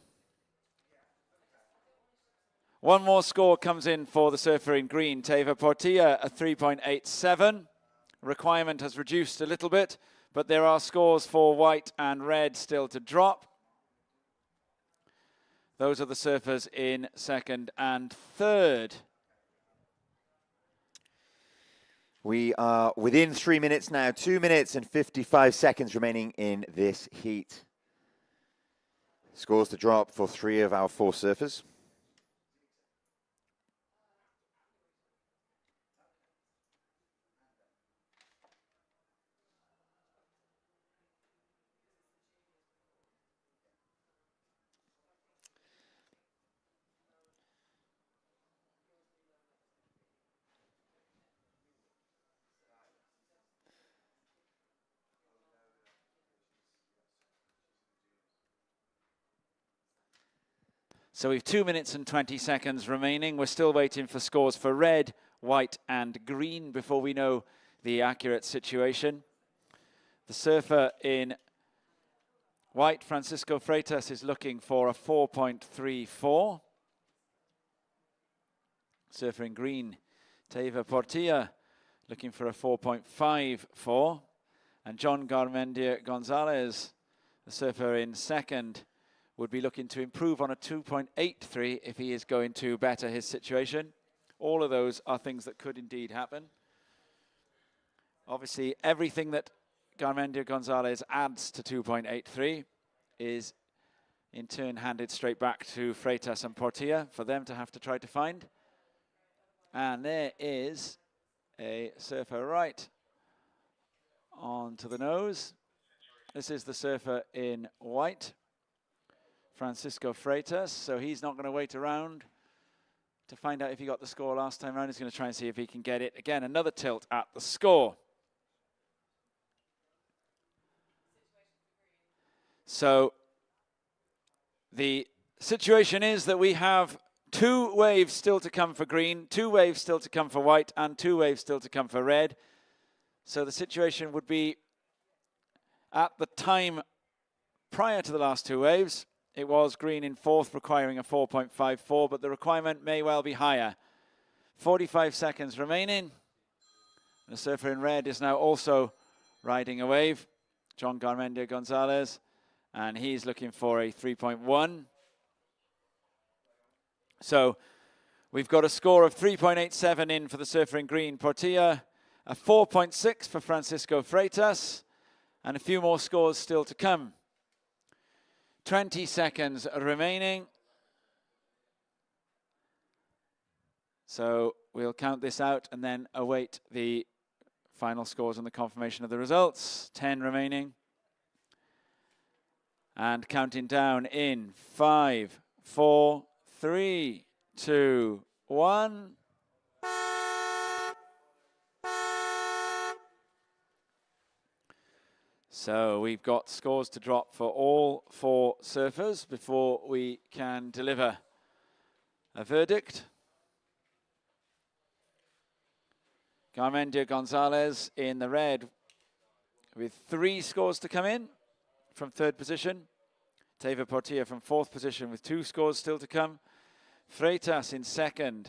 A: One more score comes in for the surfer in green, Teva Portilla, a 3.87. Requirement has reduced a little bit, but there are scores for white and red still to drop. Those are the surfers in 2nd and 3rd.
B: We are within 3 minutes now, 2 minutes and 55 seconds remaining in this heat. Scores to drop for 3 of our 4 surfers.
A: So we've 2 minutes and 20 seconds remaining. We're still waiting for scores for red, white, and green before we know the accurate situation. The surfer in white, Francisco Freitas, is looking for a 4.34. Surfer in green, Teiva Portilla, looking for a 4.54. And John Garmendia Gonzalez, the surfer in second, would be looking to improve on a 2.83 if he is going to better his situation. All of those are things that could indeed happen. Obviously, everything that Garmendia Gonzalez adds to 2.83 is in turn handed straight back to Freitas and Portilla for them to have to try to find. And there is a surfer right onto the nose. This is the surfer in white, Francisco Freitas. So he's not going to wait around to find out if he got the score last time around. He's going to try and see if he can get it. Again, another tilt at the score. So the situation is that we have 2 waves still to come for green, 2 waves still to come for white, and 2 waves still to come for red. So the situation would be, at the time prior to the last 2 waves, it was green in fourth, requiring a 4.54, but the requirement may well be higher. 45 seconds remaining. The surfer in red is now also riding a wave, John Garmendia Gonzalez, and he's looking for a 3.1. So we've got a score of 3.87 in for the surfer in green, Portilla, a 4.6 for Francisco Freitas, and a few more scores still to come. 20 seconds remaining. So we'll count this out and then await the final scores and the confirmation of the results. 10 remaining. And counting down in 5, 4, 3, 2, 1. So we've got scores to drop for all 4 surfers before we can deliver a verdict. Garmendia Gonzalez in the red with 3 scores to come in from 3rd position. Teiva Portilla from 4th position with 2 scores still to come. Freitas in 2nd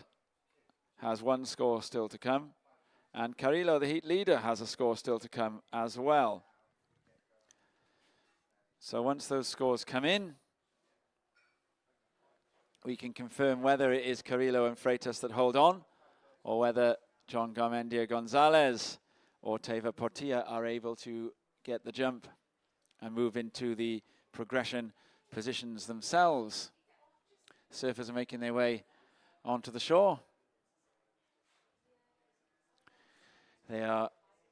A: has 1 score still to come. And Carrillo, the heat leader, has a score still to come as well. So once those scores come in, we can confirm whether it is Carrillo and Freitas that hold on, or whether John Garmendia Gonzalez or Teiva Portilla are able to get the jump and move into the progression positions themselves. Surfers are making their way onto the shore. They are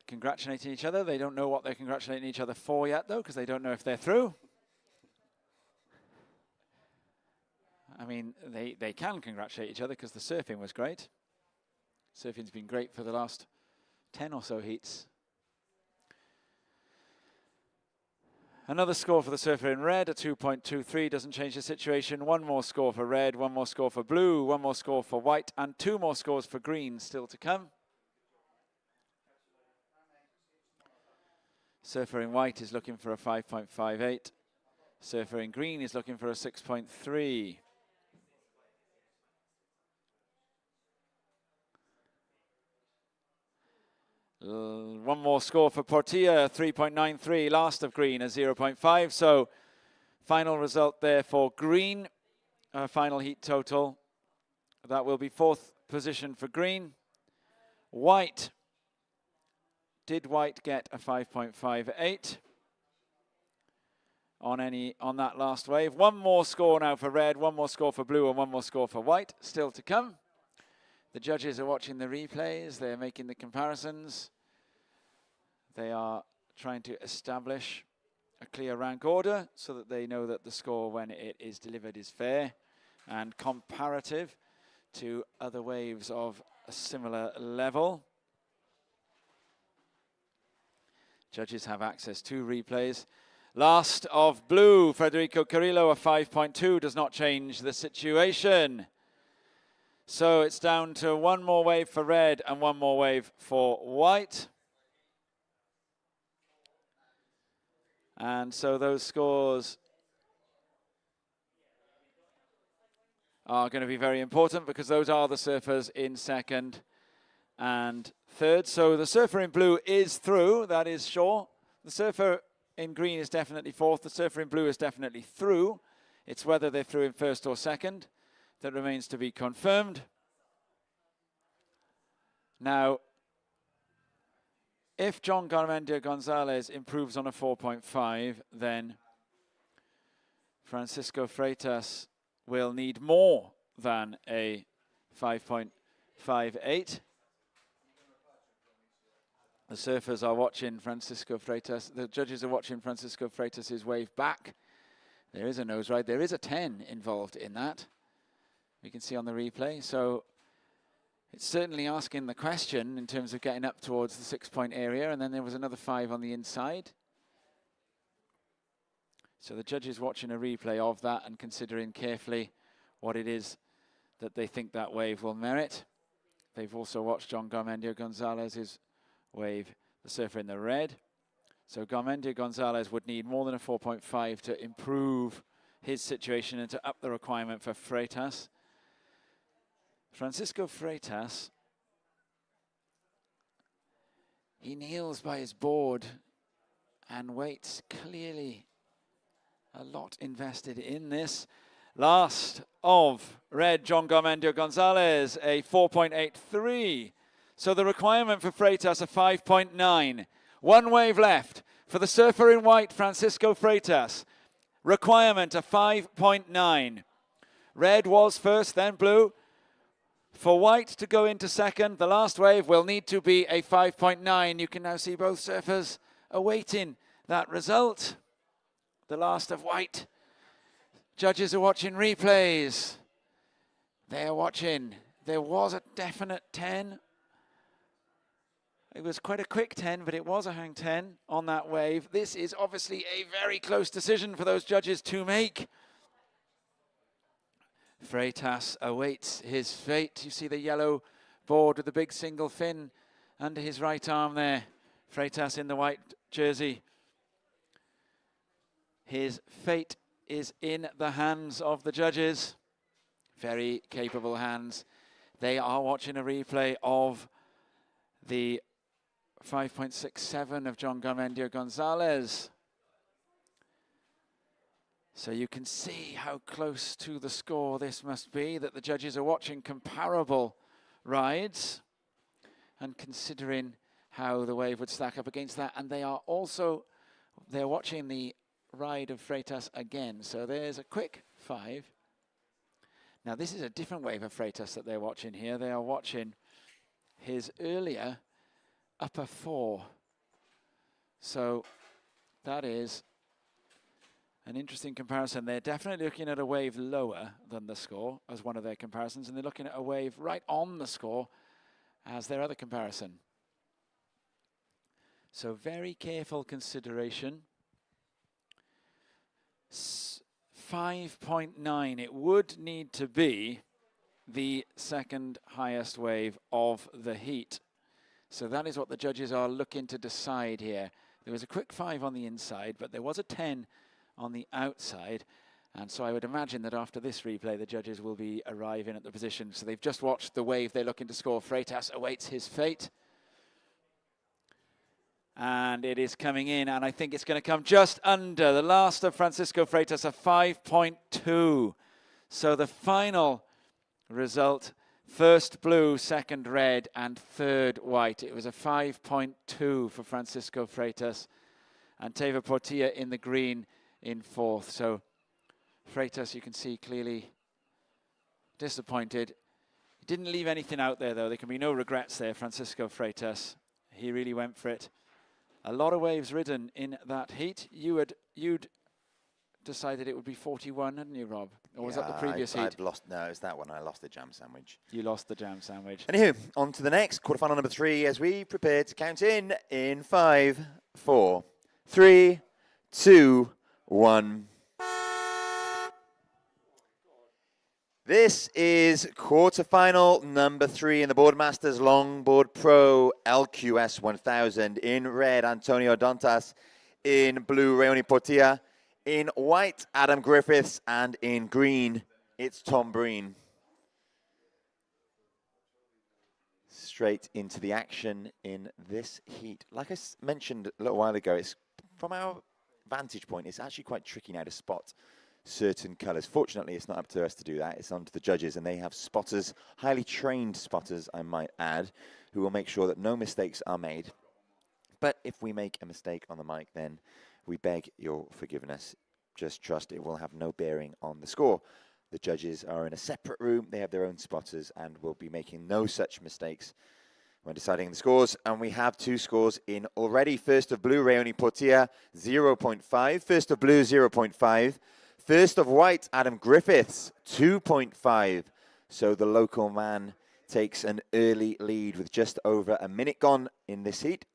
A: congratulating each other. They don't know what they're congratulating each other for yet, though, because they don't know if they're through. I mean, they can congratulate each other because the surfing was great. Surfing's been great for the last 10 or so heats. Another score for the surfer in red, a 2.23, doesn't change the situation. 1 more score for red, 1 more score for blue, 1 more score for white, and 2 more scores for green still to come. Surfer in white is looking for a 5.58. Surfer in green is looking for a 6.3. One more score for Portilla, 3.93. Last of green, a 0.5. So final result there for green. Final heat total. That will be 4th position for green. White. Did white get a 5.58 on that last wave? 1 more score now for red, 1 more score for blue, and 1 more score for white still to come. The judges are watching the replays. They're making the comparisons. They are trying to establish a clear rank order so that they know that the score when it is delivered is fair and comparative to other waves of a similar level. Judges have access to replays. Last of blue, Federico Carrillo, a 5.2 does not change the situation. So it's down to 1 more wave for red and 1 more wave for white. And so those scores are going to be very important because those are the surfers in second and third. So the surfer in blue is through, that is sure. The surfer in green is definitely fourth. The surfer in blue is definitely through. It's whether they're through in first or second that remains to be confirmed. Now, if John Garmendia Gonzalez improves on a 4.5, then Francisco Freitas will need more than a 5.58. The surfers are watching Francisco Freitas. The judges are watching Francisco Freitas' wave back. There is a nose ride. There is a 10 involved in that. We can see on the replay. So it's certainly asking the question in terms of getting up towards the 6-point area. And then there was another 5 on the inside. So the judges watching a replay of that and considering carefully what it is that they think that wave will merit. They've also watched John Garmendia Gonzalez's wave, the surfer in the red. So Garmendia Gonzalez would need more than a 4.5 to improve his situation and to up the requirement for Freitas. Francisco Freitas, he kneels by his board and waits. Clearly a lot invested in this. Last of red, John Garmendia Gonzalez, a 4.83. So the requirement for Freitas, a 5.9. One wave left. For the surfer in white, Francisco Freitas, requirement, a 5.9. Red was first, then blue. For white to go into second, the last wave will need to be a 5.9. You can now see both surfers awaiting that result. The last of white. Judges are watching replays. They're watching. There was a definite 10. It was quite a quick 10, but it was a hang 10 on that wave. This is obviously a very close decision for those judges to make. Freitas awaits his fate. You see the yellow board with the big single fin under his right arm there. Freitas in the white jersey. His fate is in the hands of the judges. Very capable hands. They are watching a replay of the 5.67 of John Garmendia Gonzalez. So you can see how close to the score this must be, that the judges are watching comparable rides and considering how the wave would stack up against that. And they are also, they're watching the ride of Freitas again. So there's a quick 5. Now this is a different wave of Freitas that they're watching here. They are watching his earlier upper 4. So that is an interesting comparison. They're definitely looking at a wave lower than the score as one of their comparisons, and they're looking at a wave right on the score as their other comparison. So very careful consideration. 5.9, it would need to be the second highest wave of the heat. So that is what the judges are looking to decide here. There was a quick 5 on the inside, but there was a 10 on the outside. And so I would imagine that after this replay, the judges will be arriving at the position. So they've just watched the wave they're looking to score. Freitas awaits his fate. And it is coming in, and I think it's going to come just under. The last of Francisco Freitas, a 5.2. So the final result, first blue, second red, and third white. It was a 5.2 for Francisco Freitas, and Teva Portilla in the green in fourth. So Freitas, you can see clearly disappointed. He didn't leave anything out there, though. There can be no regrets there, Francisco Freitas. He really went for it. A lot of waves ridden in that heat. You'd decided it would be 41, hadn't you, Rob? Or was that the previous heat?
B: I'd lost. No, it's that one. I lost the jam sandwich.
A: You lost the jam sandwich.
B: Anywho, on to the next quarterfinal number 3 as we prepare to count in 5, 4, 3, 2, 1. This is quarterfinal number 3 in the Boardmasters Longboard Pro LQS 1000. In red, Antonio Dantas. In blue, Rayoni Portilla. In white, Adam Griffiths. And in green, it's Tom Breen. Straight into the action in this heat. Like I mentioned a little while ago, it's from our vantage point, it's actually quite tricky now to spot certain colours. Fortunately, it's not up to us to do that. It's on to the judges, and they have spotters, highly trained spotters, I might add, who will make sure that no mistakes are made. But if we make a mistake on the mic, then we beg your forgiveness. Just trust it will have no bearing on the score. The judges are in a separate room. They have their own spotters and will be making no such mistakes when deciding the scores. And we have 2 scores in already. First of blue, Rayoni Portilla, 0.5. First of blue, 0.5. First of white, Adam Griffiths, 2.5. So the local man takes an early lead with just over a minute gone in this heat.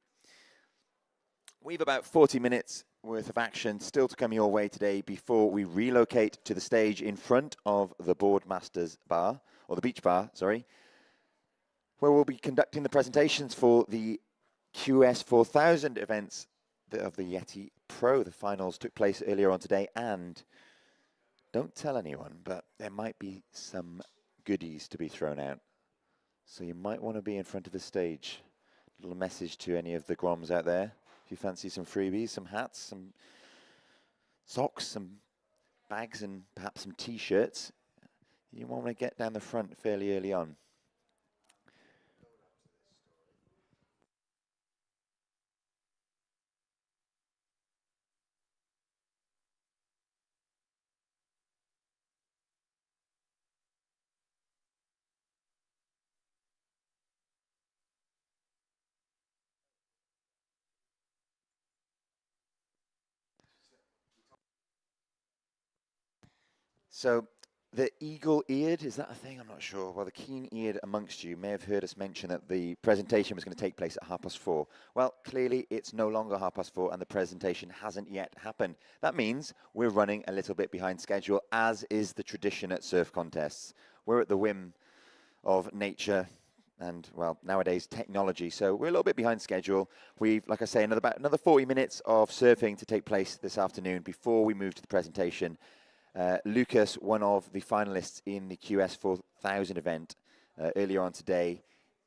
B: We've about 40 minutes worth of action still to come your way today before we relocate to the stage in front of the Boardmasters bar, or the beach bar, sorry, where we'll be conducting the presentations for the QS 4000 events of the Yeti Pro. The finals took place earlier on today, and don't tell anyone, but there might be some goodies to be thrown out. So you might want to be in front of the stage. A little message to any of the Groms out there. If you fancy some freebies, some hats, some socks, some bags, and perhaps some T-shirts, you want to get down the front fairly early on. So the eagle-eared, is that a thing? I'm not sure. Well, the keen-eared amongst you may have heard us mention that the presentation was going to take place at 4:30. Well, clearly it's no longer 4:30 and the presentation hasn't yet happened. That means we're running a little bit behind schedule, as is the tradition at surf contests. We're at the whim of nature and, well, nowadays technology. So we're a little bit behind schedule. We've, like I say, about another 40 minutes of surfing to take place this afternoon before we move to the presentation. Lucas, one of the finalists in the QS 4000 event earlier on today,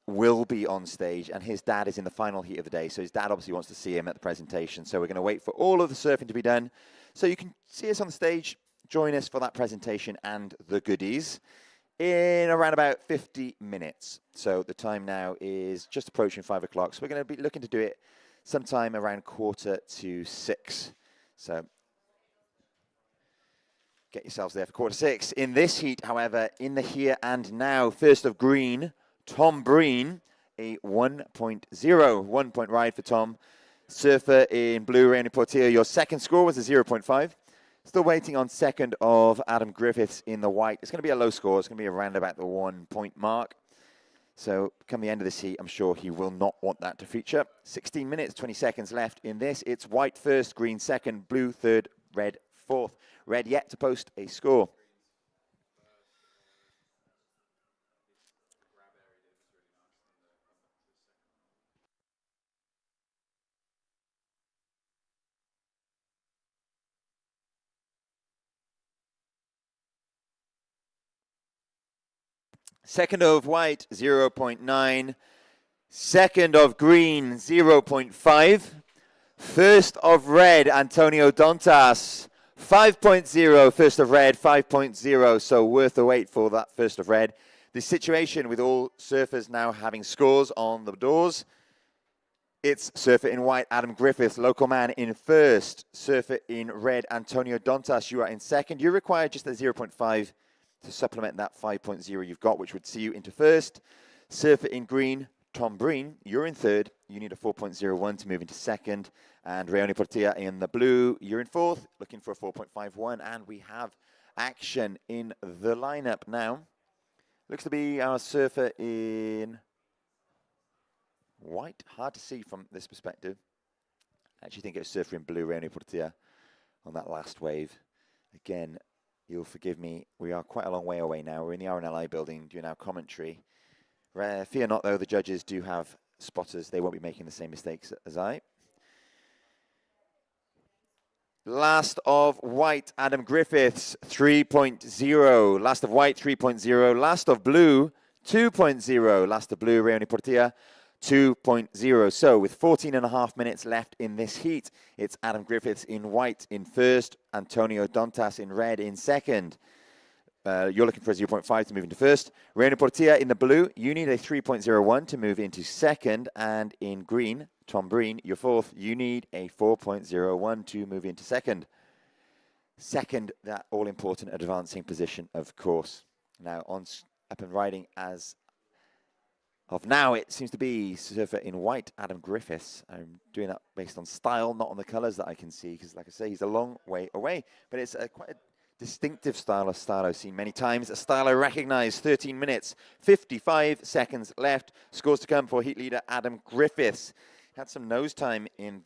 B: will be on stage, and his dad is in the final heat of the day, so his dad obviously wants to see him at the presentation. So we're going to wait for all of the surfing to be done, so you can see us on the stage, join us for that presentation and the goodies in around about 50 minutes. So the time now is just approaching 5 o'clock, so we're going to be looking to do it sometime around 5:45. So get yourselves there for 5:45. In this heat, however, in the here and now, first of green, Tom Breen, a 1.0, 1 point ride for Tom. Surfer in blue, Rayoni Portilla, your second score was a 0.5. Still waiting on second of Adam Griffiths in the white. It's going to be a low score. It's going to be around about the 1 point mark. So come the end of this heat, I'm sure he will not want that to feature. 16 minutes, 20 seconds left in this. It's white first, green second, blue third, red fourth. Red yet to post a score. Second of white, 0.9. Second of green, 0.5. First of red, Antonio Dontas, 5.0. First of red, 5.0. So worth the wait for that first of red. The situation with all surfers now having scores on the doors. It's surfer in white, Adam Griffiths, local man in first. Surfer in red, Antonio Dontas, you are in second. You require just a 0.5 to supplement that 5.0 you've got, which would see you into first. Surfer in green, Tom Breen, you're in third. You need a 4.01 to move into second. And Rayoni Portilla in the blue, you're in fourth, looking for a 4.51. And we have action in the lineup now. Looks to be our surfer in white. Hard to see from this perspective. I actually think it was surfer in blue, Rayoni Portilla, on that last wave. Again, you'll forgive me. We are quite a long way away now. We're in the RNLI building doing our commentary. Fear not, though, the judges do have spotters. They won't be making the same mistakes as I. Last of white, Adam Griffiths, 3.0. Last of white, 3.0. Last of blue, 2.0. Last of blue, Reoni Portilla, 2.0. So with 14 and a half minutes left in this heat, it's Adam Griffiths in white in first, Antonio Dontas in red in second. You're looking for a 0.5 to move into first. Reoni Portilla in the blue, you need a 3.01 to move into second. And in green, Tom Breen, you're fourth. You need a 4.01 to move into second. Second, that all-important advancing position, of course. Now, up and riding as of now, it seems to be surfer in white, Adam Griffiths. I'm doing that based on style, not on the colours that I can see, because like I say, he's a long way away. But it's quite a distinctive style I've seen many times. A style I recognise. 13 minutes, 55 seconds left. Scores to come for heat leader Adam Griffiths. Had some nose time in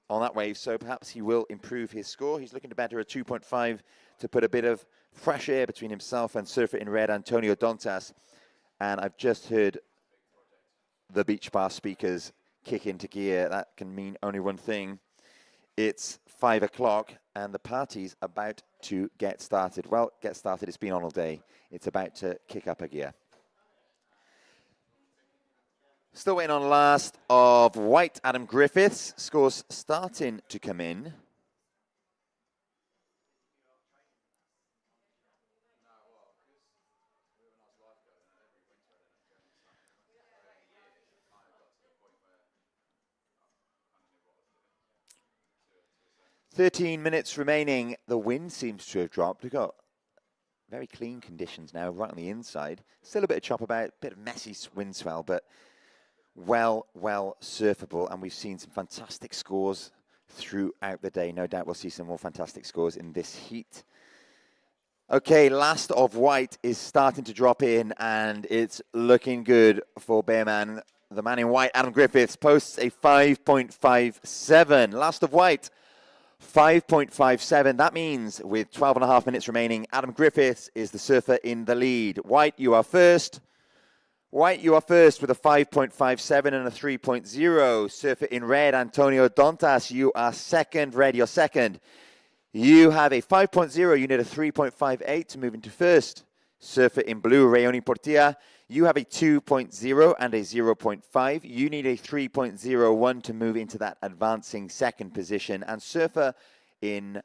B: on that wave, so perhaps he will improve his score. He's looking to better a 2.5 to put a bit of fresh air between himself and surfer in red, Antonio Dontas. And I've just heard the beach bar speakers kick into gear. That can mean only one thing. It's 5 o'clock and the party's about to get started. Well, get started, it's been on all day. It's about to kick up a gear. Still waiting on last of white, Adam Griffiths. Scores starting to come in. "13 minutes remaining. The wind seems to have dropped. We've got very clean conditions now, right on the inside. Still a bit of chop about, a bit of messy wind swell, but well surfable, and we've seen some fantastic scores throughout the day. No doubt we'll see some more fantastic scores in this heat. Okay, last of white is starting to drop in, and it's looking good for Bearman. The man in white, Adam Griffiths, posts a 5.57. Last of white, 5.57. That means with 12 and a half minutes remaining, Adam Griffiths is the surfer in the lead. White, you are first. White, you are first with a 5.57 and a 3.0. Surfer in red, Antonio Dontas, you are second. Red, you're second. You have a 5.0. You need a 3.58 to move into first. Surfer in blue, Reoni Portilla, you have a 2.0 and a 0.5. You need a 3.01 to move into that advancing second position. And surfer in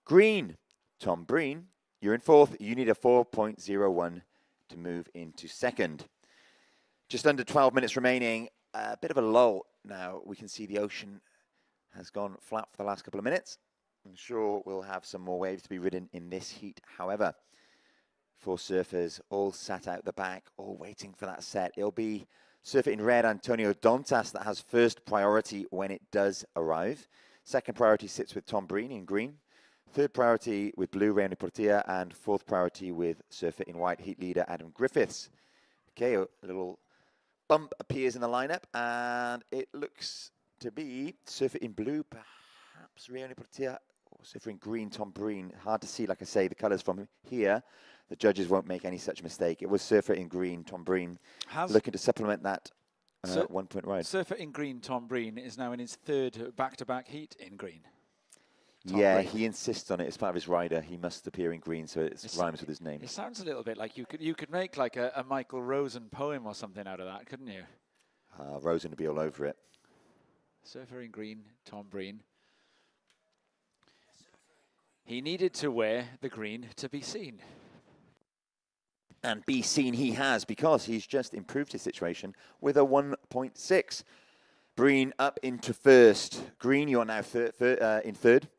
B: green, Tom Breen, you're in fourth. You need a 4.01 to move into second. Just under 12 minutes remaining. A bit of a lull now. We can see the ocean has gone flat for the last couple of minutes. I'm sure we'll have some more waves to be ridden in this heat. However, four surfers all sat out the back, all waiting for that set. It'll be surfer in red, Antonio Dontas, that has first priority when it does arrive. Second priority sits with Tom Breen in green. Third priority with blue, Reoni Portilla, and fourth priority with surfer in white, heat leader Adam Griffiths. Okay, a little bump appears in the lineup, and it looks to be surfer in blue, perhaps Reoni Portilla, or surfer in green, Tom Breen. Hard to see, like I say, the colours from here. The judges won't make any such mistake. It was surfer in green, Tom Breen, looking to supplement that 1 point ride.
A: Surfer in green, Tom Breen, is now in his third back-to-back heat in green. Tom
B: yeah,
A: Breen.
B: He insists on it. As part of his rider, he must appear in green, so it rhymes with his name.
A: It sounds a little bit like you could make like a Michael Rosen poem or something out of that, couldn't you?
B: Rosen would be all over it.
A: Surfer in green, Tom Breen. He needed to wear the green to be seen.
B: And be seen he has, because he's just improved his situation with a 1.6. Breen up into first. Green, you're now in third.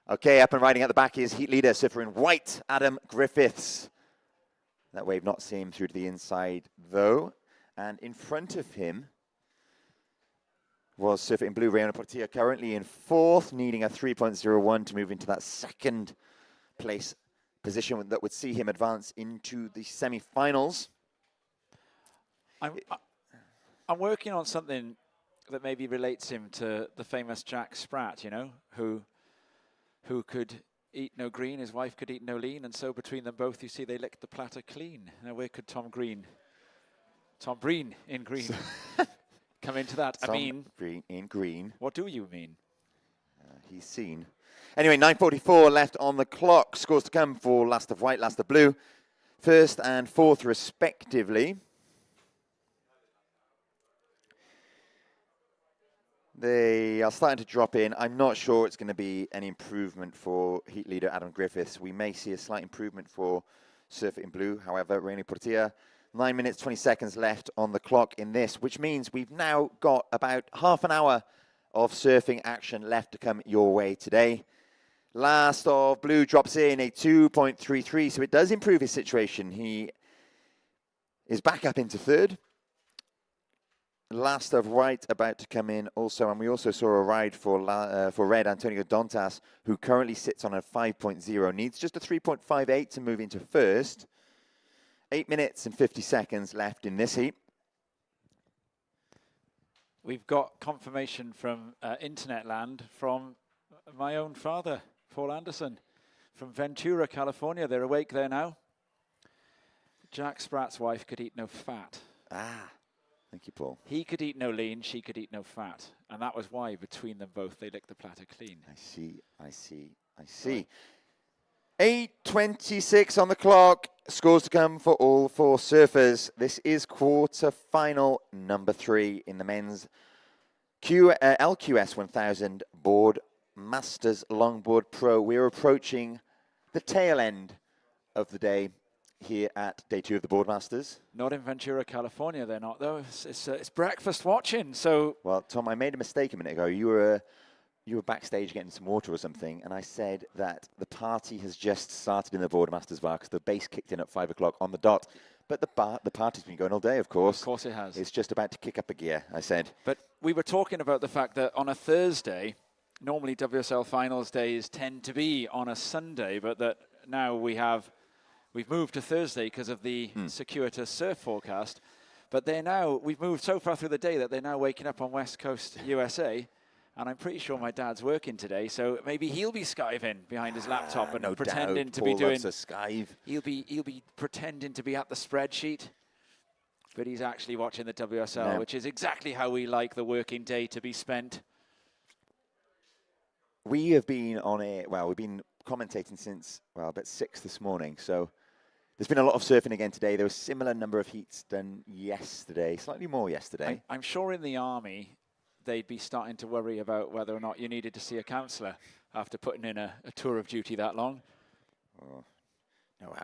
B: Okay, up and riding at the back is heat leader, surfer in white, Adam Griffiths. That wave not seeing him through to the inside, though. And in front of him was surfer in blue, Reoni Portilla, currently in fourth, needing a 3.01 to move into that second place position that would see him advance into the semi-finals.
A: I'm working on something that maybe relates him to the famous Jack Spratt, you know, who could eat no green, his wife could eat no lean, and so between them both, you see, they licked the platter clean. Now, where could Tom Breen in green come into that. I mean,
B: Breen in green.
A: what do you mean?
B: He's seen. Anyway, 9:44 left on the clock. Scores to come for last of white, last of blue. First and fourth, respectively. They are starting to drop in. I'm not sure it's going to be an improvement for heat leader Adam Griffiths. We may see a slight improvement for surfer in blue. However, Rainy Portilla, 9 minutes, 20 seconds left on the clock in this, which means we've now got about half an hour of surfing action left to come your way today. Last of blue drops in a 2.33, so it does improve his situation. He is back up into third. Last of white about to come in also, and we also saw a ride for red, Antonio Dontas, who currently sits on a 5.0, needs just a 3.58 to move into first. 8 minutes and 50 seconds left in this heat.
A: We've got confirmation from internet land from my own father, Paul Anderson, from Ventura, California. They're awake there now. Jack Spratt's wife could eat no fat.
B: Ah. Thank you, Paul.
A: He could eat no lean, she could eat no fat. And that was why, between them both, they licked the platter clean.
B: I see. 8:26 on the clock. Scores to come for all four surfers. This is quarter-final number 3 in the men's LQS 1000 Boardmasters Longboard Pro. We're approaching the tail end of the day here at day 2 of the Boardmasters.
A: Not in Ventura, California, they're not, though. It's breakfast watching, so...
B: Well, Tom, I made a mistake a minute ago. You were backstage getting some water or something, and I said that the party has just started in the Boardmasters bar because the bass kicked in at 5 o'clock on the dot. But the party's been going all day, of course.
A: Of course it has.
B: It's just about to kick up a gear, I said.
A: But we were talking about the fact that on a Thursday, normally WSL finals days tend to be on a Sunday, but that now we've moved to Thursday because of the circuitous surf forecast. But we've moved so far through the day that they're now waking up on West Coast USA. And I'm pretty sure my dad's working today, so maybe he'll be skiving behind his laptop and pretending to be doing.
B: Skive.
A: He'll be pretending to be at the spreadsheet, but he's actually watching the WSL, which is exactly how we like the working day to be spent.
B: We have been we've been commentating since about 6 this morning, so there's been a lot of surfing again today. There was a similar number of heats done yesterday, slightly more yesterday.
A: I'm sure in the Army, they'd be starting to worry about whether or not you needed to see a counsellor after putting in a tour of duty that long.
B: Oh, no,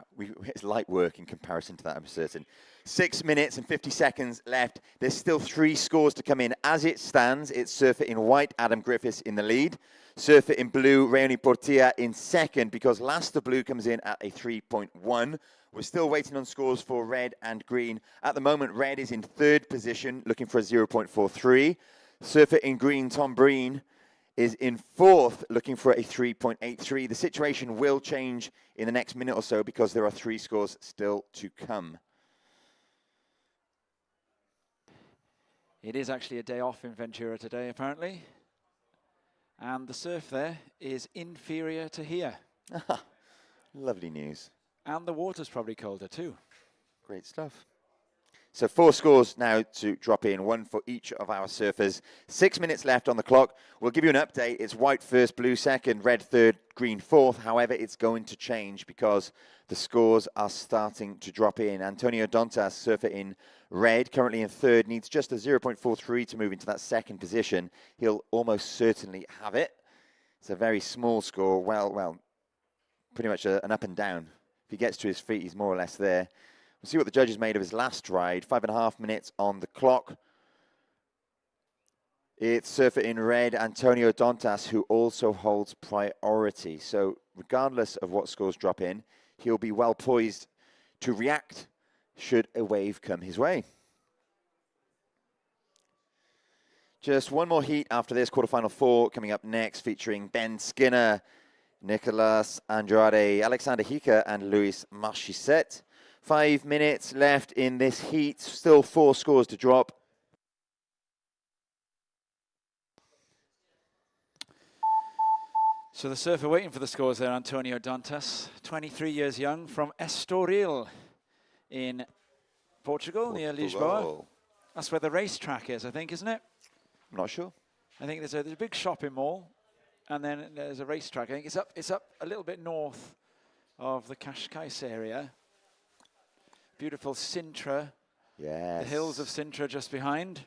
B: it's light work in comparison to that, I'm certain. 6 minutes and 50 seconds left. There's still 3 scores to come in. As it stands, it's surfer in white, Adam Griffiths in the lead. Surfer in blue, Raoni Portilla in second, because last of blue comes in at a 3.1. We're still waiting on scores for red and green. At the moment, red is in third position, looking for a 0.43. Surfer in green, Tom Breen, is in fourth, looking for a 3.83. The situation will change in the next minute or so because there are 3 scores still to come.
A: It is actually a day off in Ventura today, apparently. And the surf there is inferior to here.
B: Lovely news.
A: And the water's probably colder too.
B: Great stuff. So 4 scores now to drop in, 1 for each of our surfers. 6 minutes left on the clock. We'll give you an update. It's white first, blue second, red third, green fourth. However, it's going to change because the scores are starting to drop in. Antonio Dontas, surfer in red, currently in third, needs just a 0.43 to move into that second position. He'll almost certainly have it. It's a very small score. Well, pretty much an up and down. If he gets to his feet, he's more or less there. We'll see what the judges made of his last ride. 5.5 minutes on the clock. It's surfer in red, Antonio Dontas, who also holds priority. So regardless of what scores drop in, he'll be well poised to react should a wave come his way. Just one more heat after this, quarterfinal 4 coming up next, featuring Ben Skinner, Nicolas Andrade, Alexander Hika, and Luis Marchesset. 5 minutes left in this heat. Still 4 scores to drop.
A: So the surfer waiting for the scores there, Antonio Dantas, 23 years young, from Estoril in Portugal, near Lisboa. That's where the racetrack is, I think, isn't it?
B: I'm not sure.
A: I think there's a big shopping mall, and then there's a racetrack. I think it's up a little bit north of the Cascais area. Beautiful Sintra.
B: Yes.
A: The hills of Sintra just behind.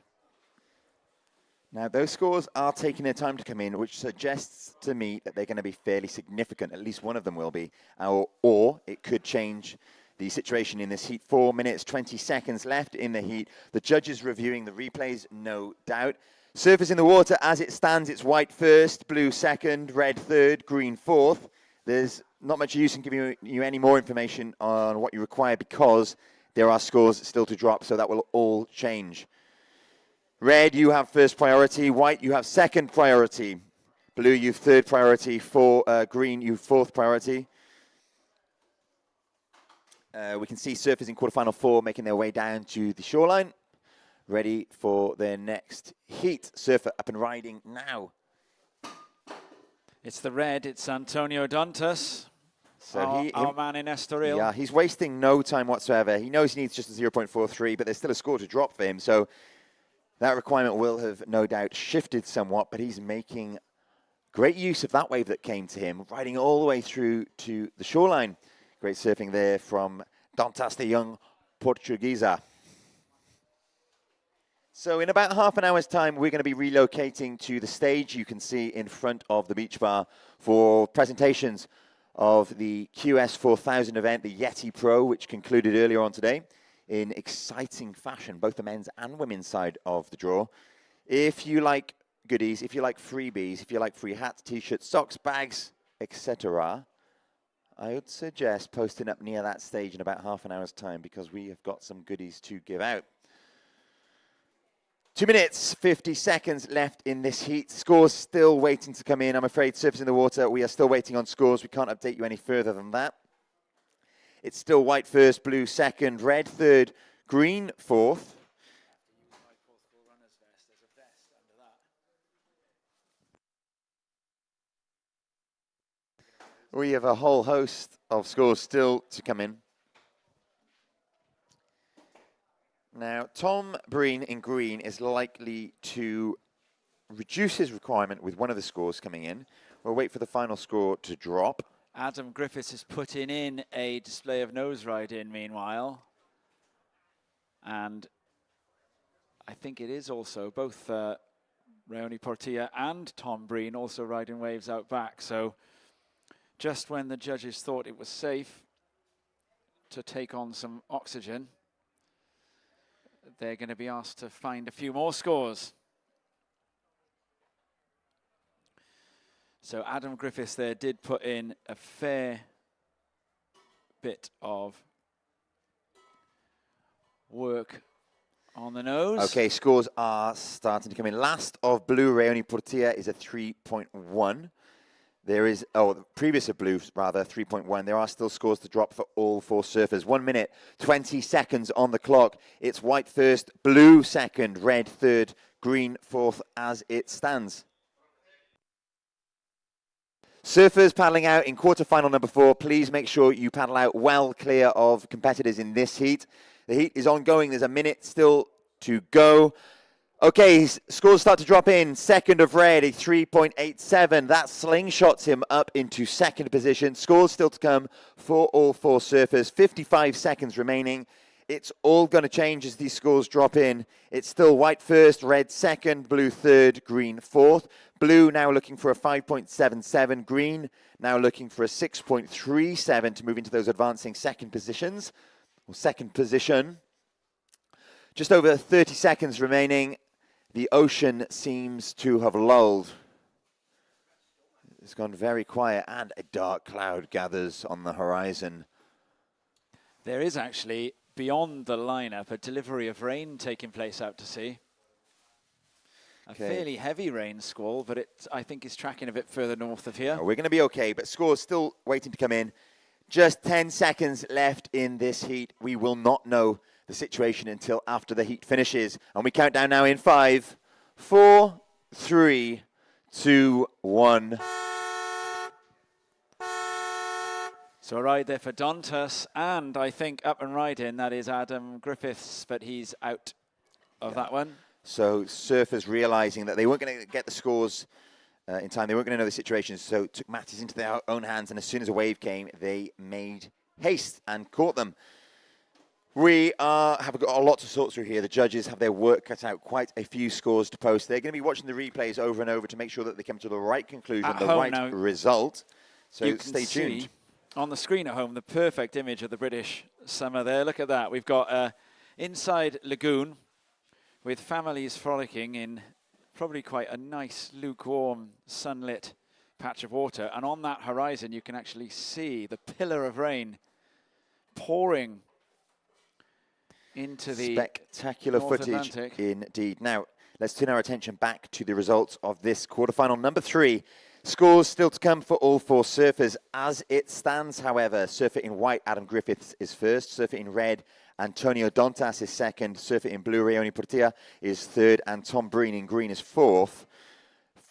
B: Now, those scores are taking their time to come in, which suggests to me that they're going to be fairly significant. At least one of them will be. Or it could change the situation in this heat. 4 minutes, 20 seconds left in the heat. The judges reviewing the replays, no doubt. Surfers in the water, as it stands, it's white first, blue second, red third, green fourth. There's not much use in giving you any more information on what you require because there are scores still to drop, so that will all change. Red, you have first priority. White, you have second priority. Blue, you have third priority. Green, you have fourth priority. We can see surfers in quarterfinal 4 making their way down to the shoreline, ready for their next heat. Surfer up and riding now.
A: It's the red, it's Antonio Dantas,
B: So
A: our man in Estoril.
B: Yeah, he's wasting no time whatsoever. He knows he needs just a 0.43, but there's still a score to drop for him. So that requirement will have no doubt shifted somewhat, but he's making great use of that wave that came to him, riding all the way through to the shoreline. Great surfing there from Dantas, the young Portuguesa. So in about half an hour's time, we're going to be relocating to the stage you can see in front of the beach bar for presentations of the QS 4000 event, the Yeti Pro, which concluded earlier on today in exciting fashion, both the men's and women's side of the draw. If you like goodies, if you like freebies, if you like free hats, t-shirts, socks, bags, etc., I would suggest posting up near that stage in about half an hour's time because we have got some goodies to give out. 2 minutes, 50 seconds left in this heat. Scores still waiting to come in. I'm afraid surfers in the water, we are still waiting on scores. We can't update you any further than that. It's still white first, blue second, red third, green fourth. We have a whole host of scores still to come in. Now, Tom Breen in green is likely to reduce his requirement with one of the scores coming in. We'll wait for the final score to drop.
A: Adam Griffiths is putting in a display of nose riding meanwhile. And I think it is also both Raoni Portilla and Tom Breen also riding waves out back. So just when the judges thought it was safe to take on some oxygen, they're going to be asked to find a few more scores. So Adam Griffiths there did put in a fair bit of work on the nose.
B: Okay, scores are starting to come in. Last of blue, Raoni Portilla is a 3.1. There is, previous of blue, rather, 3.1. There are still scores to drop for all four surfers. 1 minute, 20 seconds on the clock. It's white first, blue second, red third, green fourth as it stands. Surfers paddling out in quarterfinal number 4. Please make sure you paddle out well clear of competitors in this heat. The heat is ongoing. There's a minute still to go. Okay, scores start to drop in. Second of red, a 3.87. That slingshots him up into second position. Scores still to come for all four surfers. 55 seconds remaining. It's all going to change as these scores drop in. It's still white first, red second, blue third, green fourth. Blue now looking for a 5.77. Green now looking for a 6.37 to move into those advancing second positions, or second position. Just over 30 seconds remaining. The ocean seems to have lulled. It's gone very quiet, and a dark cloud gathers on the horizon.
A: There is actually, beyond the lineup, a delivery of rain taking place out to sea. A fairly heavy rain squall, but I think it's tracking a bit further north of here.
B: We're going to be okay, but scores still waiting to come in. Just 10 seconds left in this heat. We will not know the situation until after the heat finishes. And we count down now in 5, 4, 3, 2, 1.
A: So a ride there for Dantas, and I think up and riding, that is Adam Griffiths, but he's out. of that one.
B: So surfers realizing that they weren't going to get the scores in time, they weren't going to know the situation, so took matters into their own hands, and as soon as a wave came, they made haste and caught them. We have got a lot to sort through here. The judges have their work cut out, quite a few scores to post. They're going to be watching the replays over and over to make sure that they come to the right conclusion, the right result. So stay tuned.
A: On the screen at home, the perfect image of the British summer there. Look at that. We've got inside lagoon with families frolicking in probably quite a nice, lukewarm, sunlit patch of water. And on that horizon, you can actually see the pillar of rain pouring into the
B: spectacular footage
A: Atlantic.
B: Indeed. Now, let's turn our attention back to the results of this quarterfinal. Number 3, scores still to come for all 4 surfers. As it stands, however, surfer in white, Adam Griffiths, is first. Surfer in red, Antonio Dontas is second. Surfer in blue, Rayoni Portilla, is third. And Tom Breen in green is fourth.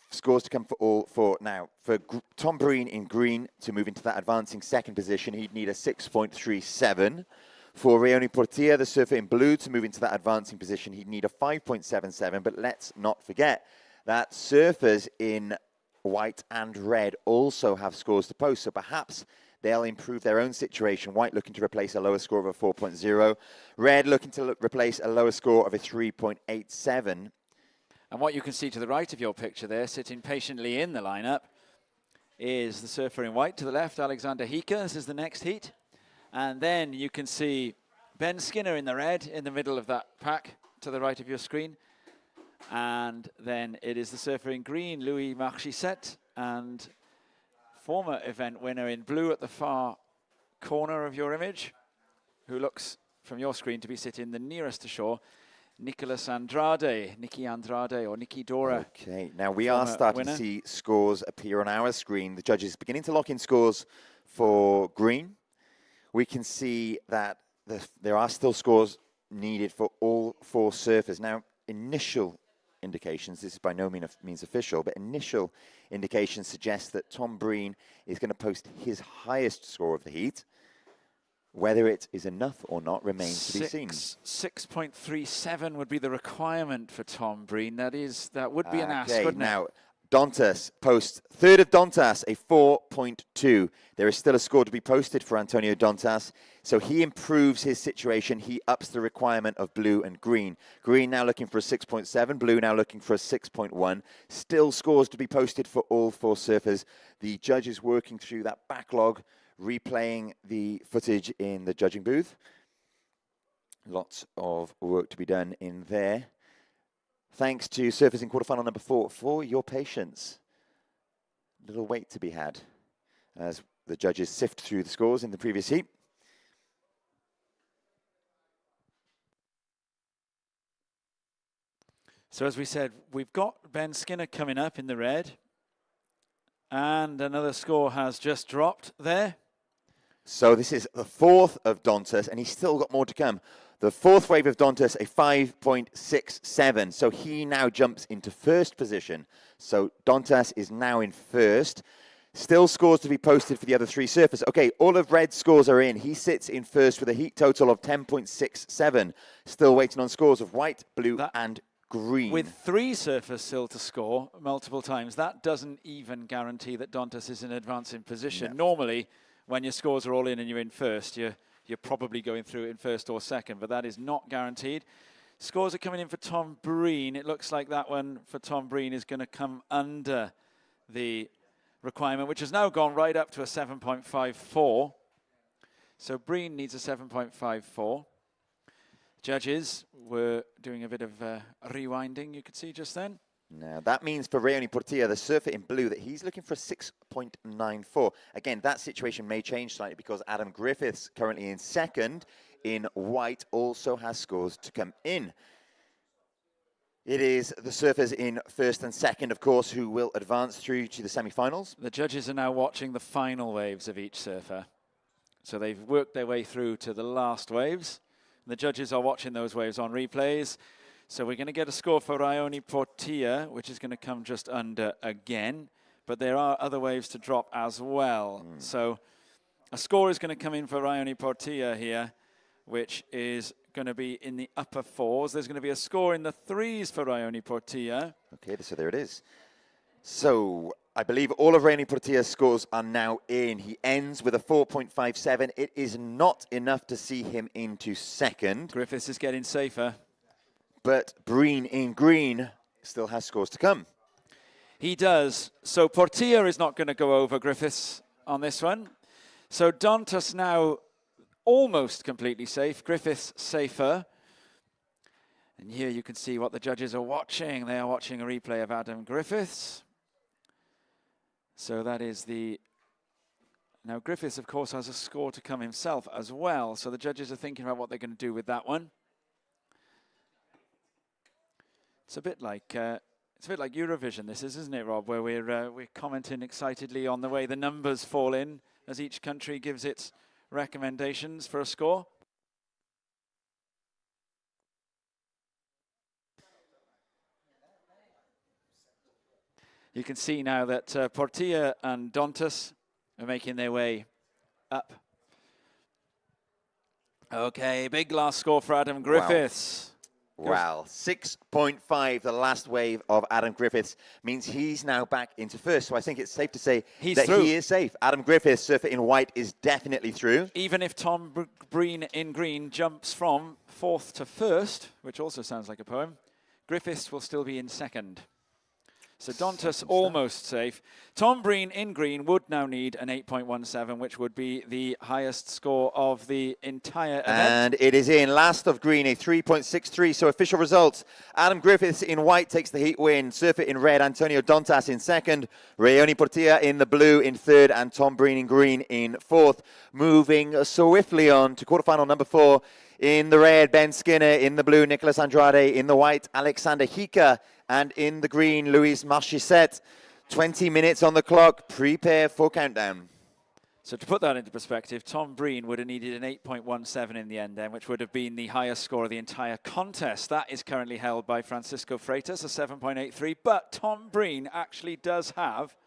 B: Scores to come for all 4. Now, for Tom Breen in green to move into that advancing second position, he'd need a 6.37. For Rayoni Portilla, the surfer in blue, to move into that advancing position, he'd need a 5.77. But let's not forget that surfers in white and red also have scores to post. So perhaps they'll improve their own situation. White looking to replace a lower score of a 4.0. Red looking to replace a lower score of a 3.87.
A: And what you can see to the right of your picture there, sitting patiently in the lineup, is the surfer in white to the left, Alexander Hika. This is the next heat. And then you can see Ben Skinner in the red in the middle of that pack to the right of your screen. And then it is the surfer in green, Louis Marchissette, and former event winner in blue at the far corner of your image, who looks from your screen to be sitting the nearest to shore, Nicholas Andrade, Nicky Andrade or Nicky Dora.
B: Okay, now we are starting to see scores appear on our screen. The judges beginning to lock in scores for green. We can see that there are still scores needed for all 4 surfers. Now, initial indications, this is by no means official, but initial indications suggest that Tom Breen is going to post his highest score of the heat. Whether it is enough or not remains to be seen.
A: 6.37 would be the requirement for Tom Breen. That would be an ask, wouldn't
B: now,
A: it?
B: Dontas posts third of Dontas, a 4.2. There is still a score to be posted for Antonio Dontas. So he improves his situation. He ups the requirement of blue and green. Green now looking for a 6.7. Blue now looking for a 6.1. Still scores to be posted for all 4 surfers. The judges working through that backlog, replaying the footage in the judging booth. Lots of work to be done in there. Thanks to surfers in quarterfinal number 4 for your patience. Little wait to be had as the judges sift through the scores in the previous heat.
A: So as we said, we've got Ben Skinner coming up in the red. And another score has just dropped there.
B: So this is the 4th of Dontas, and he's still got more to come. The 4th wave of Dontas, a 5.67. So he now jumps into first position. So Dontas is now in first. Still scores to be posted for the other 3 surfers. Okay, all of Red's scores are in. He sits in first with a heat total of 10.67. Still waiting on scores of white, blue, and green.
A: With 3 surfers still to score multiple times, that doesn't even guarantee that Dontas is in advancing position. No. Normally, when your scores are all in and you're in first, you're probably going through in first or second, but that is not guaranteed. Scores are coming in for Tom Breen. It looks like that one for Tom Breen is going to come under the requirement, which has now gone right up to a 7.54. So Breen needs a 7.54. Judges were doing a bit of rewinding, you could see just then.
B: Now, that means for Rayoni Portilla, the surfer in blue, that he's looking for a 6.94. Again, that situation may change slightly because Adam Griffiths, currently in second, in white, also has scores to come in. It is the surfers in first and second, of course, who will advance through to the semi-finals.
A: The judges are now watching the final waves of each surfer. So they've worked their way through to the last waves. The judges are watching those waves on replays. So we're going to get a score for Rayoni Portilla, which is going to come just under again. But there are other waves to drop as well. So a score is going to come in for Rayoni Portilla here, which is going to be in the upper 4s. There's going to be a score in the 3s for Ioni Portilla.
B: Okay, so there it is. So I believe all of Rainy Portilla's scores are now in. He ends with a 4.57. It is not enough to see him into second.
A: Griffiths is getting safer.
B: But Breen in green still has scores to come.
A: He does. So Portilla is not going to go over Griffiths on this one. So Dantas now almost completely safe. Griffiths safer. And here you can see what the judges are watching. They are watching a replay of Adam Griffiths. So that is the... Now Griffiths, of course, has a score to come himself as well. So the judges are thinking about what they're going to do with that one. It's a bit like Eurovision, this is, isn't it, Rob? Where we're commenting excitedly on the way the numbers fall in as each country gives its recommendations for a score. You can see now that Portilla and Dantas are making their way up. Okay, big last score for Adam Griffiths.
B: Wow, 6.5, the last wave of Adam Griffiths, means he's now back into first. So I think it's safe to say he is safe. Adam Griffiths, surfer in white, is definitely through.
A: Even if Tom Breen in green jumps from 4th to 1st, which also sounds like a poem, Griffiths will still be in 2nd. So Dantas almost safe. Tom Breen in green would now need an 8.17, which would be the highest score of the entire event.
B: And it is in. Last of green, a 3.63. So official results. Adam Griffiths in white takes the heat win. Surfer in red, Antonio Dantas in 2nd. Rayoni Portilla in the blue in 3rd. And Tom Breen in green in 4th. Moving swiftly on to quarterfinal number 4. In the red, Ben Skinner. In the blue, Nicholas Andrade. In the white, Alexander Hika. And in the green, Luis Marchesset. 20 minutes on the clock. Prepare for countdown.
A: So to put that into perspective, Tom Breen would have needed an 8.17 in the end then, which would have been the highest score of the entire contest. That is currently held by Francisco Freitas, a 7.83. But Tom Breen actually does have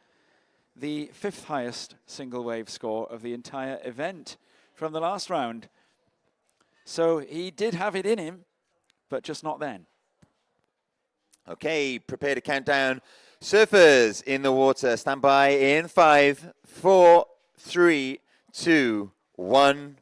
A: the 5th highest single wave score of the entire event from the last round. So he did have it in him, but just not then.
B: Okay, prepare to count down. Surfers in the water, stand by in 5, 4, 3, 2, 1.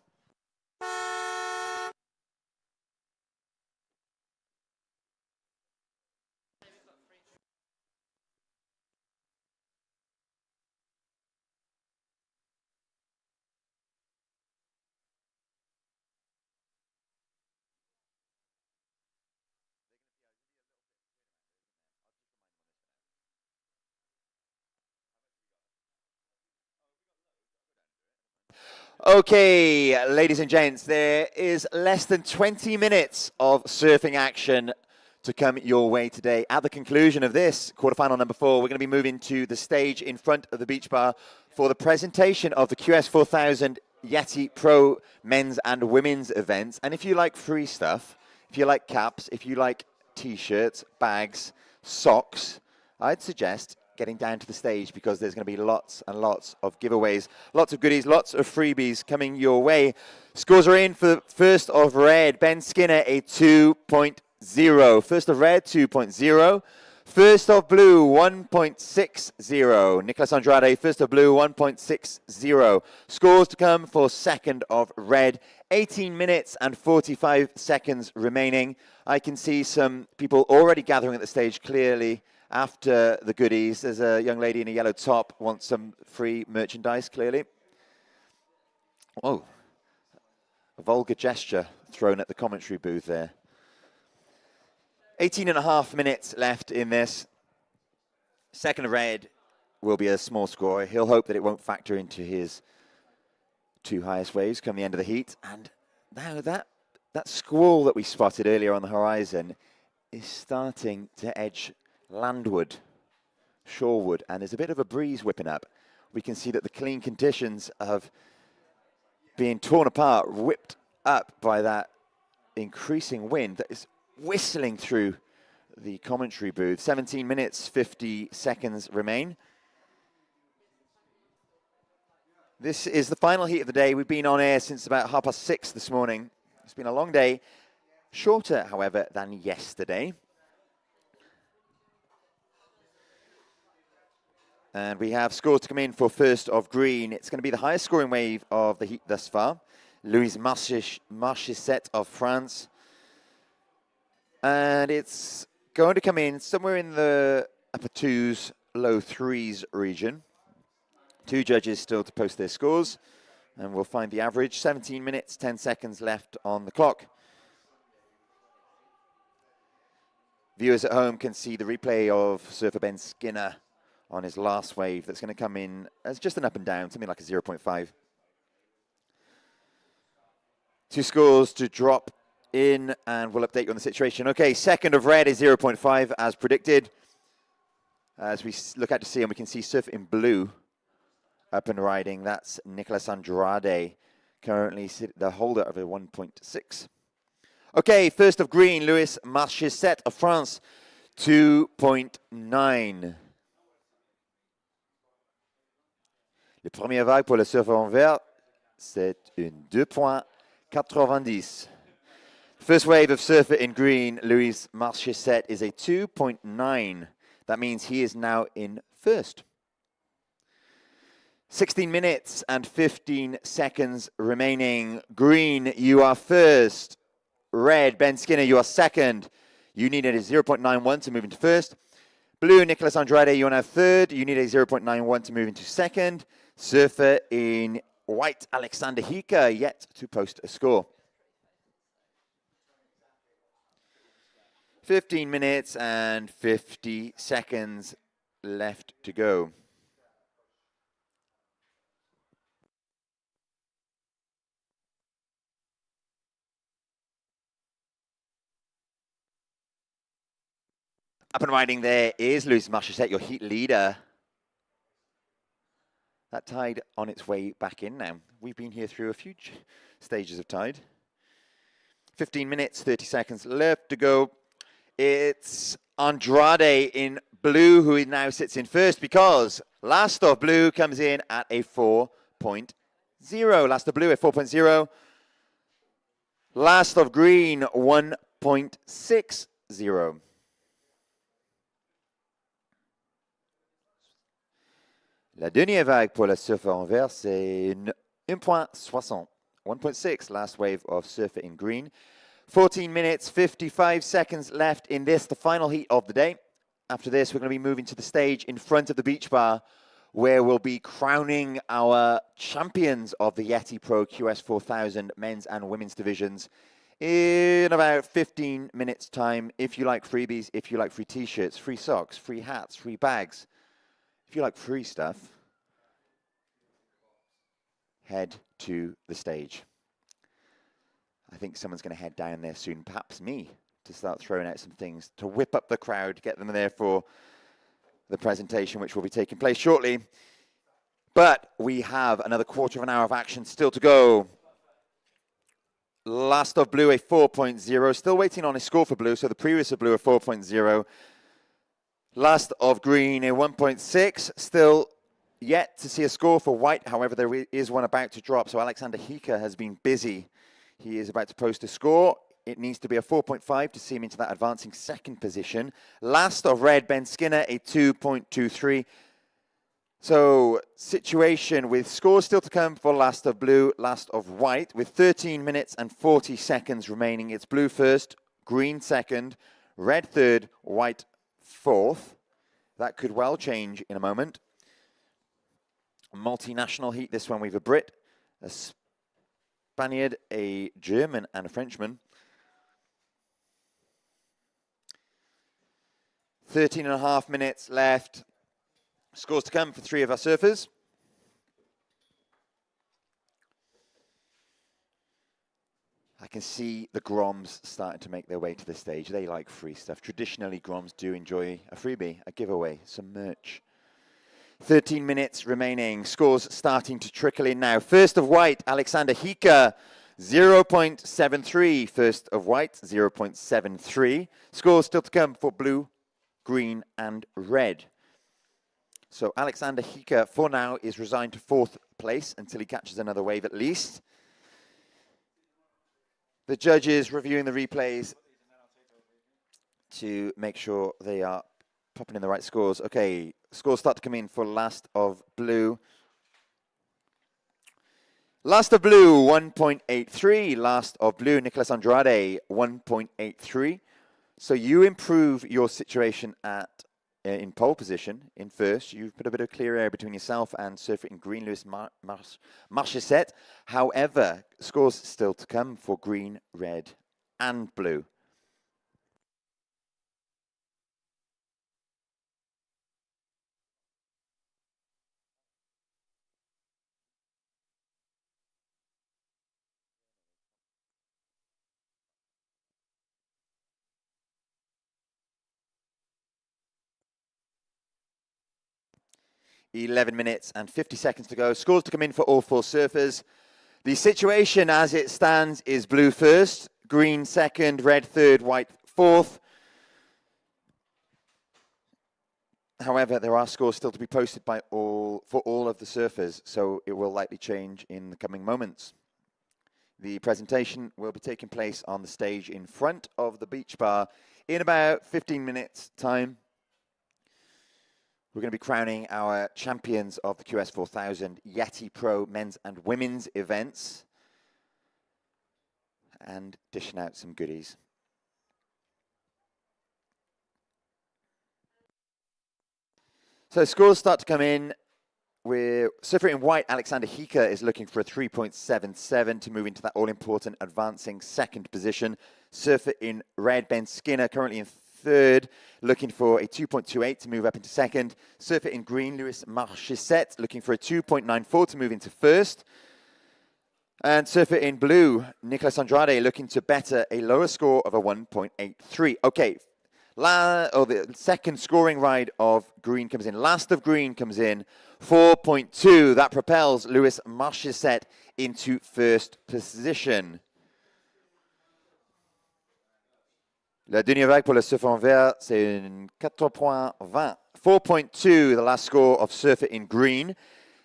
B: Okay, ladies and gents, there is less than 20 minutes of surfing action to come your way today. At the conclusion of this quarterfinal number 4, we're going to be moving to the stage in front of the beach bar for the presentation of the QS 4000 Yeti Pro men's and women's events. And if you like free stuff, if you like caps, if you like t-shirts, bags, socks, I'd suggest getting down to the stage because there's going to be lots and lots of giveaways, lots of goodies, lots of freebies coming your way. Scores are in for first of red, Ben Skinner, a 2.0. First of red, 2.0. First of blue, 1.60. Nicholas Andrade, first of blue, 1.60. Scores to come for second of red. 18 minutes and 45 seconds remaining. I can see some people already gathering at the stage clearly after the goodies. There's a young lady in a yellow top, wants some free merchandise, clearly. Oh, a vulgar gesture thrown at the commentary booth there. 18.5 minutes left in this. Second red will be a small score. He'll hope that it won't factor into his 2 highest waves come the end of the heat. And now that squall that we spotted earlier on the horizon is starting to edge landward, shoreward, and there's a bit of a breeze whipping up. We can see that the clean conditions have been torn apart, whipped up by that increasing wind that is whistling through the commentary booth. 17 minutes, 50 seconds remain. This is the final heat of the day. We've been on air since about 6:30 this morning. It's been a long day. Shorter, however, than yesterday. And we have scores to come in for first of green. It's going to be the highest scoring wave of the heat thus far. Louise Marchesset of France. And it's going to come in somewhere in the upper twos, low threes region. 2 judges still to post their scores. And we'll find the average. 17 minutes, 10 seconds left on the clock. Viewers at home can see the replay of surfer Ben Skinner on his last wave. That's going to come in as just an up and down, something like a 0.5. 2 scores to drop in, and we'll update you on the situation. Okay, second of red is 0.5 as predicted. As we look out to sea, and we can see surf in blue up and riding. That's Nicolas Andrade, currently the holder of a 1.6. Okay, first of green, Louis Marchesset of France, 2.9. Le premier vague pour le surfer en vert, c'est une 2.90. First wave of surfer in green, Louis Marchesset, is a 2.9. That means he is now in first. 16 minutes and 15 seconds remaining. Green, you are first. Red, Ben Skinner, you are second. You needed a 0.91 to move into first. Blue, Nicolas Andrade, you are now third. You need a 0.91 to move into second. Surfer in white, Alexander Hika, yet to post a score. 15 minutes and 50 seconds left to go. Up and riding there is Louis Marchesset, your heat leader. That tide on its way back in now. We've been here through a few stages of tide. 15 minutes, 30 seconds left to go. It's Andrade in blue who now sits in first, because last of blue comes in at a 4.0. Last of blue at 4.0. Last of green, 1.60. La dernière vague pour le surfer en vert, c'est 1.60. 1.6, last wave of surfer in green. 14 minutes, 55 seconds left in this, the final heat of the day. After this, we're going to be moving to the stage in front of the beach bar, where we'll be crowning our champions of the Yeti Pro QS 4000 men's and women's divisions in about 15 minutes time. If you like freebies, if you like free t-shirts, free socks, free hats, free bags, if you like free stuff, head to the stage. I think someone's going to head down there soon, perhaps me, to start throwing out some things to whip up the crowd, get them there for the presentation, which will be taking place shortly. But we have another quarter of an hour of action still to go. Last of blue, a 4.0. Still waiting on a score for blue, so the previous of blue, a 4.0. Last of green, a 1.6. Still yet to see a score for white. However, there is one about to drop, so Alexander Hika has been busy. He is about to post a score. It needs to be a 4.5 to see him into that advancing second position. Last of red, Ben Skinner, a 2.23. So, situation with scores still to come for last of blue, last of white, with 13 minutes and 40 seconds remaining. It's blue first, green second, red third, white fourth. That could well change in a moment. Multinational heat, this one. We have a Brit, a Spaniard, a German, and a Frenchman. 13.5 minutes left. Scores to come for 3 of our surfers. I can see the Groms starting to make their way to the stage. They like free stuff. Traditionally, Groms do enjoy a freebie, a giveaway, some merch. 13 minutes remaining. Scores starting to trickle in now. First of white, Alexander Hika, 0.73. First of white, 0.73. Scores still to come for blue, green, and red. So Alexander Hika, for now, is resigned to 4th place until he catches another wave at least. The judges reviewing the replays to make sure they are popping in the right scores. Okay, scores start to come in for last of blue. Last of blue, 1.83. Last of blue, Nicolas Andrade, 1.83. So you improve your situation at in pole position in first. You've put a bit of clear air between yourself and surfer in green, Louis Marchesset. However, scores still to come for green, red, and blue. $11 minutes and 50 seconds to go. Scores to come in for all four surfers. The situation as it stands is blue first, green second, red third, white fourth. However, there are scores still to be posted for all of the surfers, so it will likely change in the coming moments. The presentation will be taking place on the stage in front of the beach bar in about 15 minutes' time. We're going to be crowning our champions of the QS 4000 Yeti Pro men's and women's events and dishing out some goodies. So scores start to come in. Surfer in white, Alexander Hika is looking for a 3.77 to move into that all-important advancing second position. Surfer in red, Ben Skinner, currently in third, looking for a 2.28 to move up into second. Surfer in green, Louis Marchesset, looking for a 2.94 to move into first. And surfer in blue, Nicolas Andrade, looking to better a lower score of a 1.83. Okay, the second scoring ride of green comes in. Last of green comes in, 4.2. That propels Louis Marchesset into first position. La dernière vague pour le surf en vert, c'est une 4.20. 4.2, the last score of surfer in green.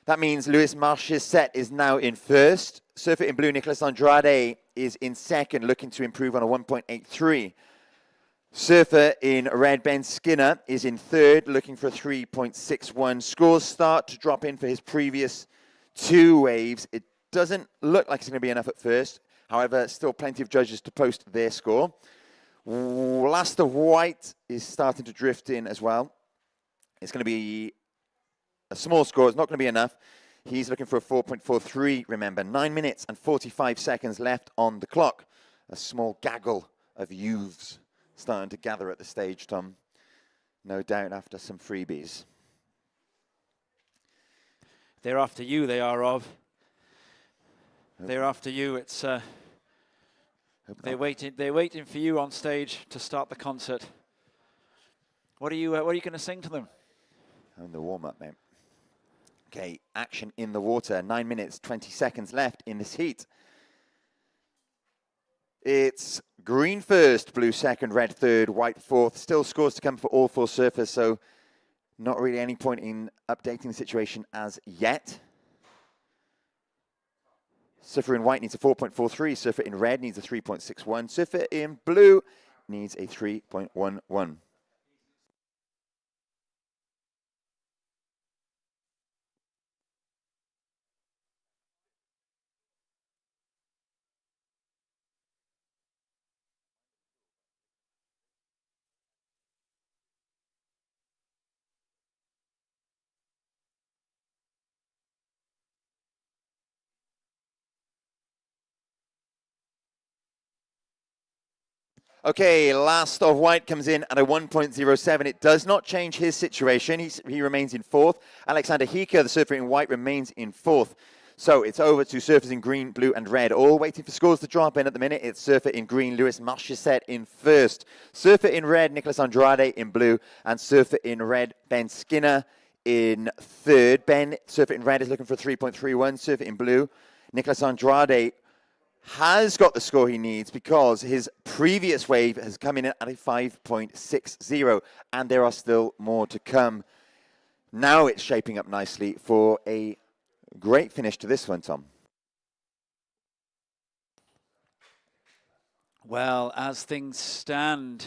B: That means Louis Marchesset is now in first. Surfer in blue, Nicolas Andrade, is in second, looking to improve on a 1.83. Surfer in red, Ben Skinner, is in third, looking for a 3.61. Scores start to drop in for his previous two waves. It doesn't look like it's going to be enough at first. However, still plenty of judges to post their score. Last of white is starting to drift in as well. It's going to be a small score. It's not going to be enough. He's looking for a 4.43, remember. 9 minutes and 45 seconds left on the clock. A small gaggle of youths starting to gather at the stage, Tom. No doubt after some freebies.
A: They're after you, they are, Rob. They're after you. It's they're waiting for you on stage to start the concert. What are you going to sing to them?
B: On the warm-up, mate. Okay, action in the water. 9 minutes, 20 seconds left in this heat. It's green first, blue second, red third, white fourth. Still scores to come for all four surfers, so not really any point in updating the situation as yet. Surfer in white needs a 4.43. Surfer in red needs a 3.61. Surfer in blue needs a 3.11. Okay, last of white comes in at a 1.07. It does not change his situation. He remains in fourth. Alexander Hika, the surfer in white, remains in fourth. So it's over to surfers in green, blue, and red, all waiting for scores to drop in at the minute. It's surfer in green, Louis Marchesset in first. Surfer in red, Nicolas Andrade in blue, and surfer in red, Ben Skinner in third. Surfer in red is looking for 3.31. Surfer in blue, Nicolas Andrade has got the score he needs because his previous wave has come in at a 5.60, and there are still more to come. Now it's shaping up nicely for a great finish to this one, Tom.
A: Well, as things stand,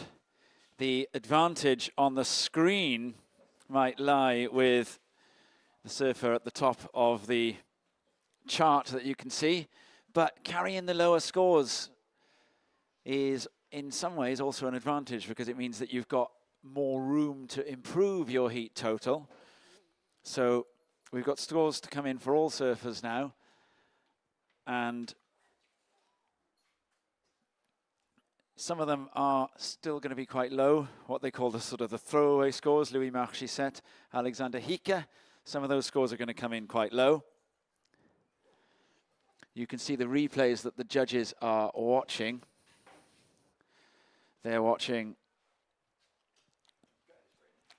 A: the advantage on the screen might lie with the surfer at the top of the chart that you can see, but carrying the lower scores is in some ways also an advantage because it means that you've got more room to improve your heat total. So we've got scores to come in for all surfers now, and some of them are still going to be quite low, what they call the sort of the throwaway scores, Louis Marchissette, Alexander Hike. Some of those scores are going to come in quite low. You can see the replays that the judges are watching. They're watching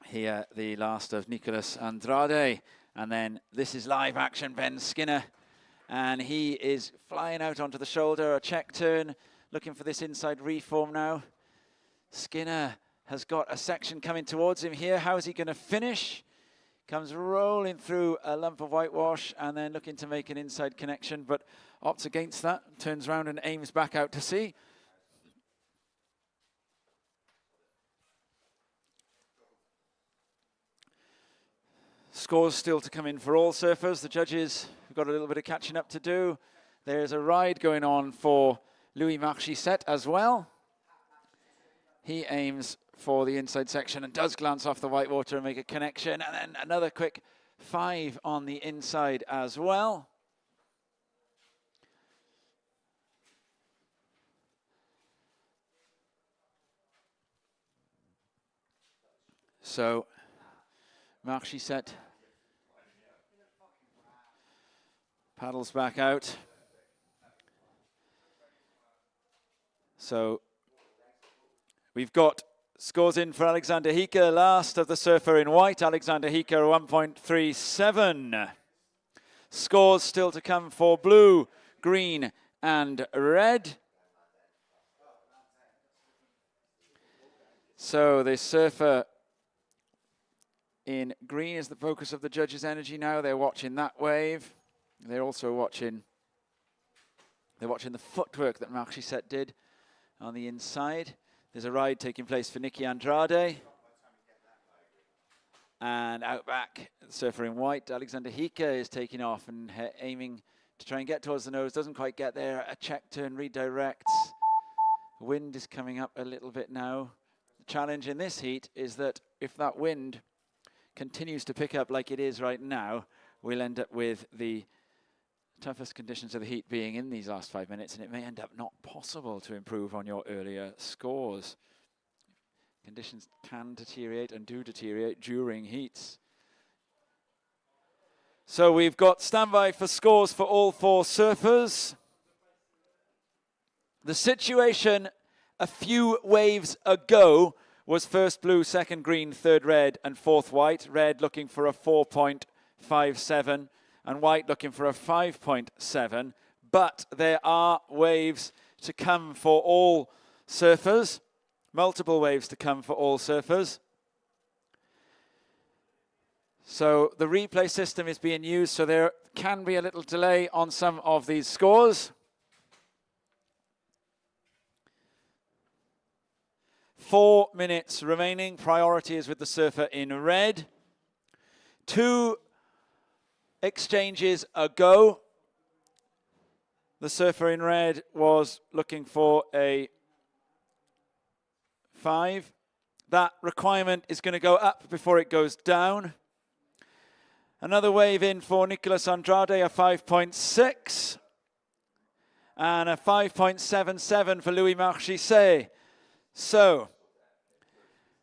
A: here the last of Nicolas Andrade, and then this is live action, Ben Skinner, and he is flying out onto the shoulder, a check turn, looking for this inside reform now. Skinner has got a section coming towards him here. How is he going to finish? Comes rolling through a lump of whitewash and then looking to make an inside connection, but opts against that, turns around and aims back out to sea. Scores still to come in for all surfers. The judges have got a little bit of catching up to do. There's a ride going on for Louis Marchissette as well. He aims for the inside section and does glance off the whitewater and make a connection. And then another quick 5 on the inside as well. So Marchissette paddles back out. So we've got scores in for Alexander Hike, last of the surfer in white. Alexander Hike, 1.37. Scores still to come for blue, green, and red. So the surfer in green is the focus of the judges' energy now. They're watching that wave. They're also watching the footwork that Marchissette did on the inside. There's a ride taking place for Nicky Andrade. And out back, the surfer in white, Alexander Hike, is taking off and aiming to try and get towards the nose. Doesn't quite get there. A check turn, redirects. Wind is coming up a little bit now. The challenge in this heat is that if that wind continues to pick up like it is right now, we'll end up with the toughest conditions of the heat being in these last 5 minutes, and it may end up not possible to improve on your earlier scores. Conditions can deteriorate and do deteriorate during heats. So we've got standby for scores for all 4 surfers. The situation a few waves ago was first blue, second green, third red, and fourth white. Red looking for a 4.57 and white looking for a 5.7. But there are waves to come for all surfers. Multiple waves to come for all surfers. So the replay system is being used, so there can be a little delay on some of these scores. 4 minutes remaining. Priority is with the surfer in red. 2 exchanges ago, the surfer in red was looking for a 5. That requirement is going to go up before it goes down. Another wave in for Nicolas Andrade, a 5.6. And a 5.77 for Louis Marchissette. So,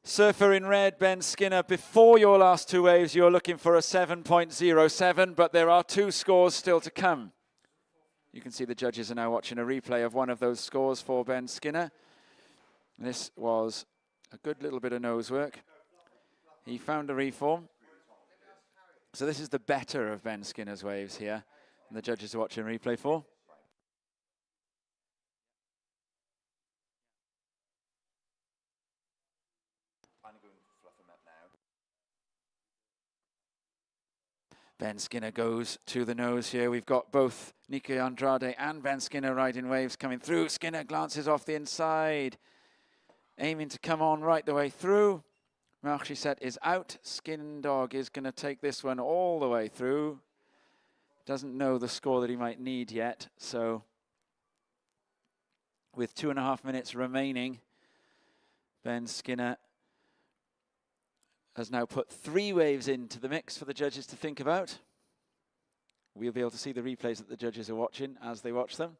A: surfer in red, Ben Skinner, before your last 2 waves, you're looking for a 7.07, but there are 2 scores still to come. You can see the judges are now watching a replay of one of those scores for Ben Skinner. This was a good little bit of nose work. He found a reform. So this is the better of Ben Skinner's waves here, and the judges are watching replay for. Ben Skinner goes to the nose here. We've got both Nicky Andrade and Ben Skinner riding waves coming through. Skinner glances off the inside, aiming to come on right the way through. Marchesset is out. Skin Dog is going to take this one all the way through. Doesn't know the score that he might need yet. So with 2.5 minutes remaining, Ben Skinner has now put 3 waves into the mix for the judges to think about. We'll be able to see the replays that the judges are watching as they watch them.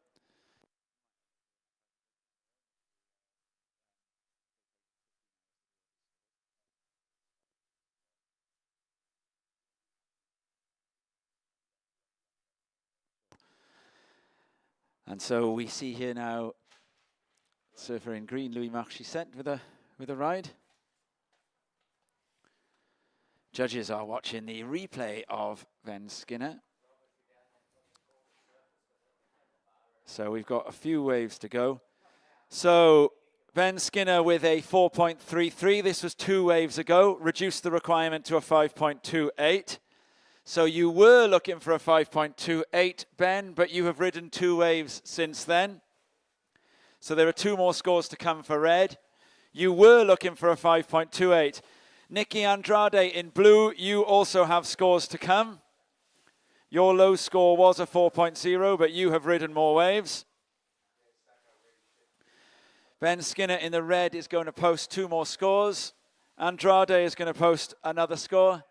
A: And so we see here now surfer in green, Louis Marchesset with a ride. Judges are watching the replay of Ben Skinner. So we've got a few waves to go. So Ben Skinner with a 4.33. This was 2 waves ago. Reduced the requirement to a 5.28. So you were looking for a 5.28, Ben, but you have ridden 2 waves since then. So there are 2 more scores to come for red. You were looking for a 5.28. Nicky Andrade in blue, you also have scores to come. Your low score was a 4.0, but you have ridden more waves. Ben Skinner in the red is going to post 2 more scores. Andrade is going to post another score.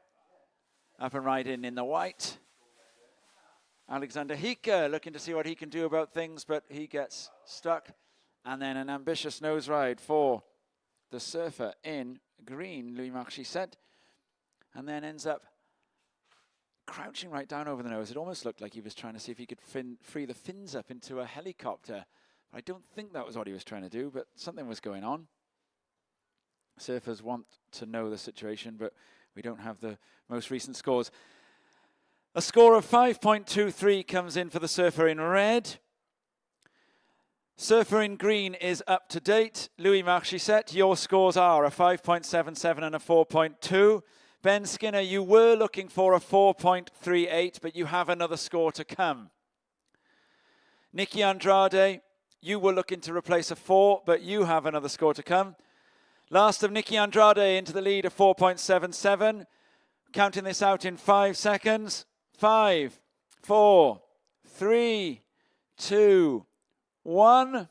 A: Up and riding in the white. Alexander Hika looking to see what he can do about things, but he gets stuck. And then an ambitious nose ride for the surfer in green, Louis Marchesset, and then ends up crouching right down over the nose. It almost looked like he was trying to see if he could free the fins up into a helicopter. I don't think that was what he was trying to do, but something was going on. Surfers want to know the situation, but we don't have the most recent scores. A score of 5.23 comes in for the surfer in red. Surfer in green is up to date. Louis Marchesset, your scores are a 5.77 and a 4.2. Ben Skinner, you were looking for a 4.38, but you have another score to come. Nicky Andrade, you were looking to replace a 4, but you have another score to come. Last of Nicky Andrade into the lead, a 4.77. Counting this out in 5 seconds. 5, 4, 3, 2, 1.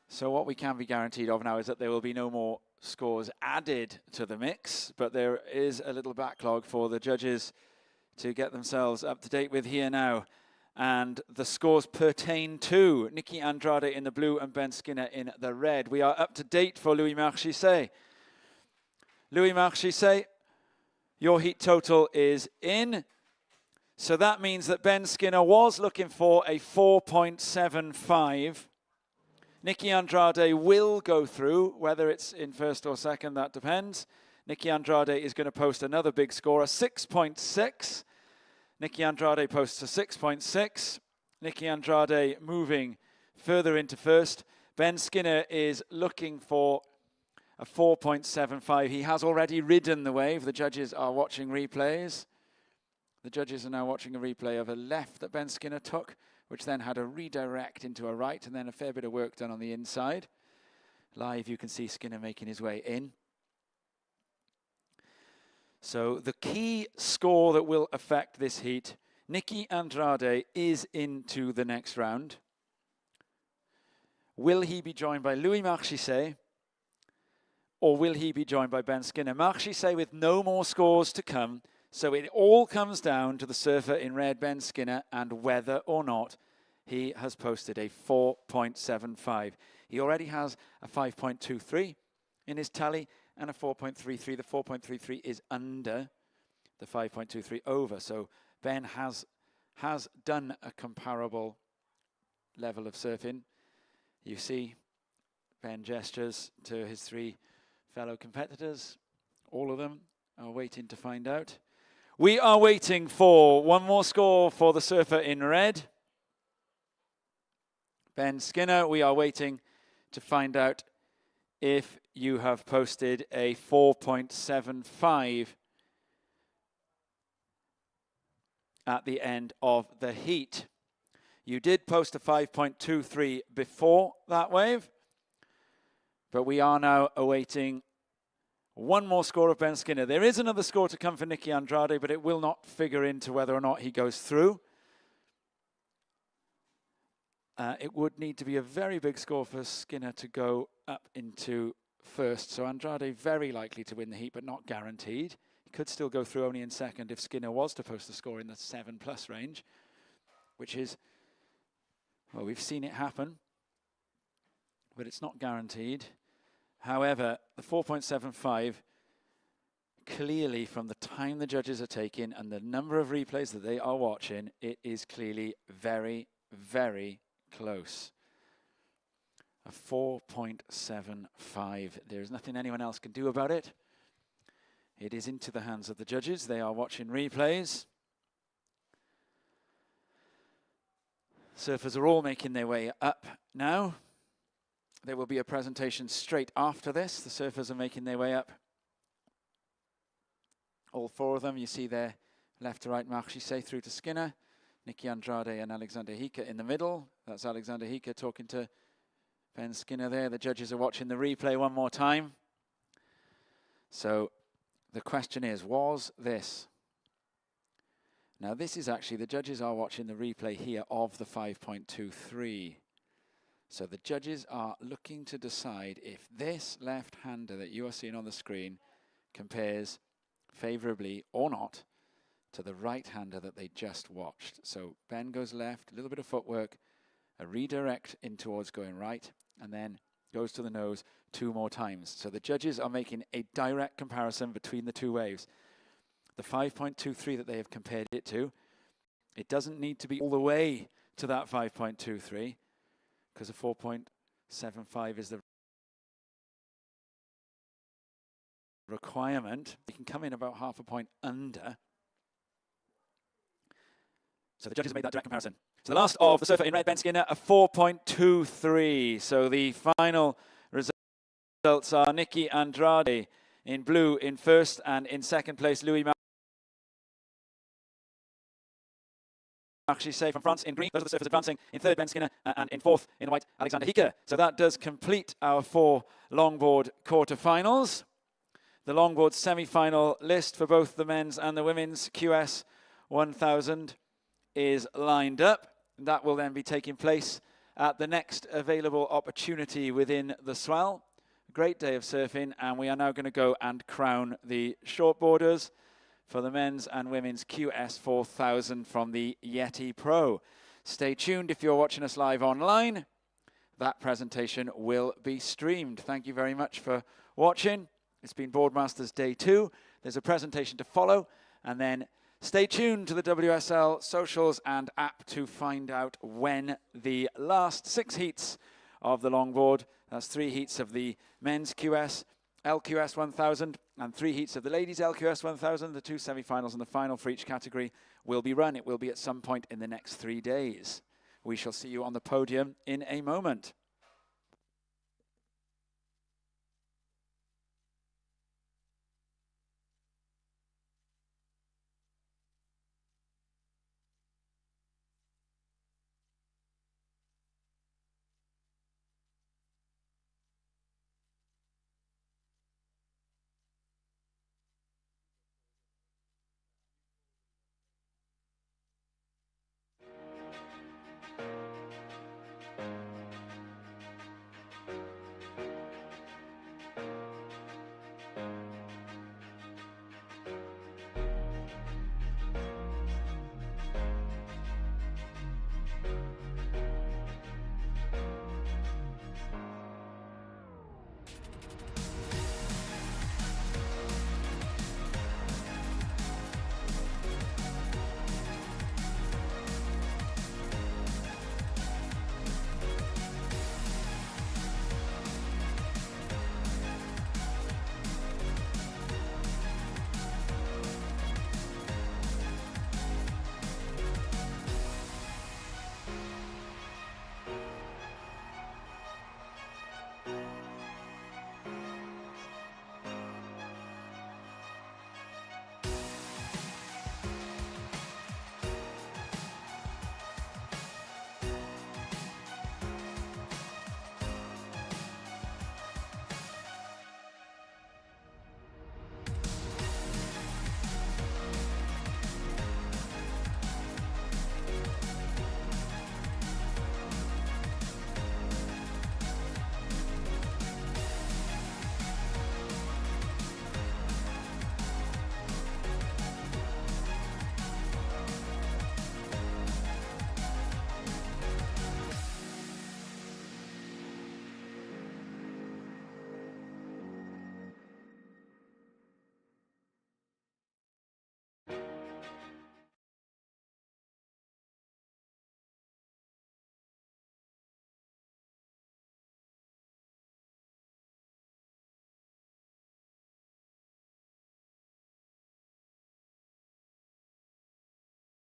A: So what we can be guaranteed of now is that there will be no more scores added to the mix, but there is a little backlog for the judges to get themselves up to date with here now. And the scores pertain to Nicky Andrade in the blue and Ben Skinner in the red. We are up to date for Louis Marchesset. Louis Marchesset, your heat total is in. So that means that Ben Skinner was looking for a 4.75. Nicky Andrade will go through, whether it's in first or second, that depends. Nicky Andrade is going to post another big score, a 6.6. Nicky Andrade posts a 6.6. Nicky Andrade moving further into first. Ben Skinner is looking for a 4.75. He has already ridden the wave. The judges are watching replays. The judges are now watching a replay of a left that Ben Skinner took, which then had a redirect into a right, and then a fair bit of work done on the inside. Live, you can see Skinner making his way in. So the key score that will affect this heat, Nicky Andrade is into the next round. Will he be joined by Louis Marchesset, or will he be joined by Ben Skinner? Marchesset with no more scores to come, so it all comes down to the surfer in red, Ben Skinner, and whether or not he has posted a 4.75. He already has a 5.23 in his tally and a 4.33. The 4.33 is under the 5.23 over, so Ben has done a comparable level of surfing. You see Ben gestures to his 3 fellow competitors. All of them are waiting to find out. We are waiting for one more score for the surfer in red. Ben Skinner, we are waiting to find out if you have posted a 4.75 at the end of the heat. You did post a 5.23 before that wave, but we are now awaiting one more score of Ben Skinner. There is another score to come for Nicky Andrade, but it will not figure into whether or not he goes through. It would need to be a very big score for Skinner to go up into first. So Andrade very likely to win the heat, but not guaranteed. He could still go through only in second if Skinner was to post a score in the 7+ range, which is, well, we've seen it happen, but it's not guaranteed. However, the 4.75, clearly from the time the judges are taking and the number of replays that they are watching, it is clearly very, very close. A 4.75. There's nothing anyone else can do about it. It is into the hands of the judges. They are watching replays. Surfers are all making their way up now. There will be a presentation straight after this. The surfers are making their way up. All four of them, you see there, left to right, Marc Gisset through to Skinner, Nicky Andrade and Alexander Hika in the middle. That's Alexander Hika talking to Ben Skinner there. The judges are watching the replay one more time. So the question is, was this? Now this is actually, the judges are watching the replay here of the 5.23. So the judges are looking to decide if this left-hander that you are seeing on the screen compares favorably or not to the right-hander that they just watched. So Ben goes left, a little bit of footwork, a redirect in towards going right, and then goes to the nose 2 more times. So the judges are making a direct comparison between the 2 waves. The 5.23 that they have compared it to, it doesn't need to be all the way to that 5.23, because a 4.75 is the requirement. You can come in about half a point under. So the judges made that direct comparison. So the last of the surfer in red, Ben Skinner, a 4.23. So the final results are Nicky Andrade in blue in first, and in second place, Louis Marc Gisset from France in green. Those are the surfers advancing. In third, Ben Skinner, and in fourth, in white, Alexander Hika. So that does complete our 4 longboard quarterfinals. The longboard semi-final list for both the men's and the women's QS 1000 is lined up. That will then be taking place at the next available opportunity within the swell. Great day of surfing, and we are now going to go and crown the shortboarders for the men's and women's QS 4000 from the Yeti Pro. Stay tuned if you're watching us live online. That presentation will be streamed. Thank you very much for watching. It's been Boardmasters Day 2. There's a presentation to follow, and then stay tuned to the WSL socials and app to find out when the last 6 heats of the longboard, that's 3 heats of the men's QS, LQS 1000, and 3 heats of the ladies LQS 1000, the 2 semi-finals and the final for each category will be run. It will be at some point in the next 3 days. We shall see you on the podium in a moment.